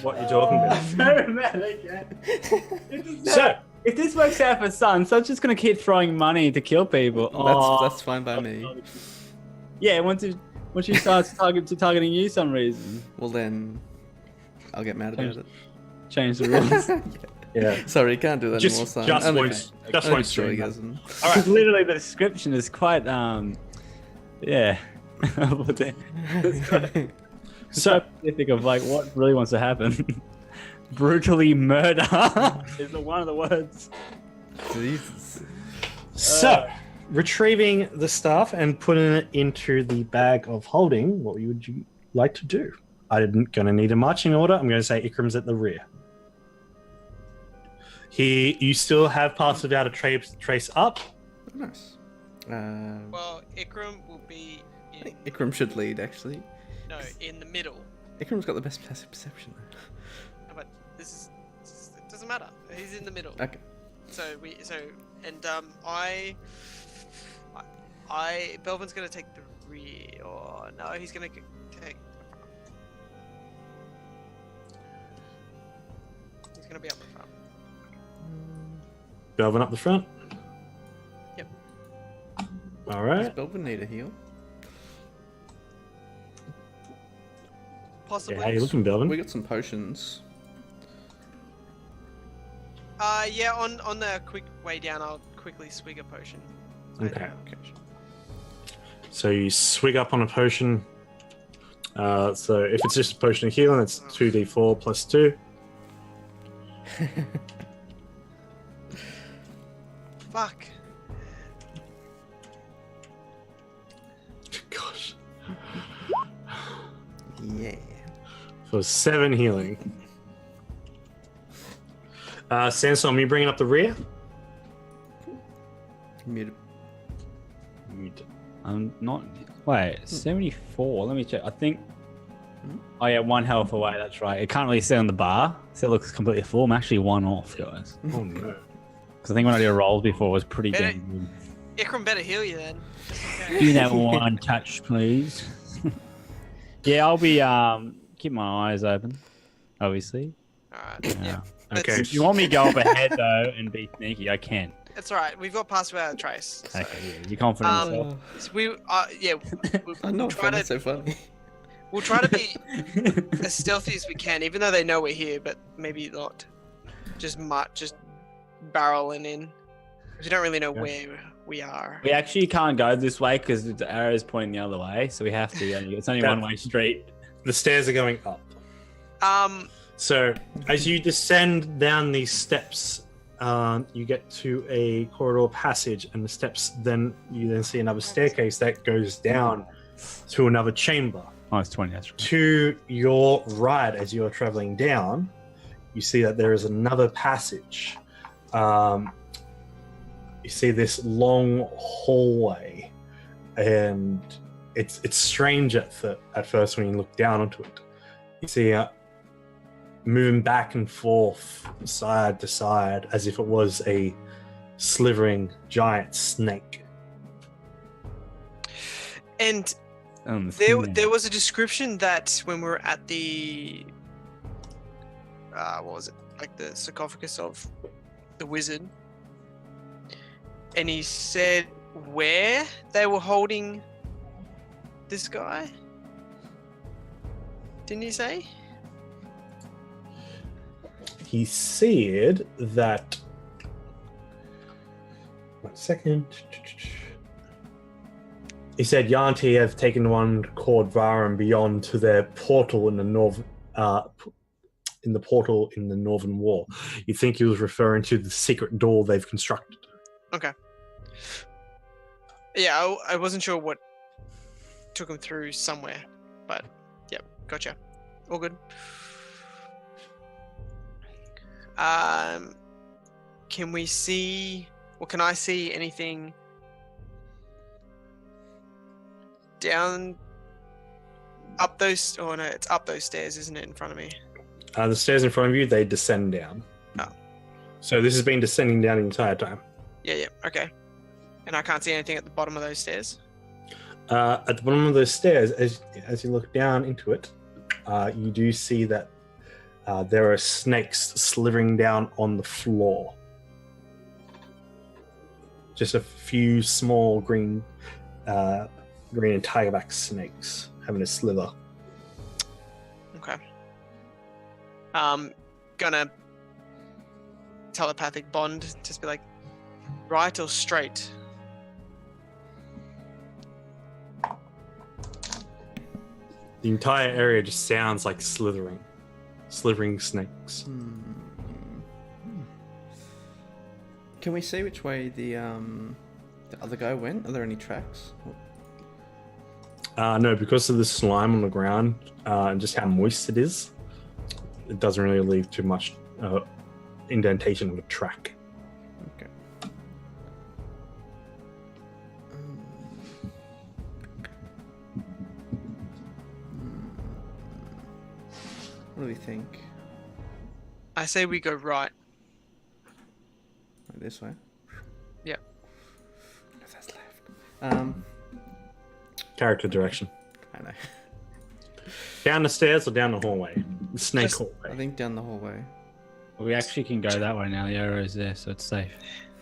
what you're talking about. So mad again. So, If this works out for Sun, Sun's just gonna keep throwing money to kill people. That's fine by me. Yeah, once she starts targeting you some reason, Well then, I'll get mad about it. change the rules. yeah. Sorry, can't do that Just anymore, son. just Only won't for- just only won't for stream that. orgasm. Because literally the description is quite yeah. It's quite So, specific of like what really wants to happen. Brutally murder is one of the words. Jesus. so retrieving the stuff and putting it into the bag of holding, what would you like to do? I'm going to need a marching order. I'm going to say Ikram's at the rear. You still have parts of how to trace up. Oh, nice. Well, Ikram will be I in, think Ikram should lead, actually. in the middle. Ikram's got the best passive perception, though. But it doesn't matter. He's in the middle. Okay. Belvin's gonna take the rear, or no, he's gonna take. He's gonna be up the front. Belvin up the front. Yep. All Does right. Belvin need a heal? Possibly. Yeah, how you looking, Belvin? We got some potions. Yeah. On the quick way down, I'll quickly swig a potion. Okay. Okay. So you swig up on a potion. So if it's just a potion of healing, it's 2d4 plus 2. Fuck. Gosh. Yeah. For 7 healing. Sandstorm, you bringing up the rear? Mute. I'm not. Wait, 74. Let me check. I think. Oh yeah, 1 health away. That's right. It can't really sit on the bar, so it looks completely full. I'm actually 1 off, guys. Oh no. Because I think when I did rolls before, it was pretty Better- damn Ikram better heal you then. good. Do that one touch, please. Yeah, I'll be keep my eyes open. Obviously. Alright. Yeah. Okay. If you want me to go up ahead though and be sneaky, I can. It's alright. We've got past without a trace. So. Okay, yeah, you're confident in yourself. So we yeah. I know, try it's to so funny. we'll try to be as stealthy as we can, even though they know we're here, but maybe not. Just barreling in. We don't really know where we are. We actually can't go this way because the arrow's pointing the other way, so we have to. It's only Yeah. one-way street. The stairs are going up. So as you descend down these steps, you get to a corridor passage, and the steps. Then you see another staircase that goes down to another chamber. Oh, it's 20. That's right. To your right, as you are traveling down, you see that there is another passage. You see this long hallway, and it's strange at first when you look down onto it. You see moving back and forth, side to side, as if it was a slithering giant snake. And there was a description that when we were at the what was it, like the sarcophagus of the wizard, and he said where they were holding this guy. Didn't he say? He said that. 1 second. He said Yanti have taken one called Varum beyond to their portal in the portal in the northern wall. You think he was referring to the secret door they've constructed. Okay. Yeah, I wasn't sure what took him through somewhere, but yep, gotcha. All good. Can we see, or can I see anything down, up those? Oh no, it's up those stairs, isn't it, in front of me? The stairs in front of you, they descend down. Oh. So this has been descending down the entire time. Yeah, okay. And I can't see anything at the bottom of those stairs? At the bottom of those stairs, as you look down into it, you do see that there are snakes slithering down on the floor. Just a few small green and tigerback snakes having a slither. Okay. Gonna telepathic bond, just be like, right or straight? The entire area just sounds like slithering snakes. Can we see which way the other guy went? Are there any tracks? No, because of the slime on the ground and just how moist it is, it doesn't really leave too much indentation of a track. Okay. What do we think? I say we go right. Like this way? Yep. No, that's left. Character direction. I know. Down the stairs or down the hallway? The snake I hallway. think down the hallway. Well, we actually can go that way now. The arrow's there, so it's safe.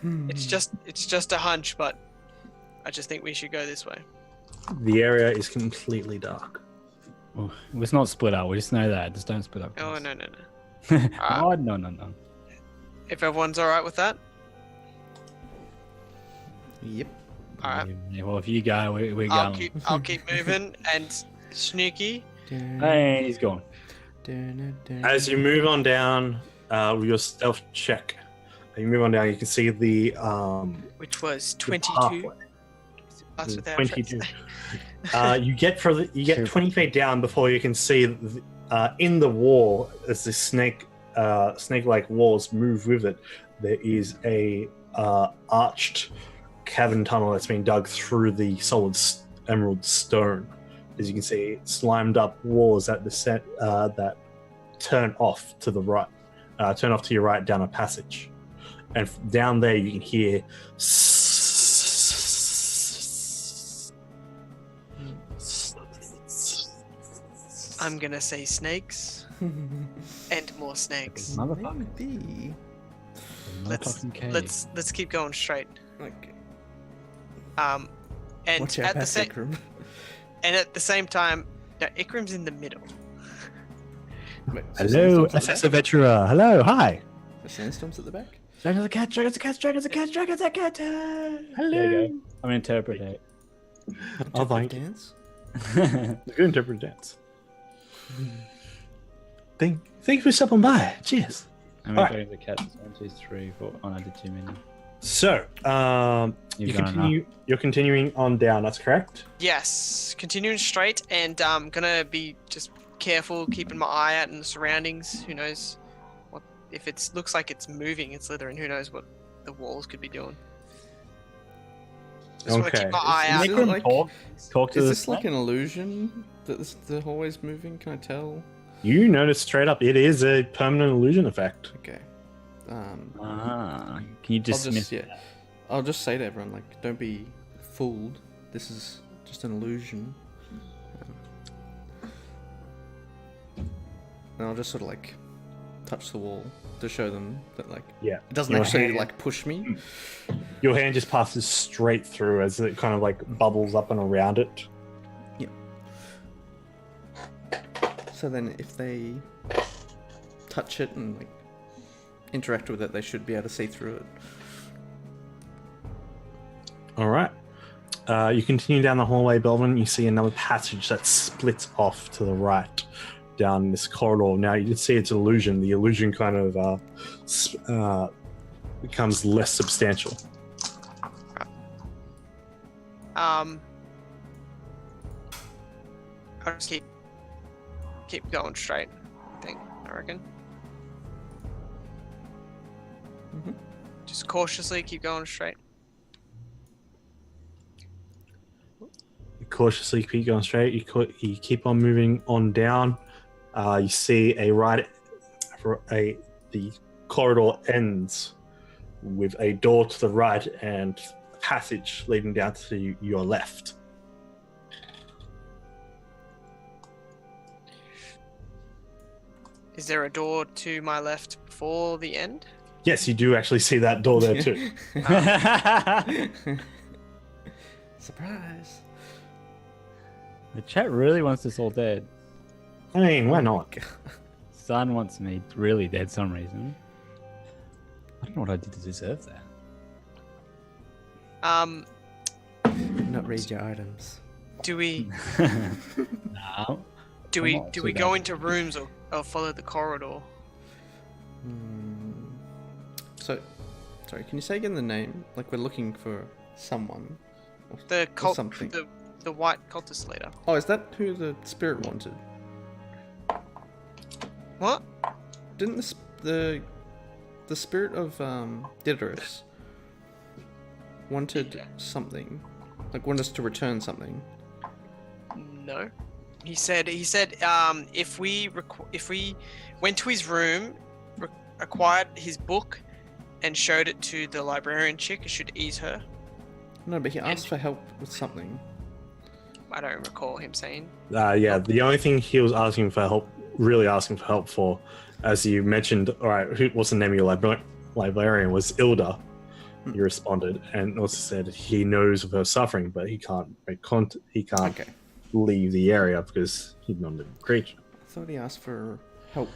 It's just a hunch, but I just think we should go this way. The area is completely dark. Oh, it's not split up. We just know that. Just don't split up. Oh, no. Oh, no. If everyone's alright with that? Yep. Alright. Yeah, well, if you go, we're I'll going. I'll keep moving, and Snooky. Hey, he's gone. As you move on down with your stealth check, you move on down, you can see the Which was the 22. pathway. Us without 22. You get 20 feet down before you can see in the wall, as the snake-like walls move with it, there is a arched cavern tunnel that's been dug through the solid emerald stone. As you can see, slimed up walls that descend that turn off to the right, turn off to your right down a passage, and down there you can hear. I'm gonna say snakes and more snakes. Motherfucker. Maybe. Let's keep going straight. Okay. And Watch out at the past same Ikram. and at the same time, no, Ikram's in the middle. Wait, so Hello, sandstorms at the SS back? Adventurer. Hello, hi. The sandstorms at the back? Dragons a cat. Hello. There you go. I'm interpret it. Oh, thank you. Dance? Good interpret dance. Thank you for stopping by. Cheers. How many Alright. dragons a cat? 1, 2, 3, 4. Oh, no, I did too many. So, you're continuing on down. That's correct. Yes, continuing straight, and gonna be just careful, keeping my eye out in the surroundings. Who knows what if it looks like it's moving, it's slithering. Who knows what the walls could be doing? Just want to Okay. keep my eye out. Is it like- talk to Is the this like an illusion that the hallway's moving? Can I tell? You notice straight up, it is a permanent illusion effect. Okay. Can you dismiss? I'll just say to everyone, like, don't be fooled. This is just an illusion. And I'll just sort of like touch the wall to show them that, like, Yeah. it doesn't Your actually hand- like push me. Your hand just passes straight through as it kind of like bubbles up and around it. So then, if they touch it and like interact with it, they should be able to see through it. All right. You continue down the hallway, Belvin. You see another passage that splits off to the right down this corridor. Now you can see it's an illusion. The illusion kind of becomes less substantial. I'll just keep going straight. I reckon. Mhm. Just cautiously keep going straight. You cautiously keep going straight. You keep on moving on down. You see the corridor ends with a door to the right and a passage leading down to your left. Is there a door to my left before the end? Yes, you do actually see that door there too. Surprise! The chat really wants us all dead. I mean, why not? Sun wants me really dead for some reason. I don't know what I did to deserve that. Not read your items. Do we No. do I'm we not do too we bad. go into rooms or follow the corridor? So, sorry, can you say again the name? Like, we're looking for someone. The cult, something. the white cultist leader. Oh, is that who the spirit wanted? What? Didn't the spirit of Diderus wanted something? Like, wanted us to return something? No. He said if we went to his room, acquired his book, and showed it to the librarian chick, it should ease her. No, but he asked for help with something. I don't recall him saying. Yeah, the only thing he was asking for help, really asking for help for, as you mentioned, all right, what's the name of your librarian, was Ilda. You responded, and also said he knows of her suffering, but he can't Okay. leave the area because he's not a living creature. I thought he asked for help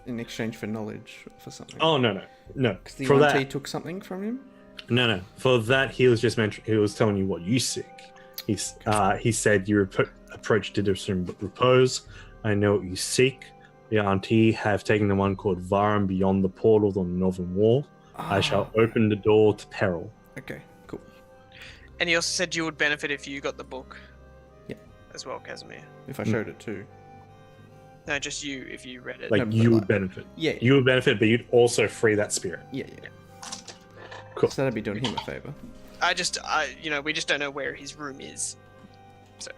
in exchange for knowledge for something. Oh no. Because the For auntie that, took something from him? no. For that, he was just he was telling you what you seek. He said you approach Diderus in repose. I know what you seek. The auntie have taken the one called Varum beyond the portal on the northern wall. I shall open the door to peril. Okay, cool. And he also said you would benefit if you got the book. Yeah. As well, Casimir. If I showed it too. No, just you if you read it. Like No, but you would like- benefit. Yeah. You would benefit, but you'd also free that spirit. Yeah. Cool. So that'd be doing him a favor. We just don't know where his room is. So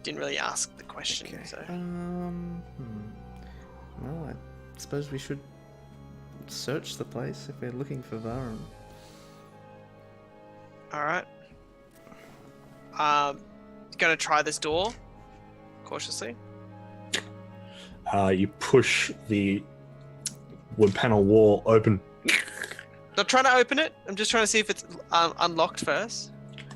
didn't really ask the question. Okay. So Well, I suppose we should search the place if we're looking for Varum. all right. Gonna try this door cautiously. You push the wood panel wall open. Not trying to open it. I'm just trying to see if it's unlocked first.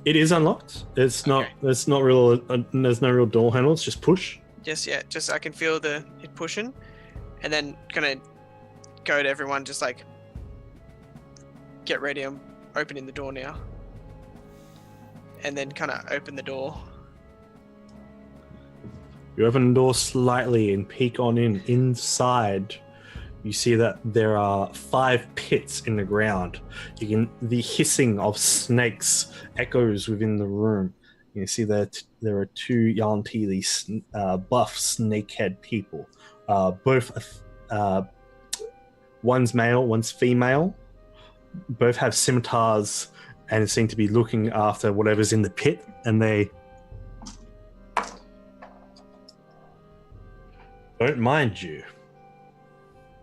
It is unlocked. It's not. Okay. It's not real. There's no real door handle. It's just push. Just I can feel it pushing, and then gonna go to everyone. Just like get ready. I'm opening the door now, and then kind of open the door. You open the door slightly and peek on in. Inside, you see that there are 5 pits in the ground. The hissing of snakes echoes within the room. You see that there are 2 Yanti, these buff snakehead people. Both, one's male, one's female. Both have scimitars and seem to be looking after whatever's in the pit, and they don't mind you.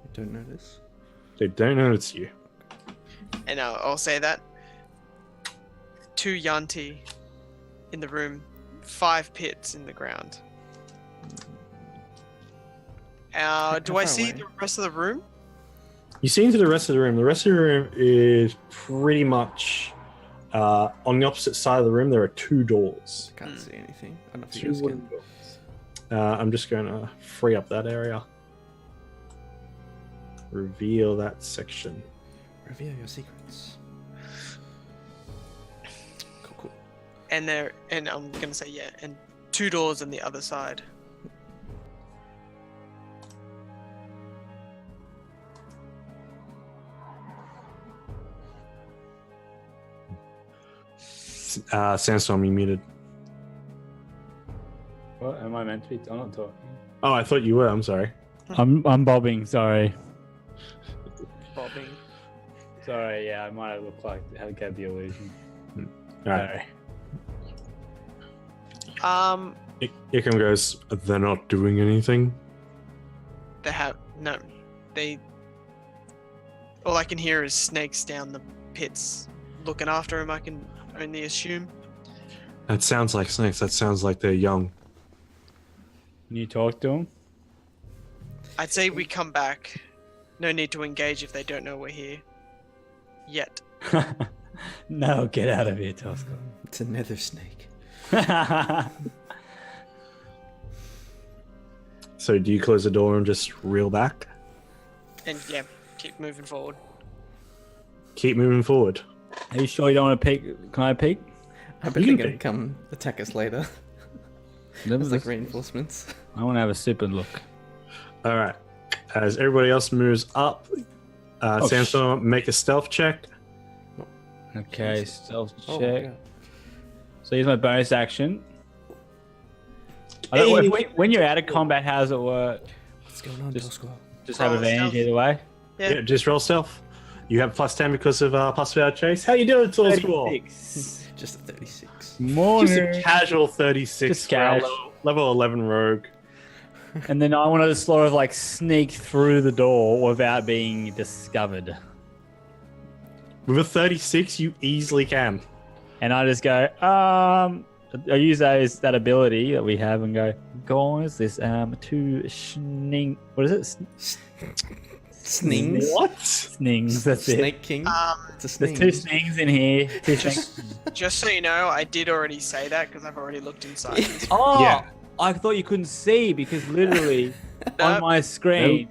I don't notice. They don't notice you. And I'll say that. 2 Yanti in the room, 5 pits in the ground. How Do I far see away? the rest of the room? You see into the rest of the room. The rest of the room is pretty much on the opposite side of the room. There are 2 doors. I can't see anything. I don't know if 2 you guys wooden can. doors. I'm just going to free up that area. Reveal that section. Reveal your secrets. Cool. And I'm gonna say and 2 doors on the other side. Sandstorm, you muted. What am I meant to be? I'm not talking. Oh, I thought you were. I'm sorry. I'm bobbing. Sorry. Bobbing. Sorry. Yeah, I might have looked like I get the illusion. All right. Um, Ikram goes, they're not doing anything. they have no. They. All I can hear is snakes down the pits, looking after him. I can only assume. That sounds like snakes. That sounds like they're young. Can you talk to him? I'd say we come back. No need to engage if they don't know we're here. Yet. No, get out of here, Tosco. It's a nether snake. So do you close the door and just reel back? And yeah, keep moving forward. Keep moving forward. Are you sure you don't want to peek? Can I peek? I bet You they're can gonna pick. come attack us later. It's like reinforcements. I want to have a super look. All right. As everybody else moves up, Sandstorm, make a stealth check. Okay, stealth Oh, check. yeah. So here's my bonus action. I don't, Hey. when you're out of combat, how does it work? What's going on, Just- Tosco? Just have Roll advantage stealth. either way. Yeah, just roll stealth. You have +10 because of plus without chase. How you doing, Tall Squall? 36. Just a 36. Morning. Just a casual 36 Just for our cash. level 11 rogue. And then I want to sort of like sneak through the door without being discovered. With a 36, you easily can. And I just go, I use that ability that we have and go on, is this 2 sning, what is it? Snings? What? Snings, that's it. Snake King? It's a There's sning. 2 snings in here. 2 snings. Just so you know, I did already say that because I've already looked inside. This. Oh, Yeah. I thought you couldn't see because literally on Nope. my screen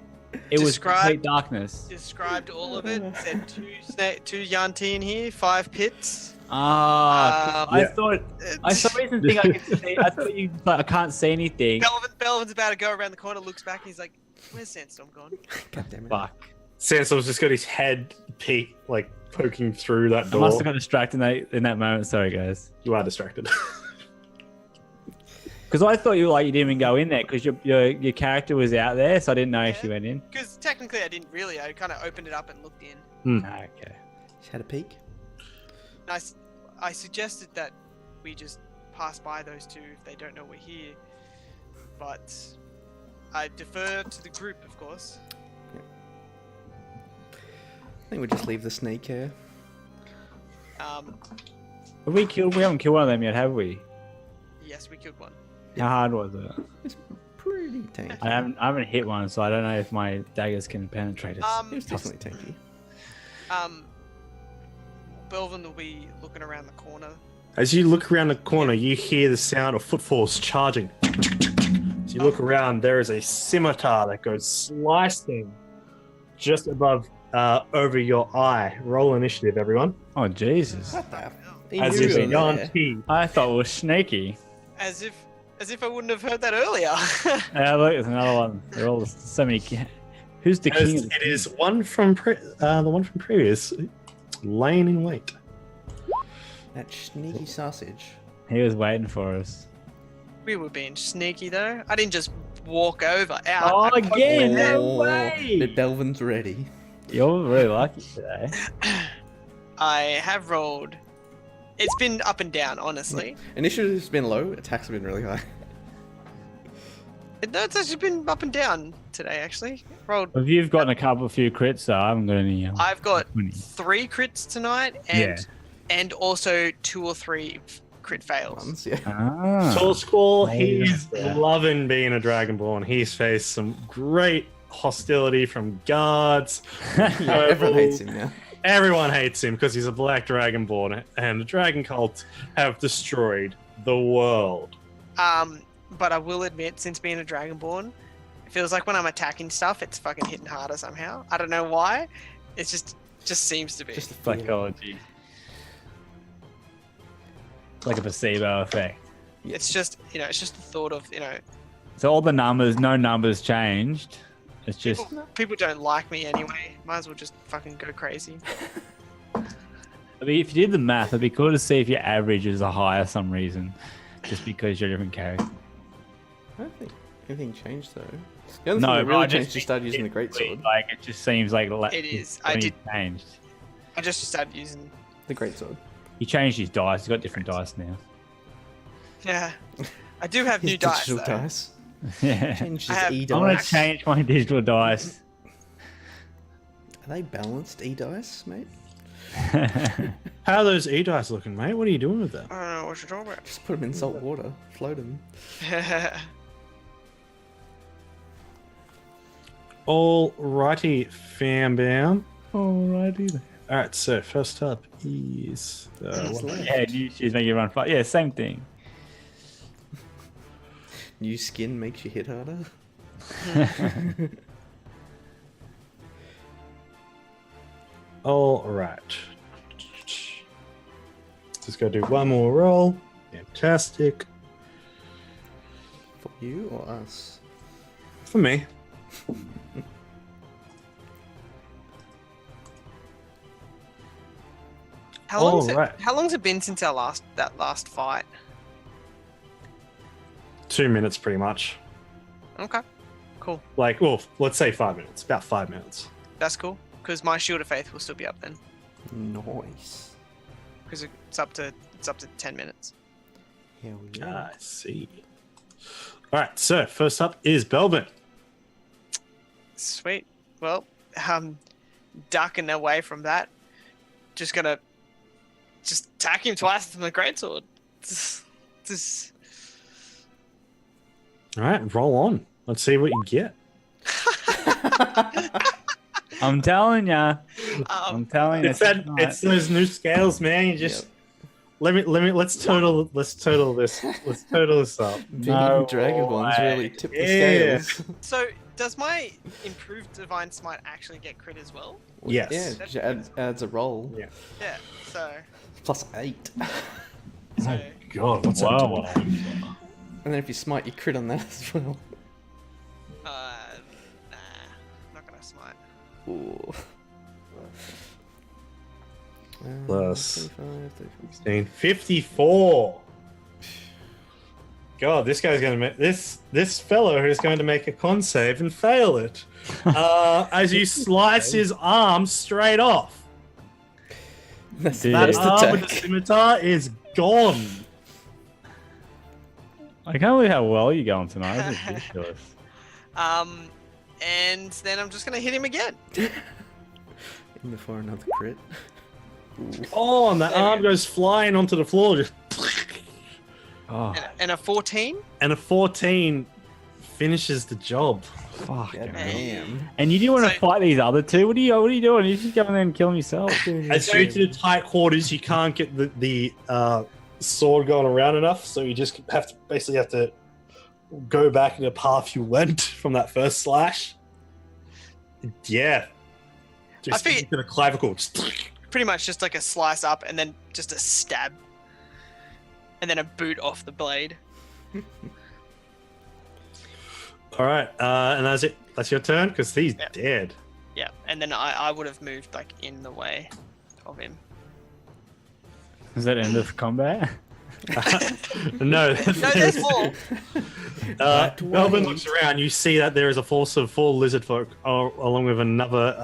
it was Describe- complete darkness. Described all of it. Said 2 Yanti in here, 5 pits. I Yeah. thought I for some reason think I could see. I thought you like I can't see anything. Belvin's about to go around the corner, looks back, and he's like, "Where's Sandstorm gone?" God damn it. Fuck. Sandstorm's just got his head poking through that I door. must have got distracted in that moment. Sorry, guys. You are distracted. Because I thought you didn't even go in there because your character was out there, so I didn't know if you went in. Because technically, I didn't really. I kind of opened it up and looked in. Okay. Just had a peek. And I suggested that we just pass by those 2 if they don't know we're here. But I defer to the group, of course. I think we'll just leave the snake here. Um, We haven't killed one of them yet, have we? yes, we killed one. How hard was it? It's pretty tanky. I haven't hit one, so I don't know if my daggers can penetrate it. It was definitely tanky. Belvin will be looking around the corner. As you look around the corner, you hear the sound of footfalls charging. As you look around, there is a scimitar that goes slicing just above, over your eye. Roll initiative, everyone. Oh Jesus! What the? He As knew if we were there. Yanti. I thought it was snaky. As if I wouldn't have heard that earlier. Yeah, look, there's another one. They're all so many Who's the king? It is the one from previous, laying in wait. That sneaky sausage. He was waiting for us. We were being sneaky though. I didn't just walk over out. Oh, I poked again? my head. No way! The Belvin's ready. You're really lucky today. I have rolled. It's been up and down, honestly. Initiative's been low, attacks have been really high. No, it's actually been up and down today, actually. Rolled. If you've gotten a few crits, so I haven't got any. I've got 20. 3 crits tonight, and also 2 or 3 crit fails. Ones, yeah. Ah. Tall Squall, Oh, he's yeah. loving being a Dragonborn. He's faced some great hostility from guards. Yeah, everyone hates him now. Everyone hates him because he's a black Dragonborn, and the Dragon Cult have destroyed the world. But I will admit, since being a Dragonborn, it feels like when I'm attacking stuff, it's fucking hitting harder somehow. I don't know why. It's just seems to be. Just the feeling. Psychology. It's like a placebo effect. It's just it's just the thought of So all the numbers, no numbers changed. It's just people don't like me anyway. Might as well just fucking go crazy. I mean, if you did the math, it'd be cool to see if your average is a higher some reason, just because you're a different character. I don't think anything changed though. The only No, thing that but really I just changed is you started using the greatsword. Like it just seems like It is. when I he did. changed. I just started using. The greatsword. He changed his dice. He's got different dice now. Yeah, I do have His new dice. digital Though. dice. Yeah. Changed I his have- E I'm gonna dice. change my digital dice. Are they balanced E dice, mate? How are those E-dice looking, mate? What are you doing with them? I don't know what you're talking Just put them in salt water, float them. about. Alrighty, fam bam. Alrighty then. Alright, so first up is Who's left? Yeah, new shoes make you run fast. Yeah, same thing. New skin makes you hit harder. Alright. Just gotta do one more roll. Fantastic. For you or us? For me. Alright. How long's it been since our last fight? 2 minutes pretty much. Okay, cool. Like, well, let's say 5 minutes. About 5 minutes. That's cool. Because my Shield of Faith will still be up then. Nice. Because it's up to 10 minutes. Hell yeah. I see. Alright, so first up is Belvin. Sweet. Well, ducking away from that, just gonna attack him twice with my greatsword. Just Alright, roll on. Let's see what you get. I'm telling ya. I'm telling you. It's those new scales, man. You just let's total this. Let's total this up. Being No Dragonborns way. really tip the Yeah. scales. So, does my improved Divine Smite actually get crit as well? Yes. Yeah, it just adds a roll. Yeah. Yeah. So, Plus 8. so God, what's Wow. that? And then if you smite, you crit on that as well. nah, not gonna smite. Ooh. Plus 25, 16, 54. God, this guy's gonna make this fellow is going to make a con save and fail it. As you slice his arm straight off. That's the Dude. That first arm with the attack. scimitar is gone. I can't believe how well you're going tonight. That's ridiculous. And then I'm just gonna hit him again. In before another crit. Ooh. Oh, and the There we arm go. goes flying onto the floor. Just Oh, And a 14. and a 14 finishes the job. fuck. God man. damn. And you didn't want to So- fight these other two? What are you doing? You should come in there and kill him yourself. As due to the tight quarters, you can't get the sword going around enough, so you just basically have to go back in the path you went from that first slash. Yeah. Just I figured- into the clavicle. Just Pretty much just like a slice up and then just a stab. And then a boot off the blade. All right, and that's it. That's your turn because he's Yeah. dead. Yeah, and then I would have moved like in the way of him. Is that end of combat? No, No, there's more. Melvin looks around. You see that there is a force of 4 lizard folk along with another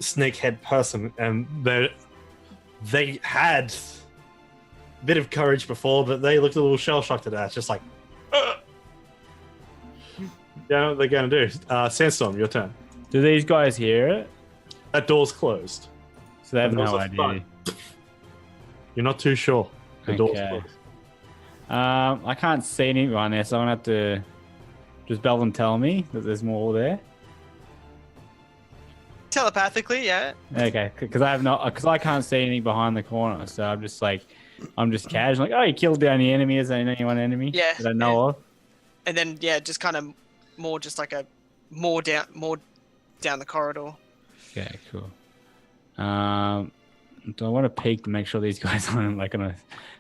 snakehead person, and they had a bit of courage before, but they looked a little shell shocked at that. It's just like, you know what they're going to do. Sandstorm, your turn. Do these guys hear it? That door's closed. So they have And no there's a idea. thud. You're not too sure. The door's Okay. closed. I can't see anyone there, so I'm gonna have to. Does Belvin tell me that there's more there? Telepathically, yeah. Okay, because I can't see anything behind the corner, so I'm just casual, like, oh, you killed the only enemy. Is there anyone enemy Yeah, that I know of? And then just kind of more just like a more down the corridor. Okay, cool. Do I want to peek to make sure these guys aren't like gonna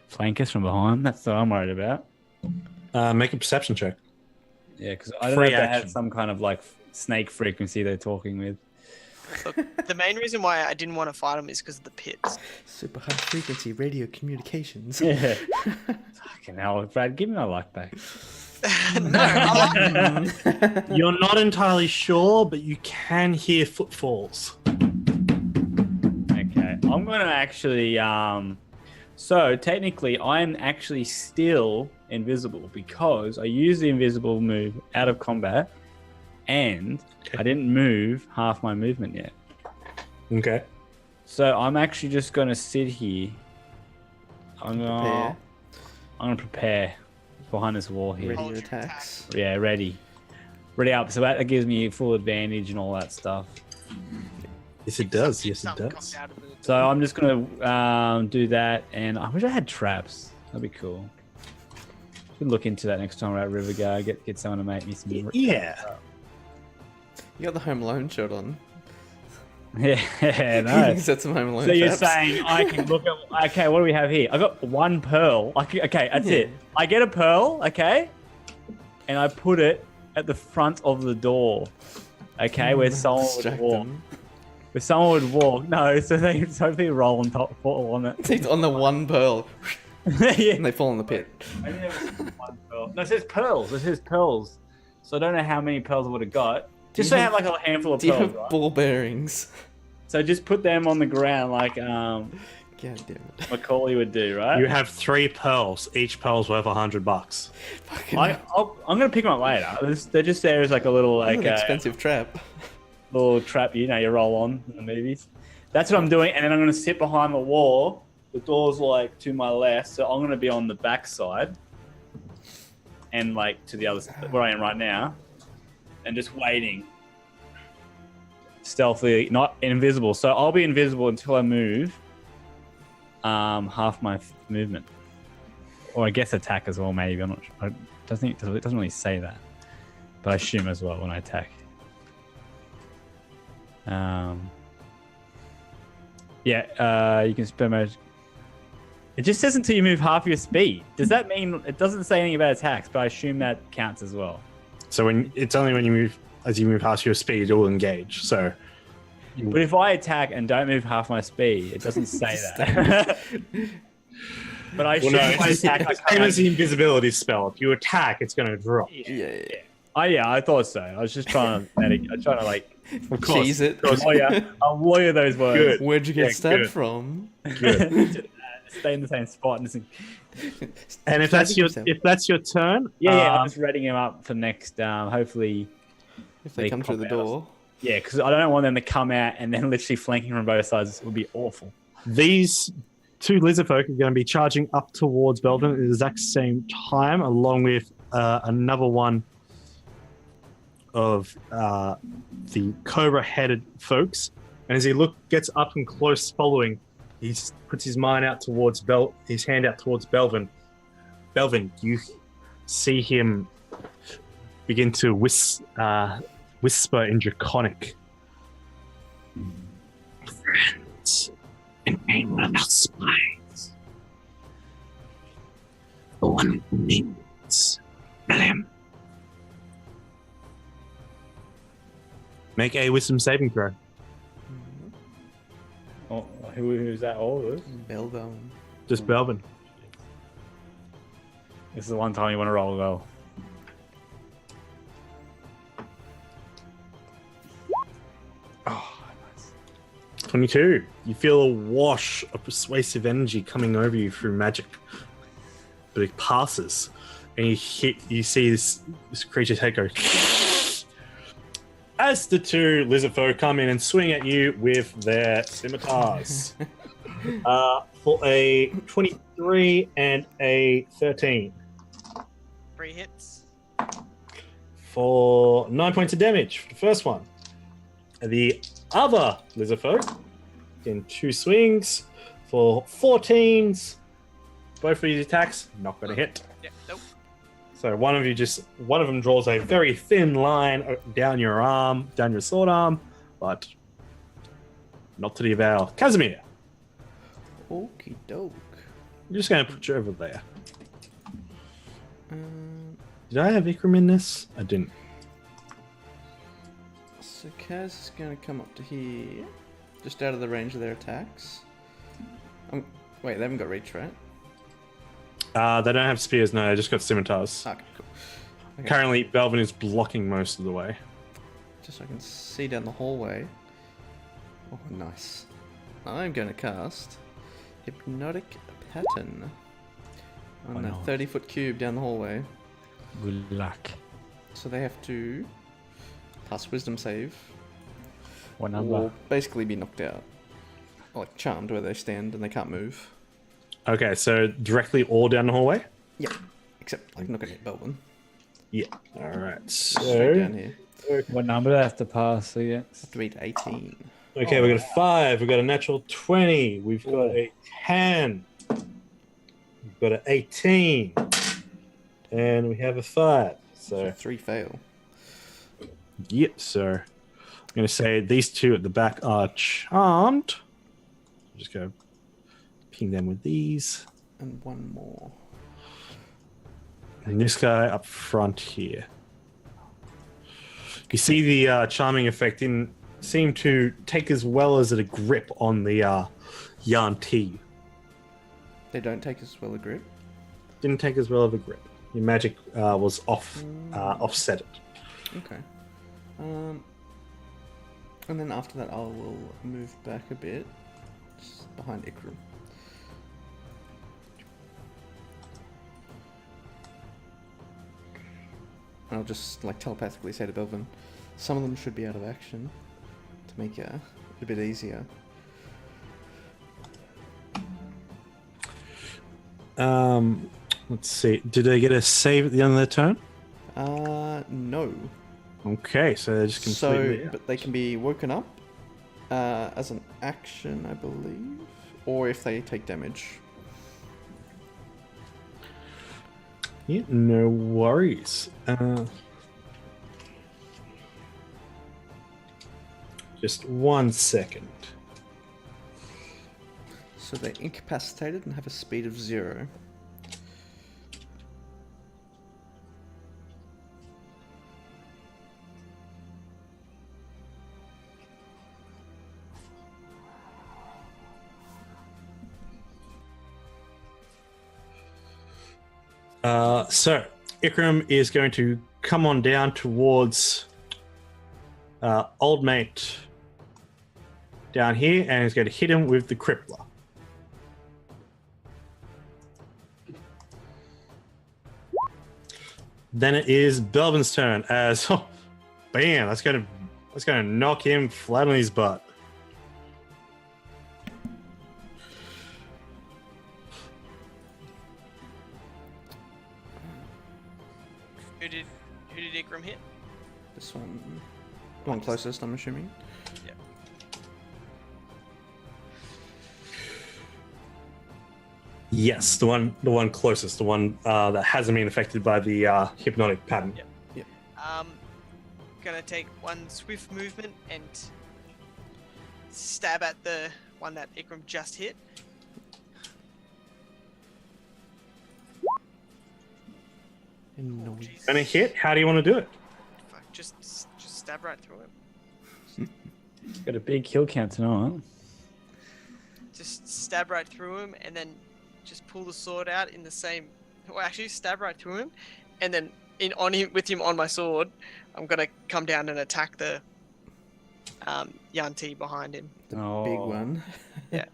flank us from behind? That's what I'm worried about. Make a perception check. Yeah, because I don't Free know if they action. have some kind of like snake frequency they're talking with. Look, the main reason why I didn't want to fight him is because of the pits. Super high frequency radio communications. Yeah. Fucking hell, Brad, give me my luck back. No, I like You're not entirely sure, but you can hear footfalls. Okay, I'm gonna actually. So technically, I'm actually still invisible because I used the invisible move out of combat, and I didn't move half my movement yet. Okay. So I'm actually just gonna sit here. I'm gonna prepare behind this wall here. Ready Hold your your attacks. Yeah, ready up. So that gives me full advantage and all that stuff. Yes, it does. Yes, it something does. comes out of the So I'm just gonna do that, and I wish I had traps. That'd be cool. Could look into that next time we're at Rivergar. Get someone to make me some. Yeah. You got the Home Alone shirt on. Yeah, You no. can set some Home Alone So you're traps. saying I can look at? Okay, what do we have here? I got 1 pearl. Okay, that's Yeah. it. I get a pearl, okay, and I put it at the front of the door. Okay, where someone would Distract walk. them. Where someone would walk. No, so they roll on top, fall on it. It's on the one pearl, Yeah. and they fall in the pit. I never seen 1 pearl. No, it says pearls. It says pearls. So I don't know how many pearls I would have got. Just you say I have- have like a handful of Do you pearls, have right? ball bearings? So just put them on the ground like God damn it. Macaulay would do, right? You have 3 pearls. Each pearl's worth $100. Fucking I'm gonna pick them up later. They're just there as like a little That's like an expensive trap. little trap you roll on in the movies. That's what I'm doing, and then I'm gonna sit behind the wall. The door's like to my left, so I'm gonna be on the back side and like to the other side where I am right now, and just waiting stealthily, not invisible. So I'll be invisible until I move half my movement, or I guess attack as well. Maybe I'm not sure. It doesn't really say that, but I assume as well when I attack. You can spend most. It just says until you move half your speed. Does that mean it doesn't say anything about attacks? But I assume that counts as well. So it's only when you move, as you move past your speed, you'll engage. So But if I attack and don't move half my speed, it doesn't say that. But I assume if I it's attack, I the same can't. as the invisibility spell. If you attack, it's going to drop. Yeah. I thought so. I was just trying to. I'm trying to like. Of course. Cheese it. I'll lawyer those words. Good. Where'd you get Yeah, stabbed good. from? Good. Stay in the same spot. And And if that's your turn, I'm just readying him up for next. Hopefully, If they They come through the pop out. door. yeah, because I don't want them to come out and then literally flanking from both sides. It would be awful. these 2 lizard folk are going to be charging up towards Belvin at the exact same time, along with another one of the cobra-headed folks. And as he gets up and close, following, he puts his mind out towards his hand out towards Belvin. Belvin, you see him begin to whisper in Draconic. Friends, an aim of our spines. The one who means William. Make a wisdom saving throw. Oh, who's that? Oh, Belbone. Just Belvin. this is the one time you want to roll well. Oh, nice. 22. You feel a wash of persuasive energy coming over you through magic. But it passes. And you see this creature's head go. As the two lizard folk come in and swing at you with their scimitars. For a 23 and a 13. 3 hits. For 9 points of damage for the first one. The other lizard folk in 2 swings for 14s. Both of these attacks not going to hit. Yeah, nope. So one of them draws a very thin line down your arm, down your sword arm, but not to devour. Casimir, Okie doke. I'm just going to put you over there. Did I have Ikram in this? I didn't. So Kaz is going to come up to here, just out of the range of their attacks. Wait, they haven't got reach, right? They don't have spears, no, they just got scimitars. Okay, cool. Okay. Currently, Belvin is blocking most of the way. Just so I can see down the hallway. Oh, nice. I'm going to cast Hypnotic Pattern on that 30-foot cube down the hallway. Good luck. So they have to pass Wisdom save, What number? or basically be knocked out, like charmed where they stand and they can't move. Okay, so directly all down the hallway? Yep. Except like not going to hit Belvin. Yeah. Alright, Straight down so... here. What number do I have to pass against? Have to beat 18. Okay, we got a 5, we've got a natural 20, we've got a 10, we've got an 18, and we have a 5. So So, 3 fail. yep, so I'm going to say these two at the back are charmed. Just go ping them with these. And 1 more. And this guy up front here. You see the charming effect didn't seem to take as well as a grip on the yarn tea. They don't take as well a grip. Didn't take as well of a grip. Your magic was offset it. Okay. And then after that, I will move back a bit, just behind Ikram. And I'll just like telepathically say to Belvin, some of them should be out of action to make it a bit easier. Let's see. Did they get a save at the end of their turn? No. Okay, so they're just completely. So, but they can be woken up as an action, I believe, or if they take damage. Yeah, no worries. Just 1 second. So they're incapacitated and have a speed of 0. So Ikram is going to come on down towards old mate down here, and he's going to hit him with the crippler. Then it is Belvin's turn. As bam, that's gonna knock him flat on his butt. Who did Ikram hit? This one, the one closest, I'm assuming. Yeah. Yes, the one closest, the one that hasn't been affected by the hypnotic pattern. Yeah. Yep. Gonna take 1 swift movement and stab at the one that Ikram just hit. And no. Jeez. And a hit. How do you want to do it? Fuck, just stab right through him. Got a big kill count tonight. Just stab right through him, and then just pull the sword out in the same. Well, actually, stab right through him, and then with him on my sword, I'm gonna come down and attack the Yanti behind him. The big one. Yeah.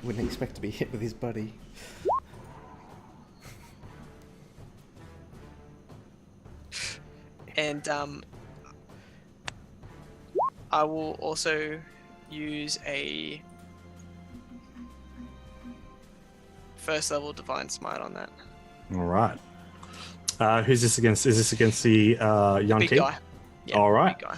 Wouldn't expect to be hit with his buddy. And I will also use a first level Divine Smite on that. All right. Who's this against? Is this against the young Big kid? guy. Yeah, All right. Big guy.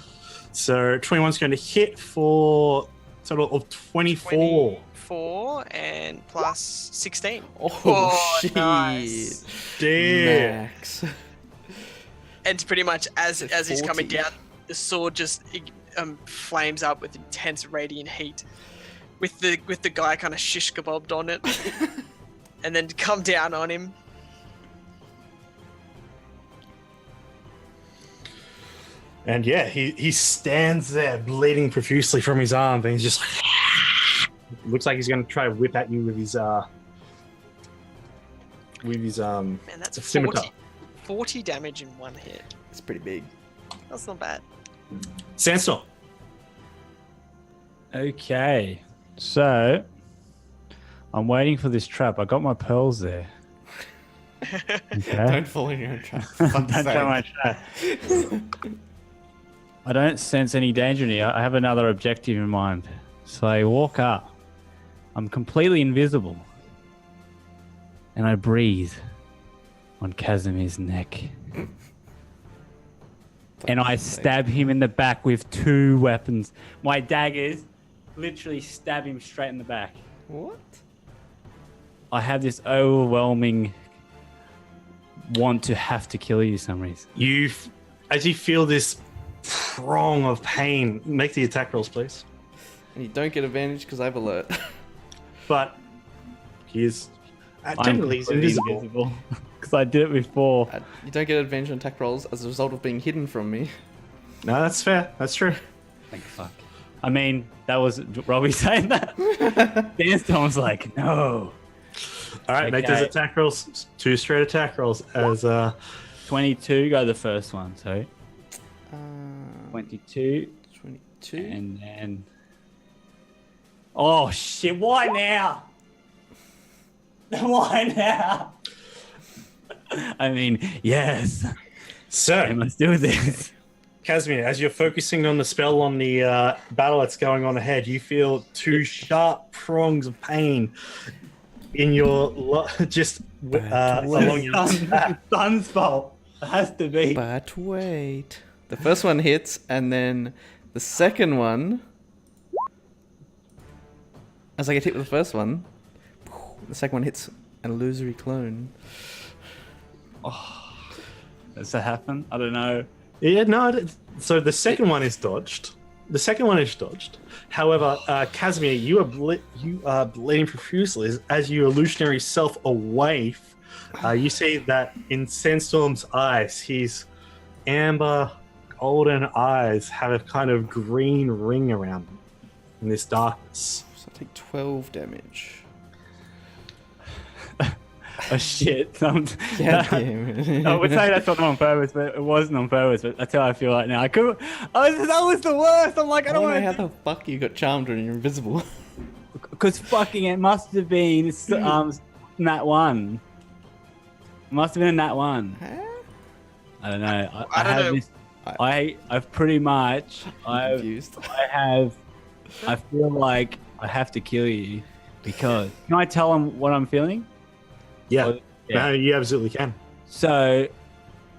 So 21's going to hit for a total of 24. 24 and plus 16. Oh, shit. Nice. Damn. Max. And pretty much as It's he's coming 40. down, the sword just flames up with intense radiant heat, with the guy kind of shish kebabbed on it, and then come down on him. And yeah, he stands there bleeding profusely from his arm, and he's just looks like he's going to try to whip at you with his Man, that's scimitar. 40 damage in one hit. It's pretty big. That's not bad. Sandstorm. Okay, so I'm waiting for this trap. I got my pearls there. Okay. Don't fall in your own trap. for fuck's Don't sake. try my trap. I don't sense any danger here. I have another objective in mind. So I walk up. I'm completely invisible. And I breathe on Casimir's neck. And I stab him in the back with 2 weapons. My daggers literally stab him straight in the back. What? I have this overwhelming want to have to kill you for some reason. As you feel this prong of pain, make the attack rolls, please. And you don't get advantage because I have alert. But he's technically he's invisible. Because I did it before. You don't get advantage on attack rolls as a result of being hidden from me. No, that's fair. That's true. Thank fuck. I mean, that was Robbie saying that. Sandstorm's like, no. All right, make those Okay. attack rolls. 2 straight attack rolls as 22, go the first one. So 22, 22. and then... Oh, shit, why now? Why now? I mean, yes. I so. must do this. Casimir, as you're focusing on the spell on the battle that's going on ahead, you feel 2 sharp prongs of pain in your along your back. Sun's fault. It has to be. But wait. The first one hits, and then the second one... As I get hit with the first one, the second one hits an illusory clone. Does that happen? I don't know. Yeah, no. So the second one is dodged. However, Casimir, you are bleeding profusely as you illusionary self away. You see that in Sandstorm's eyes, his amber, golden eyes have a kind of green ring around them in this darkness. So I take 12 damage. Oh shit. God damn it. I would say that's not on purpose, but it wasn't on purpose. But that's how I feel right now. That was the worst. I'm like, I I don't don't know how want the fuck you got charmed when you're invisible. because fucking it must have been that one. It must have been that one. Huh? I don't know. I don't know. I've pretty much. Confused. I feel like I have to kill you because. Can I tell him what I'm feeling? Yeah, Yeah. no, you absolutely can. So,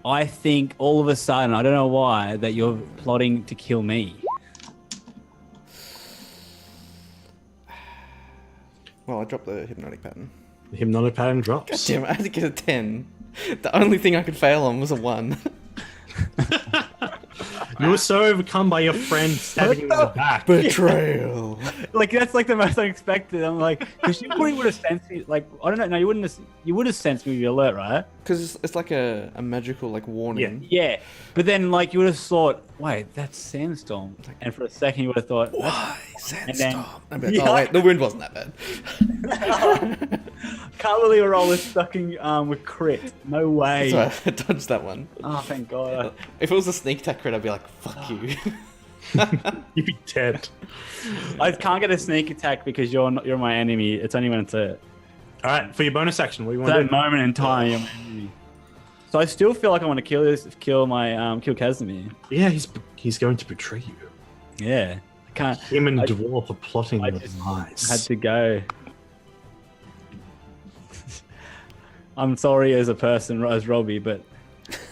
I think all of a sudden, I don't know why, that you're plotting to kill me. Well, I dropped the hypnotic pattern. The hypnotic pattern drops. Damn it, I had to get a 10. The only thing I could fail on was a 1. You were so overcome by your friend stabbing you in the back. Betrayal. Like that's like the most unexpected. I'm like, because you probably would have sensed me. Like I don't know. No, you wouldn't have. You would have sensed me with your alert, right? Because it's like a magical like warning. Yeah. But then like you would have thought, wait, that's sandstorm. And for a second you would have thought, Why sandstorm? then- Oh wait, the wind wasn't that bad. can't believe a roller stuck in with crit. No way. So I dodged that one. Oh, thank God. If it was a sneak attack crit, I'd be like, fuck you. You'd be dead. I can't get a sneak attack because you're my enemy. It's only when it's a All right, for your bonus action, what do you want to that do? moment in time. You're my enemy. So I still feel like I want to kill Casimir. Yeah, he's going to betray you. Yeah, I can't. Him and Dwarf are plotting I your just demise. had to go. I'm sorry as a person, as Robbie, but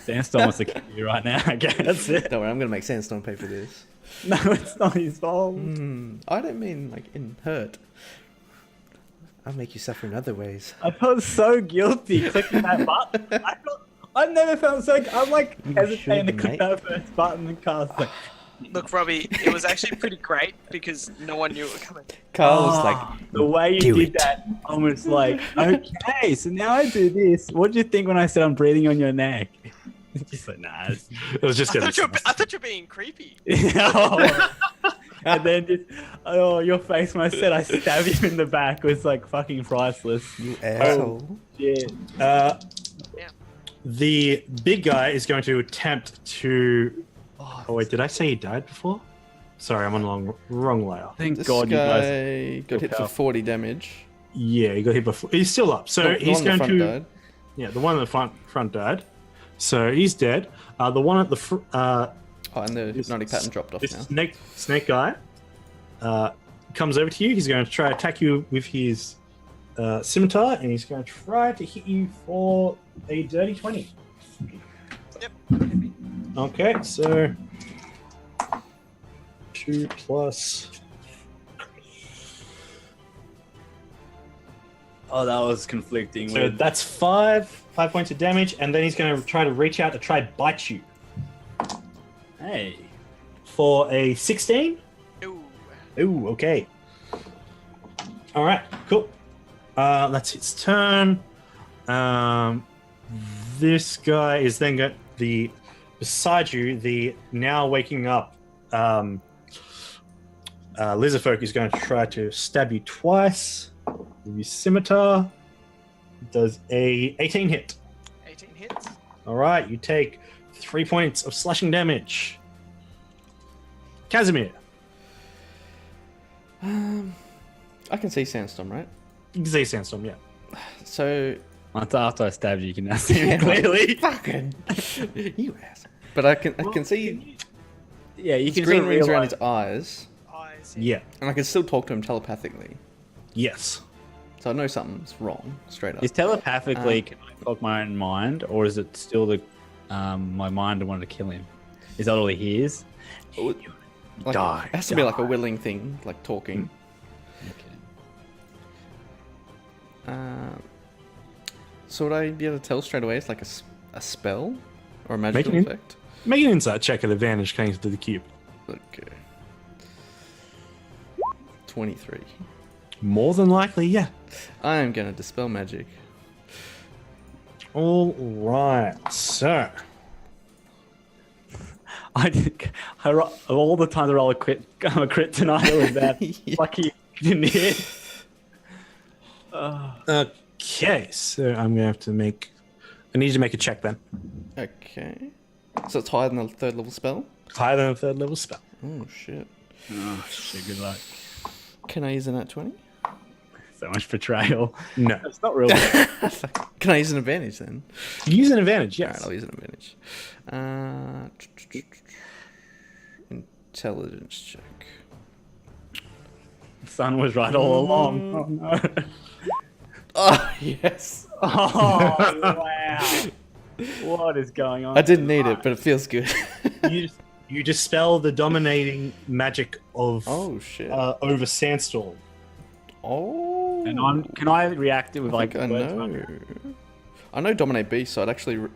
Sandstorm wants to kill you right now. I guess. Don't worry, I'm gonna make Sandstorm pay for this. No, it's not his fault. I don't mean like in hurt. I'll make you suffer in other ways. I felt so guilty clicking that button. I've never felt so. I'm like hesitating to should, click mate. that first button and cast. Like, Look, Robbie, it was actually pretty great because no one knew it was coming. Carl was like, the way you do did it. that, I was like, okay, so now I do this. What do you think when I said I'm breathing on your neck? Just like, nah. It was just I getting thought you were being creepy. And then just, your face when I said I stab him in the back was like fucking priceless. you asshole. Shit. Yeah. The big guy is going to attempt to. Oh wait, did I say he died before? Sorry, I'm on the wrong layer. Thank This God you guys. guy got hit for powerful. 40 damage. Yeah, he got hit before. He's still up, so The he's one in the going front to. died. Yeah, the one in the front died, so he's dead. The one at the Oh, and the hypnotic pattern dropped off this now. snake guy comes over to you. He's going to try to attack you with his scimitar, and he's going to try to hit you for a dirty 20. Yep. Okay, so 2 plus. Oh, that was conflicting. So that's 5 points of damage, and then he's going to try to reach out to try to bite you Hey. for a 16. Ooh. Ooh, okay. All right, cool. That's its turn. This guy is then going beside you. The now waking up lizard folk is going to try to stab you twice with his scimitar. Does a 18 hit. 18 hits. All right, you take 3 points of slashing damage. Casimir, I can see Sandstorm, right? you can say sandstorm, yeah. So, After I stabbed you, you can now see me clearly. fucking you asshole. But I can see Yeah, you his can green sort of rings around realize- his eyes, Eyes. Yeah. and I can still talk to him telepathically. Yes. So I know something's wrong, straight up. Is telepathically can I talk my own mind, or is it still the my mind that wanted to kill him? Is that all he hears? Like, Die, it has to be like a willing thing, like talking. So would I be able to tell straight away it's like a spell or a magical Make it- effect? Make an insight check at advantage connected to the cube. Okay. 23. More than likely, yeah. I am gonna dispel magic. All right, so Of all the times I roll a crit tonight, it was that. Yeah. Lucky you didn't hit. okay, so I'm gonna have to make. I need you to make a check then. Okay. So it's higher than the third level spell? Higher than a third level spell. Oh shit. Oh shit! Good luck. Can I use an at 20? So much betrayal. No, It's not real. Can I use an advantage then? use an advantage. Alright, Yes. I'll use an advantage. Intelligence check. Sun was right all along. Oh no. Oh, yes. Oh wow. What is going on? I didn't need it, but it feels good. You dispel the dominating magic of Oh, shit. over Sandstorm. Oh. And can I react it with like I words? know. I know Dominate Beast, so I'd actually...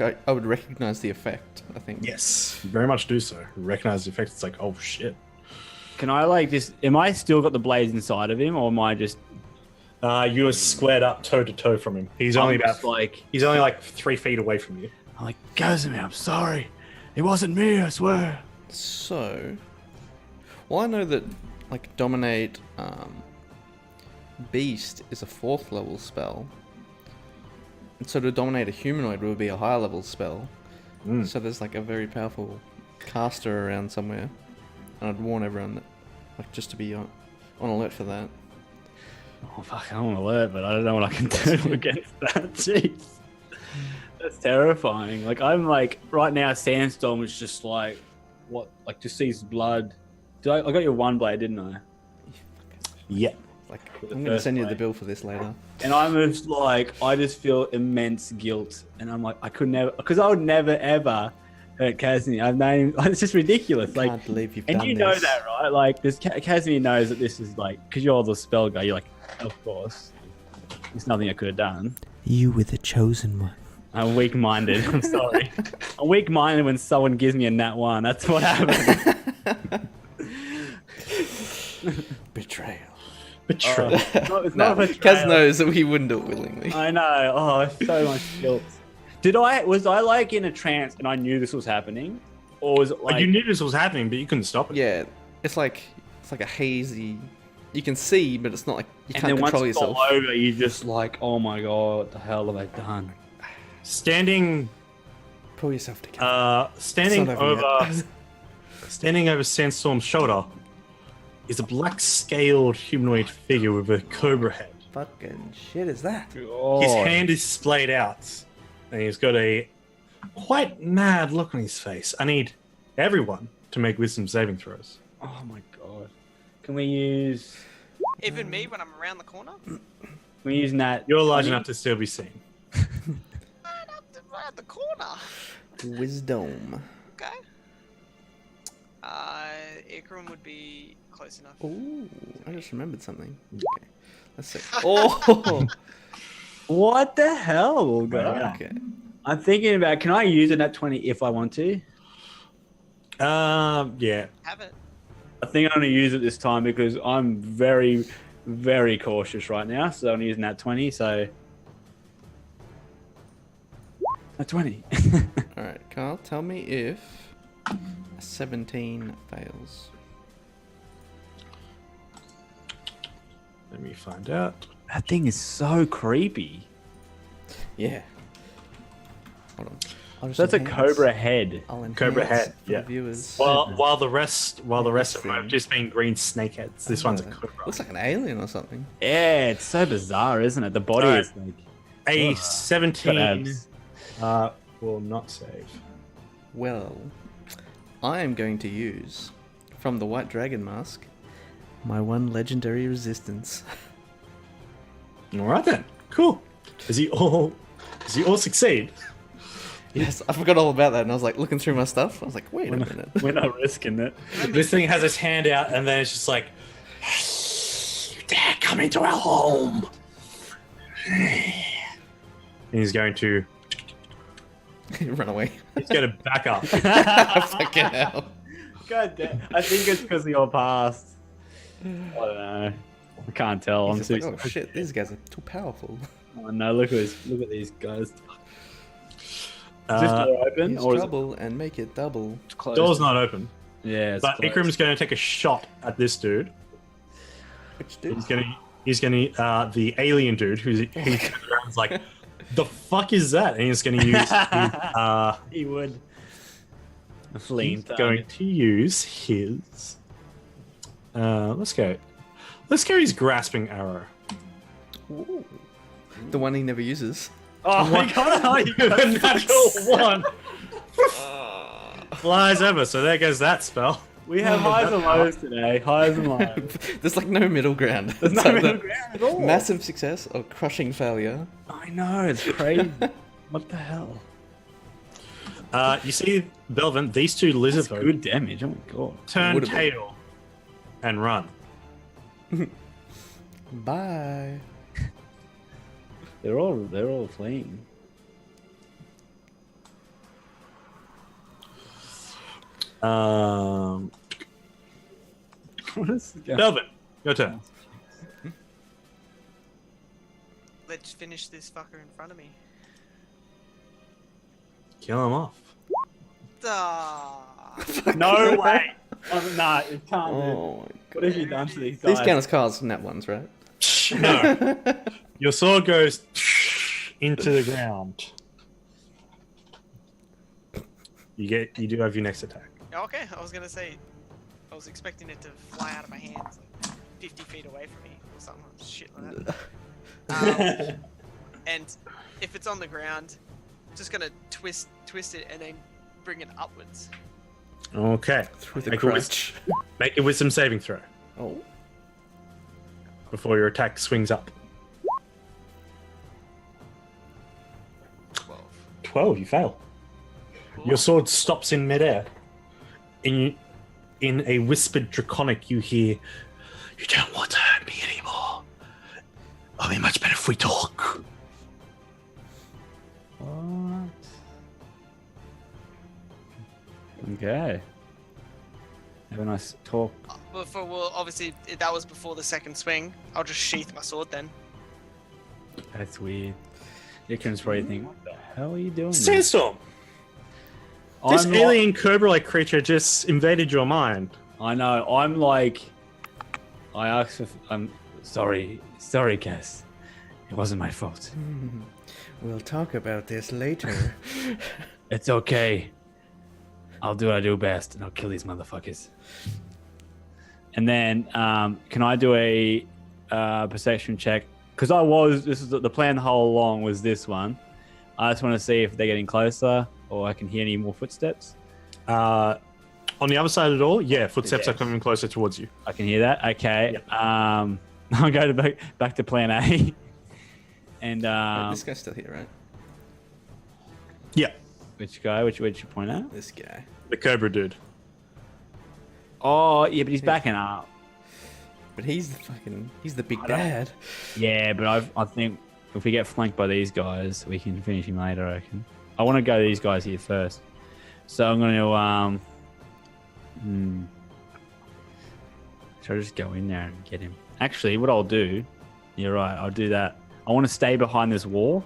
I would recognize the effect, I think. Yes, very much do so. Recognize the effect. It's like, oh shit. Can I like just? Am I still got the blades inside of him, or am I just? You are squared up toe to toe from him. He's only I'm about just like. he's only like 3 feet away from you. I'm like, Casimir, I'm sorry. It wasn't me, I swear. So, well, I know that like Dominate Beast is a 4th level spell, and so to dominate a humanoid would be a higher level spell. So there's like a very powerful caster around somewhere, and I'd warn everyone that, like, just to be on alert for that. Oh fuck, I'm on alert, but I don't know what I can do against that. Jeez. That's terrifying. Like, I'm like, right now, Sandstorm is just like, what? Like, just sees blood. I got your one blade, didn't I? Yeah. Like, the I'm gonna first send you the blade. bill for this later. And I'm just like, I just feel immense guilt. And I'm like, I could never, because I would never, ever hurt Casimir. I've known him, it's just ridiculous. Like, Can't believe you've and done you this. know that, right? Like, this Casimir knows that this is like, because you're the spell guy, you're like, of course. There's nothing I could have done. You were the chosen one. I'm weak-minded. I'm sorry. I'm weak-minded when someone gives me a nat 1. That's what happens. Betrayal. Betrayal. It's No, not a Kaz betrayal. knows that he wouldn't do it willingly. I know. Oh, so much guilt. Was I like in a trance and I knew this was happening? Or was it like... you knew this was happening, but you couldn't stop it. Yeah, it's like a hazy. You can see, but it's not like you and can't then once control it's yourself. all over, you're just like, oh my god, what the hell have I done? Standing Pull yourself together. standing It's not over over yet. standing over Sandstorm's shoulder is a black scaled humanoid figure with a cobra head. Fucking shit is that? Oh. His hand is splayed out, and he's got a quite mad look on his face. I need everyone to make wisdom saving throws. Oh my god. Can we use... Even me when I'm around the corner? Can we use Nat? You're large 20? enough to still be seen. Right at the corner. Wisdom. Okay. Ikram would be close enough. Ooh, I just remembered something. Okay, let's see. Oh, What the hell, guy? okay. I'm thinking about, can I use a Nat 20 if I want to? Yeah. Have it. I think I'm going to use it this time because I'm very, very cautious right now. So I'm using that 20. So a 20. All right, Carl, tell me if a 17 fails. Let me find out. That thing is so creepy. Yeah. Hold on. I'll just That's a enhance- cobra head. I'll enhance Cobra head, for yeah. the viewers. While the rest This of them have thing. just been green snake heads. This one's a Uh, cobra. Looks like an alien or something. Yeah, it's so bizarre, isn't it? The body Alright. is like... A Got 17 abs. will not save. Well, I am going to use, from the White Dragon Mask, my one legendary resistance. All right then. Cool. Does he all succeed? Yes, I forgot all about that, and I was like looking through my stuff. I was like, wait a minute. We're not risking it. This thing has its hand out, and then it's just like, "You dare come into our home!" And he's going to Run away. back up. Fucking hell. God damn. I think it's because of your past. I don't know. I can't tell. I'm He's too... just like, oh shit, these guys are too powerful. Oh, no, look at this. Look at these guys. Is this Uh, door open? Use Or is it trouble and make it double. closed? door's not open, Yeah, it's but closed. Ikram's going to take a shot at this dude. Which dude? He's going to the alien dude who's like, the fuck is that? And he's going to use his, He would. A fleeing he's going to use his. Let's go his grasping arrow. Ooh. The one he never uses. Oh my god! You got A natural one. Flies over, so there goes that spell. We have highs and lows today. Highs and lows. There's like no middle ground. There's no It's like middle the ground at all. Massive success or crushing failure. I know, it's crazy. What the hell? You see, Belvin, these two lizard That's folk good damage. Oh my god. turn Would've been. tail and run. Bye. They're all fleeing. Delvin, your turn. Let's finish this fucker in front of me. Kill him off. No way. Nah, it can't. Oh, my What have you done to these These guys? count as cards, nat ones, right? No. Your sword goes into the ground. You do have your next attack. Okay, I was gonna say, I was expecting it to fly out of my hands like 50 feet away from me or something shit like that. And if it's on the ground, just gonna twist it and then bring it upwards. Okay. Through the Make crotch. Make a wisdom saving throw Oh. before your attack swings up. 12. 12, you fail. Your sword stops in midair. In a whispered draconic, you hear, "You don't want to hurt me anymore. I'll be much better if we talk." What? Okay. Have a nice talk. Well, obviously that was before the second swing. I'll just sheath my sword then. That's weird. Ikran's probably thinking, what the hell are you doing? man?" Sandstorm. This I'm not- alien cobra-like creature just invaded your mind. I know. I'm like, I asked for. I'm sorry, Cass. It wasn't my fault. We'll talk about this later. It's okay. I'll do what I do best, and I'll kill these motherfuckers. And then, can I do a perception check? Because this is the plan the whole along was this one. I just want to see if they're getting closer, or I can hear any more footsteps. On the other side of the door, yeah, footsteps Yes. are coming closer towards you. I can hear that. Okay. Yep. I'll go back to plan A. And This guy's still here, right? Yeah, which guy? Which you point out? This guy. the cobra dude. Oh, yeah, but he's backing up. But he's the big bad. Yeah, but I think if we get flanked by these guys, we can finish him later, I reckon. I want to go to these guys here first. So I'm going to, should I just go in there and get him? Actually, what I'll do, you're right, I'll do that. I want to stay behind this wall,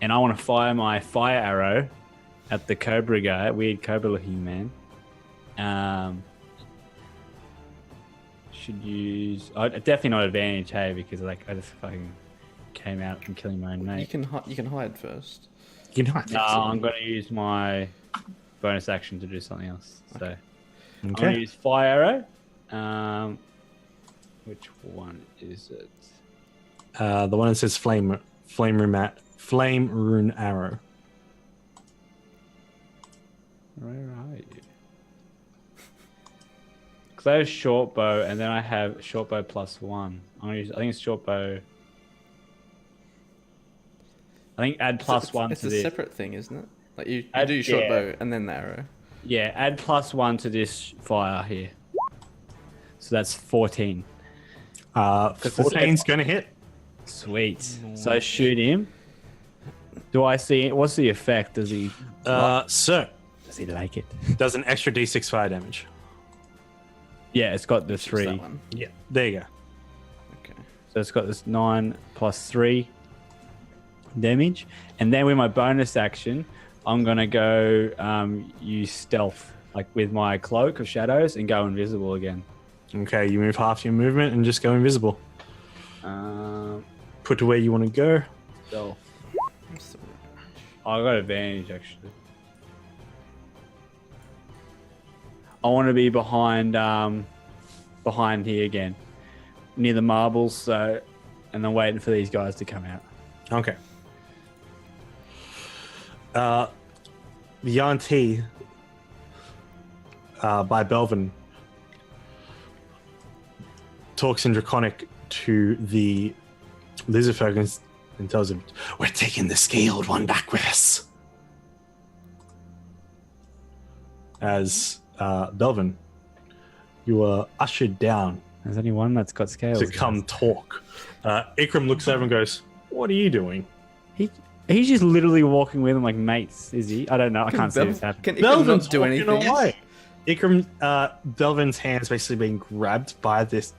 and I want to fire my fire arrow at the cobra guy, weird cobra-looking man. Should use... definitely not advantage, hey, because I just fucking came out from killing my own mate. You can hide first. You know, No, I'm going to use my bonus action to do something else. So I'm going to use fire arrow. Which one is it? the one that says flame rune arrow. Where are you? Because I have short bow, and then I have short bow +1. I think it's short bow. I think add +1 It's to a this. separate thing, isn't it? Like you Add- do short yeah. bow and then the arrow. Yeah, add +1 to this fire here. So that's 14. 14's going to hit. Sweet. So I shoot him. Do I see it? What's the effect? Does he So, does he like it? does an extra d6 fire damage. Yeah, it's got the It's 3. that one. Yeah, there you go. Okay. So it's got this 9 + 3 damage. And then with my bonus action, I'm going to go use stealth, like with my cloak of shadows, and go invisible again. Okay, you move half your movement and just go invisible. Put to where you want to go. Stealth. What's the- I got advantage, actually. I want to be behind here again, near the marbles. So, and I'm waiting for these guys to come out. Okay. The Yanti by Belvin talks in Draconic to the lizard folk and tells him, "We're taking the scaled one back with us." As Belvin, you are ushered down There's only one that's got scales. to come talk. Ikram looks over and goes, "What are you doing?" He's just literally walking with them like mates, is he? I don't know. I can't see Bel- this happen. Can Belvin's not do walking anything? away. Ikram, Belvin's hand's basically being grabbed by this.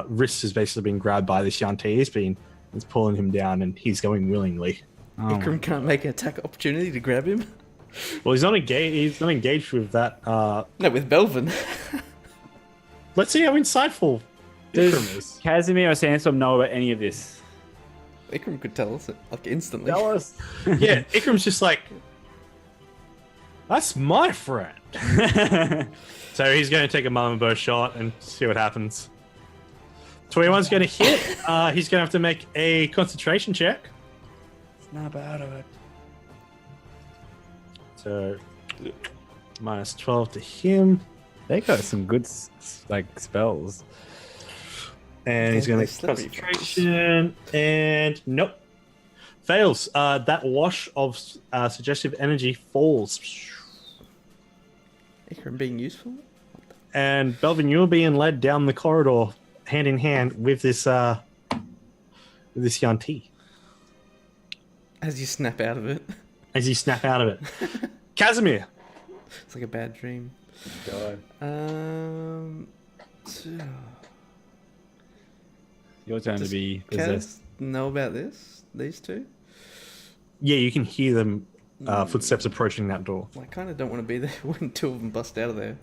Wrist has basically been grabbed by this Yanti. He's pulling him down, and he's going willingly. Oh, Ikram can't make an attack opportunity to grab him. Well, he's not engaged. He's not engaged with that. No, with Belvin. Let's see how insightful Does Ikram is. Casimir or Sandstorm know about any of this? Ikram could tell us like instantly. Tell us. Yeah, Ikram's just like, that's my friend. So he's going to take a mama bow shot and see what happens. 21's going to hit. He's going to have to make a concentration check. Snap out of it. So minus 12 to him. They got some good spells. And he's going to make Slippery concentration. And nope. Fails. That wash of suggestive energy falls. Ikram being useful? And Belvin, you're being led down the corridor hand in hand with this Yanti As you snap out of it. as you snap out of it. Casimir. It's like a bad dream. God. Your turn to be possessed. Know about this? These two? Yeah, you can hear them footsteps approaching that door. I kind of don't want to be there when two of them bust out of there.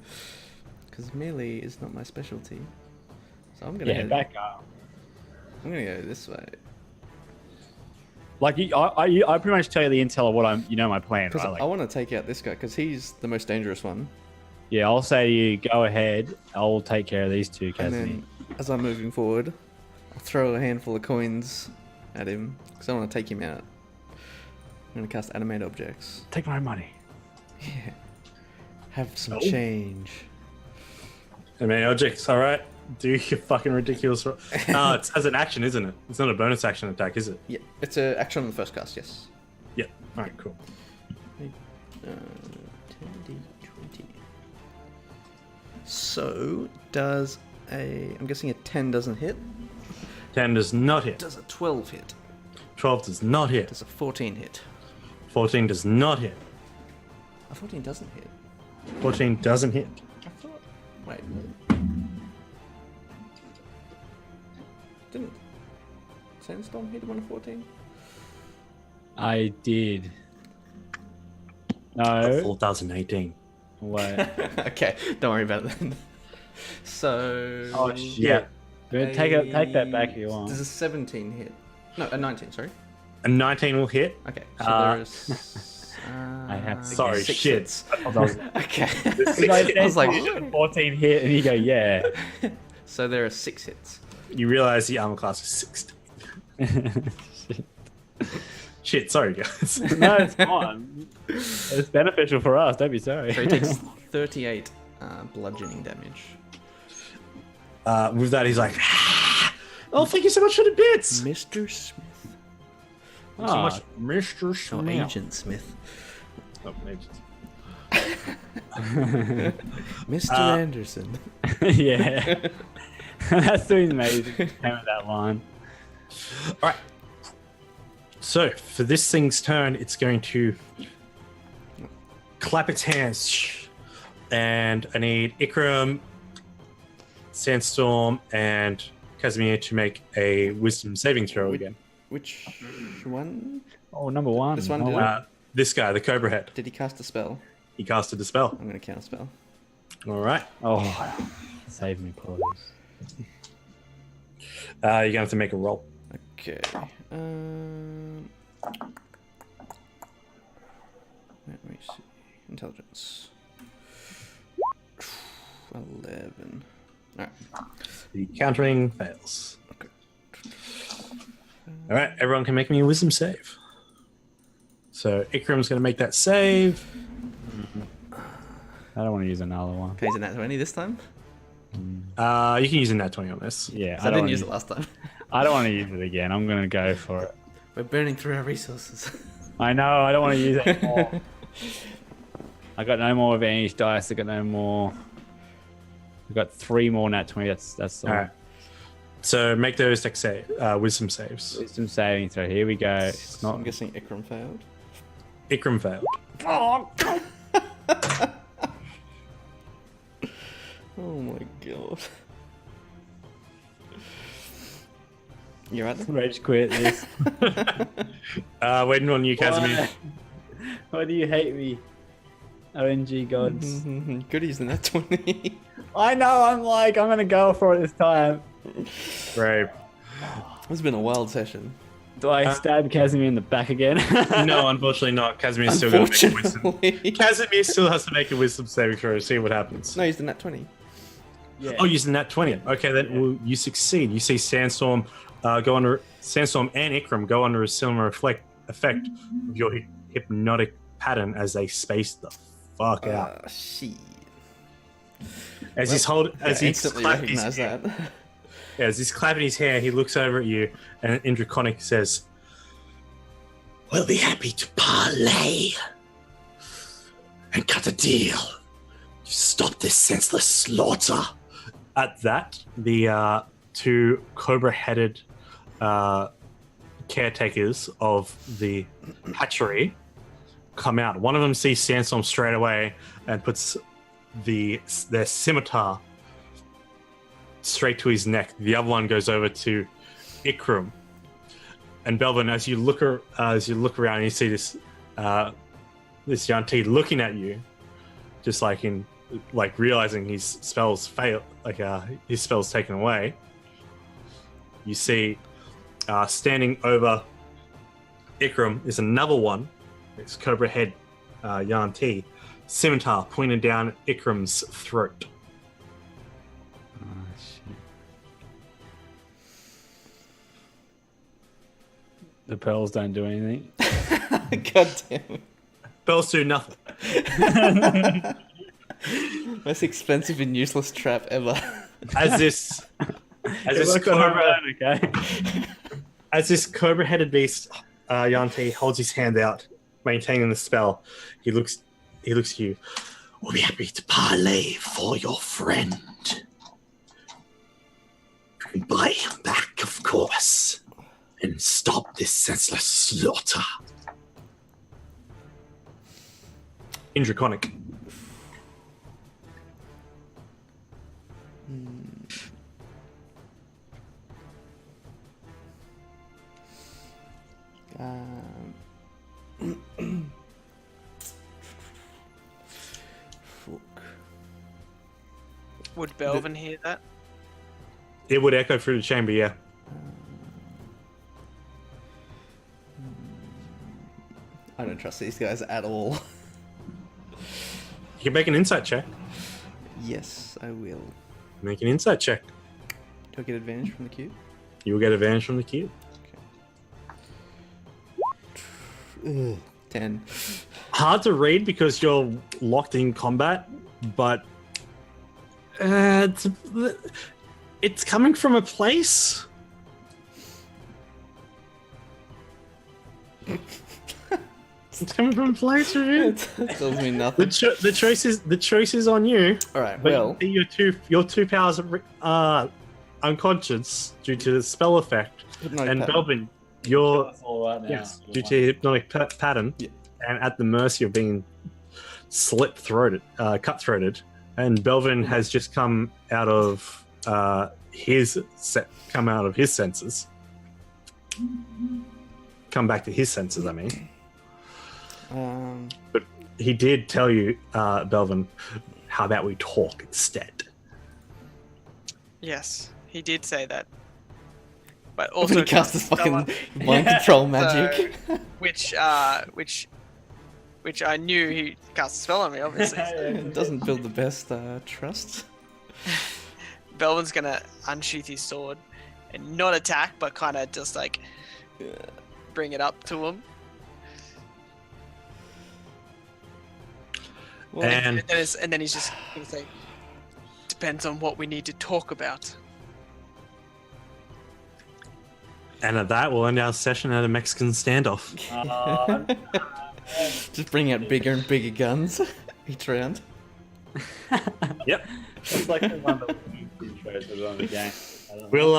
Because melee is not my specialty. So I'm gonna Yeah, go, back up. I'm gonna go this way. Like I pretty much tell you the intel of what my plan. Because Right? Like, I want to take out this guy because he's the most dangerous one. yeah, I'll say to you, go ahead. I'll take care of these two, And Casimir. then as I'm moving forward, I'll throw a handful of coins at him because I want to take him out. I'm gonna cast animate objects. Take my money. Yeah. Have some Oh. change. I mean, objects, all right. Do your fucking ridiculous. It's as an action, isn't it? It's not a bonus action attack, is it? Yeah, it's an action on the first cast. Yes. Yeah. All right, cool. 10d 20. So does I'm guessing a 10 doesn't hit. 10 does not hit. Does a 12 hit? 12 does not hit. Does a 14 hit? 14 does not hit. A 14 doesn't hit. 14 doesn't hit. I thought. Wait. Didn't Sandstorm hit one of 14? I did. A No. full 2018. Wait. Okay, don't worry about it then. So. Oh shit. Take that back if you want. Does a 17 hit? No, a 19. Sorry. A 19 will hit. Okay. So there's. I have to Sorry, six shit. hits. Okay. I was like, 14 hit, and you go, yeah. So there are 6 hits. You realize the armor class is 16. Shit, sorry guys. No, it's fine. It's beneficial for us. Don't be sorry. So he takes 38 bludgeoning damage. With that, he's like, oh, thank you so much for the bits. Mr. Smith. Thanks so much, Mr. Oh, Smith. Agent Smith. Oh, Agent. Mr. Anderson. Yeah. That's doing amazing. Came with that line. All right. So for this thing's turn, it's going to clap its hands, and I need Ikram, Sandstorm, and Casimir to make a Wisdom saving throw again. Which one? Oh, number one. This one Oh, did wow. This guy, the Cobra Head, Did he cast a spell? he casted a spell. I'm going to cast a spell. All right. Oh, save me, please. You're going to have to make a roll. Okay. Let me see. Intelligence. 11. Alright. The countering fails. Okay. All right, everyone can make me a Wisdom save. So Ikram's going to make that save. I don't want to use another one. Okay, is it nat 20 this time? You can use a nat 20 on this. Yeah, I didn't use it last time. I don't want to use it again. I'm going to go for it. We're burning through our resources. I know. I don't want to use it anymore. I got no more advantage dice. I got no more. I got 3 more nat 20. That's all. All right. So make those deck Wisdom saves. Wisdom saving throw. Here we go. It's I'm not. guessing Ikram failed. Ikram failed. Oh my god. You right there? Rage quit this. Waiting on you, Casimir. Why do you hate me? ONG gods. Good using that 20. I know, I'm gonna go for it this time. Brave. It's been a wild session. Do I stab Casimir in the back again? No, unfortunately not. Casimir still got to make a wisdom. Unfortunately. Casimir still has to make a wisdom saving throw to see what happens. No, he's the nat 20. Yeah. Oh, using that 20. Okay, then well, you succeed. You see Sandstorm Sandstorm and Ikram go under a similar effect of your hypnotic pattern as they space the fuck out. Shit. As he's Instantly clapping his recognize hand, that. as he's clapping his hand, he looks over at you, and in Draconic says, "We'll be happy to parlay and cut a deal to stop this senseless slaughter." At that, the two cobra-headed caretakers of the hatchery come out. One of them sees Sandstorm straight away and puts their scimitar straight to his neck. The other one goes over to Ikram. And Belvin, as you look around, you see this Yanti looking at you, just like realizing his spells fail, his spells taken away. You see, standing over Ikram is another one. It's Cobra Head Yanti, scimitar pointed down Ikram's throat. Oh, shit. The pearls don't do anything. God damn it. Bells do nothing. Most expensive and useless trap ever. As this cobra-headed beast, Yanti holds his hand out, maintaining the spell. He looks at you. "We'll be happy to parlay for your friend. You can buy him back, of course, and stop this senseless slaughter." In Draconic. Fuck. Would Belvin hear that? It would echo through the chamber, yeah. I don't trust these guys at all. You can make an insight check. Yes, I will. Make an insight check. Do I get advantage from the cube? You will get advantage from the cube. Ugh, 10. Hard to read because you're locked in combat, but it's coming from a place. It's coming from a place, Review. That tells me nothing. The choice is on you. All right, But well, your two powers are unconscious due to the spell effect, hypnotic and pattern. Belvin, you're All right now. yes due to hypnotic pattern, Yeah. and at the mercy of being cut-throated, and Belvin has just come out of his senses. Come back to his senses, I mean. But he did tell you, Belvin, how about we talk instead? Yes, he did say that. But when also he cast this someone- fucking mind control magic. which I knew he cast a spell on me, obviously. It doesn't build the best trust. Belvin's gonna unsheath his sword and not attack, but kind of just like bring it up to him. Well, And And then he's just gonna say, "Depends on what we need to talk about." at that, we'll end our session at a Mexican standoff. just bring out bigger and bigger guns each round. Yep. It's like the one that we intros was on the game. I don't know. We'll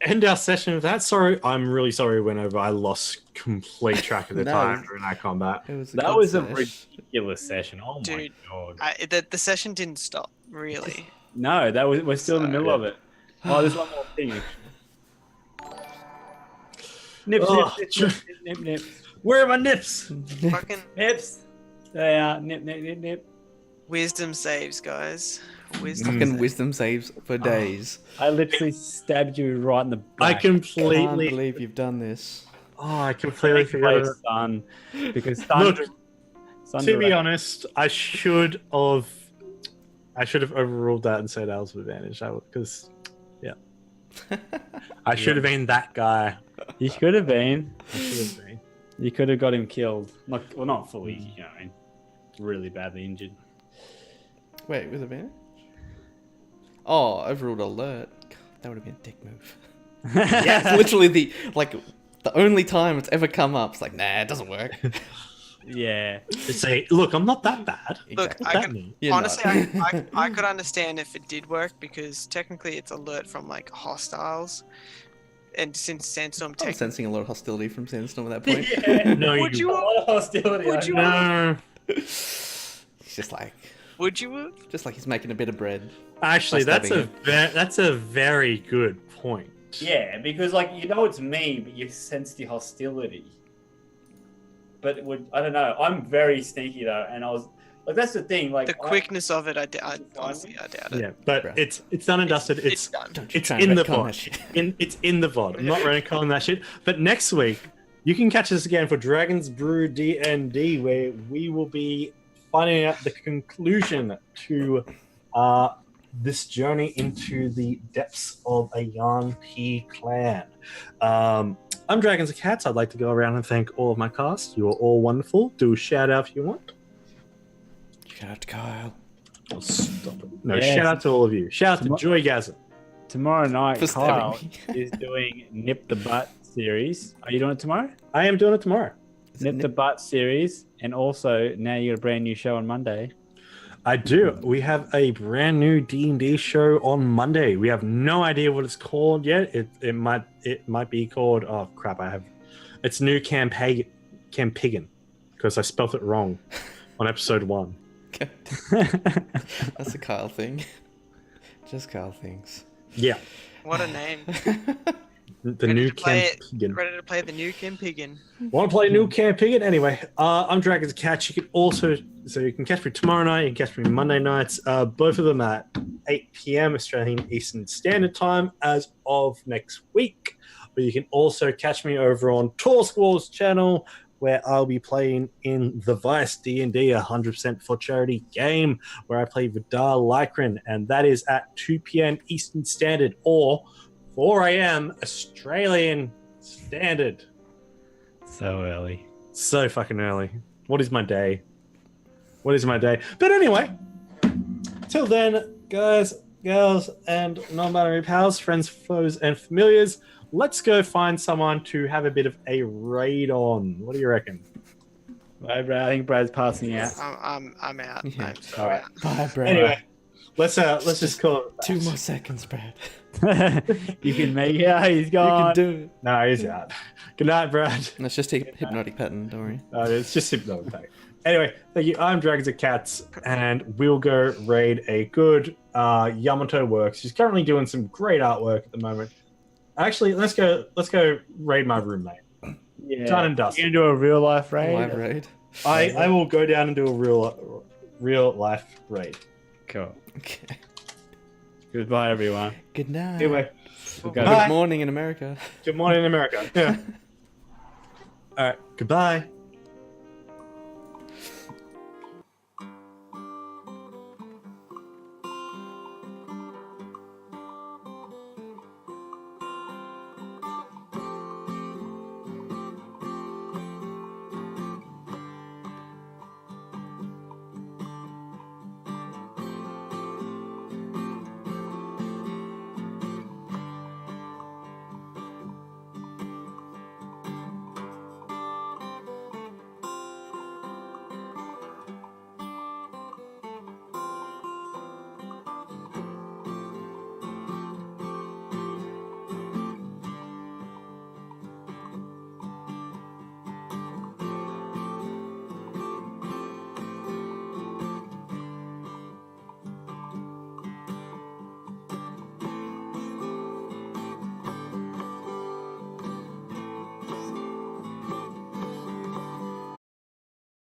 end our session with that. Sorry, I'm really sorry. We went over. I lost complete track of the No. time during that combat. It was a That good was a sesh. ridiculous session. Oh my Dude. god. The session didn't stop, really. No, we're still in the middle of it. Oh, there's one more thing. Nips, Oh, nip, nip. Where are my nips? Fucking Nips. They are nip. wisdom saves, guys. Wisdom Fucking saves. wisdom saves for days. I literally stabbed you right in the I back. Can't completely. believe you've done this. Oh, I completely forgot. Play It. Sun, because Look, Sun to be direct- honest, I should have overruled that and said I was with advantage. Because, yeah, I should have been that guy. you should have been. I should have been. You could have got him killed. Not fully, you know, what I mean, really badly injured. Wait, with advantage? Oh, overruled alert. God, that would have been a dick move. It's literally the only time it's ever come up. It's like, nah, it doesn't work. Yeah. It's a look. I'm not that bad. Look, Exactly. I That can, mean? You're honestly, not. I could understand if it did work because technically it's alert from like hostiles, and since Sandstorm I'm tech, sensing a lot of hostility from Sandstorm at that point. Yeah. No, Would you. A lot of hostility. Would you- No, It's just like would you? he's making a bit of bread. actually, By that's stabbing that's a very good point. Yeah, because like you know it's me, but you sense the hostility. But I don't know. I'm very sneaky though, and I was like, that's the thing. Like The quickness of it, honestly, I doubt it. Yeah, but Bruh. it's done and dusted. It's done. Don't you It's try and in the retcon VOD. that shit. It's in the VOD. I'm not running calling that shit. But next week, you can catch us again for Dragon's Brew D&D, where we will be finding out the conclusion to this journey into the depths of a Yarn P clan. I'm Dragons and Cats. I'd like to go around and thank all of my cast. You are all wonderful. Do a shout out if you want. Shout out to Kyle. Oh, stop it. No, Yes. shout out to all of you. Shout out to Joygasm. tomorrow night, For Kyle stabbing is doing Nip the Butt series. Are you doing it tomorrow? I am doing it tomorrow. Is it Nip the Butt series, and also now you got a brand new show on Monday. I do. We have a brand new D&D show on Monday. We have no idea what it's called yet. It might be called, oh crap, it's new Campigan because I spelt it wrong on episode 1. Okay. That's a Kyle thing. Just Kyle things. Yeah, What a name. the Ready new to play it. Campigan. Ready to play the new Campigan. Want to play new Campigan? Anyway, I'm Dragons Catch. You can also, so you can catch me tomorrow night. You can catch me Monday nights. Both of them at 8 p.m. Australian Eastern Standard Time as of next week. But you can also catch me over on Tall Squall's channel, where I'll be playing in the Vice D&D, 100% for charity game, where I play Vidar Lycran, and that is at 2 p.m. Eastern Standard or 4 a.m. Australian Standard. So early. So fucking early. What is my day? What is my day? But anyway, till then, guys, girls, and non-binary pals, friends, foes, and familiars, let's go find someone to have a bit of a raid on. What do you reckon? Right, Brad, I think Brad's passing out. I'm out. Yeah. I'm so Alright. out. Bye, Brad. Anyway, let's just call it. 2 more seconds, Brad. You can make it. He's You gone. can do it. No, he's out. Good night, Brad. That's just a hypnotic pattern, don't worry. It's just hypnotic. Anyway, thank you. I'm Dragons and Cats, and we'll go raid a good Yamato Works. She's currently doing some great artwork at the moment. Actually, let's go raid my roommate. Yeah. Done and dusted. You're gonna do a real life raid. Live raid. I will go down and do a real life raid. Cool. Okay. Goodbye, everyone. Good night. Anyway, We'll Good go. Bye. morning in America. good morning in America. Yeah. All right. Goodbye.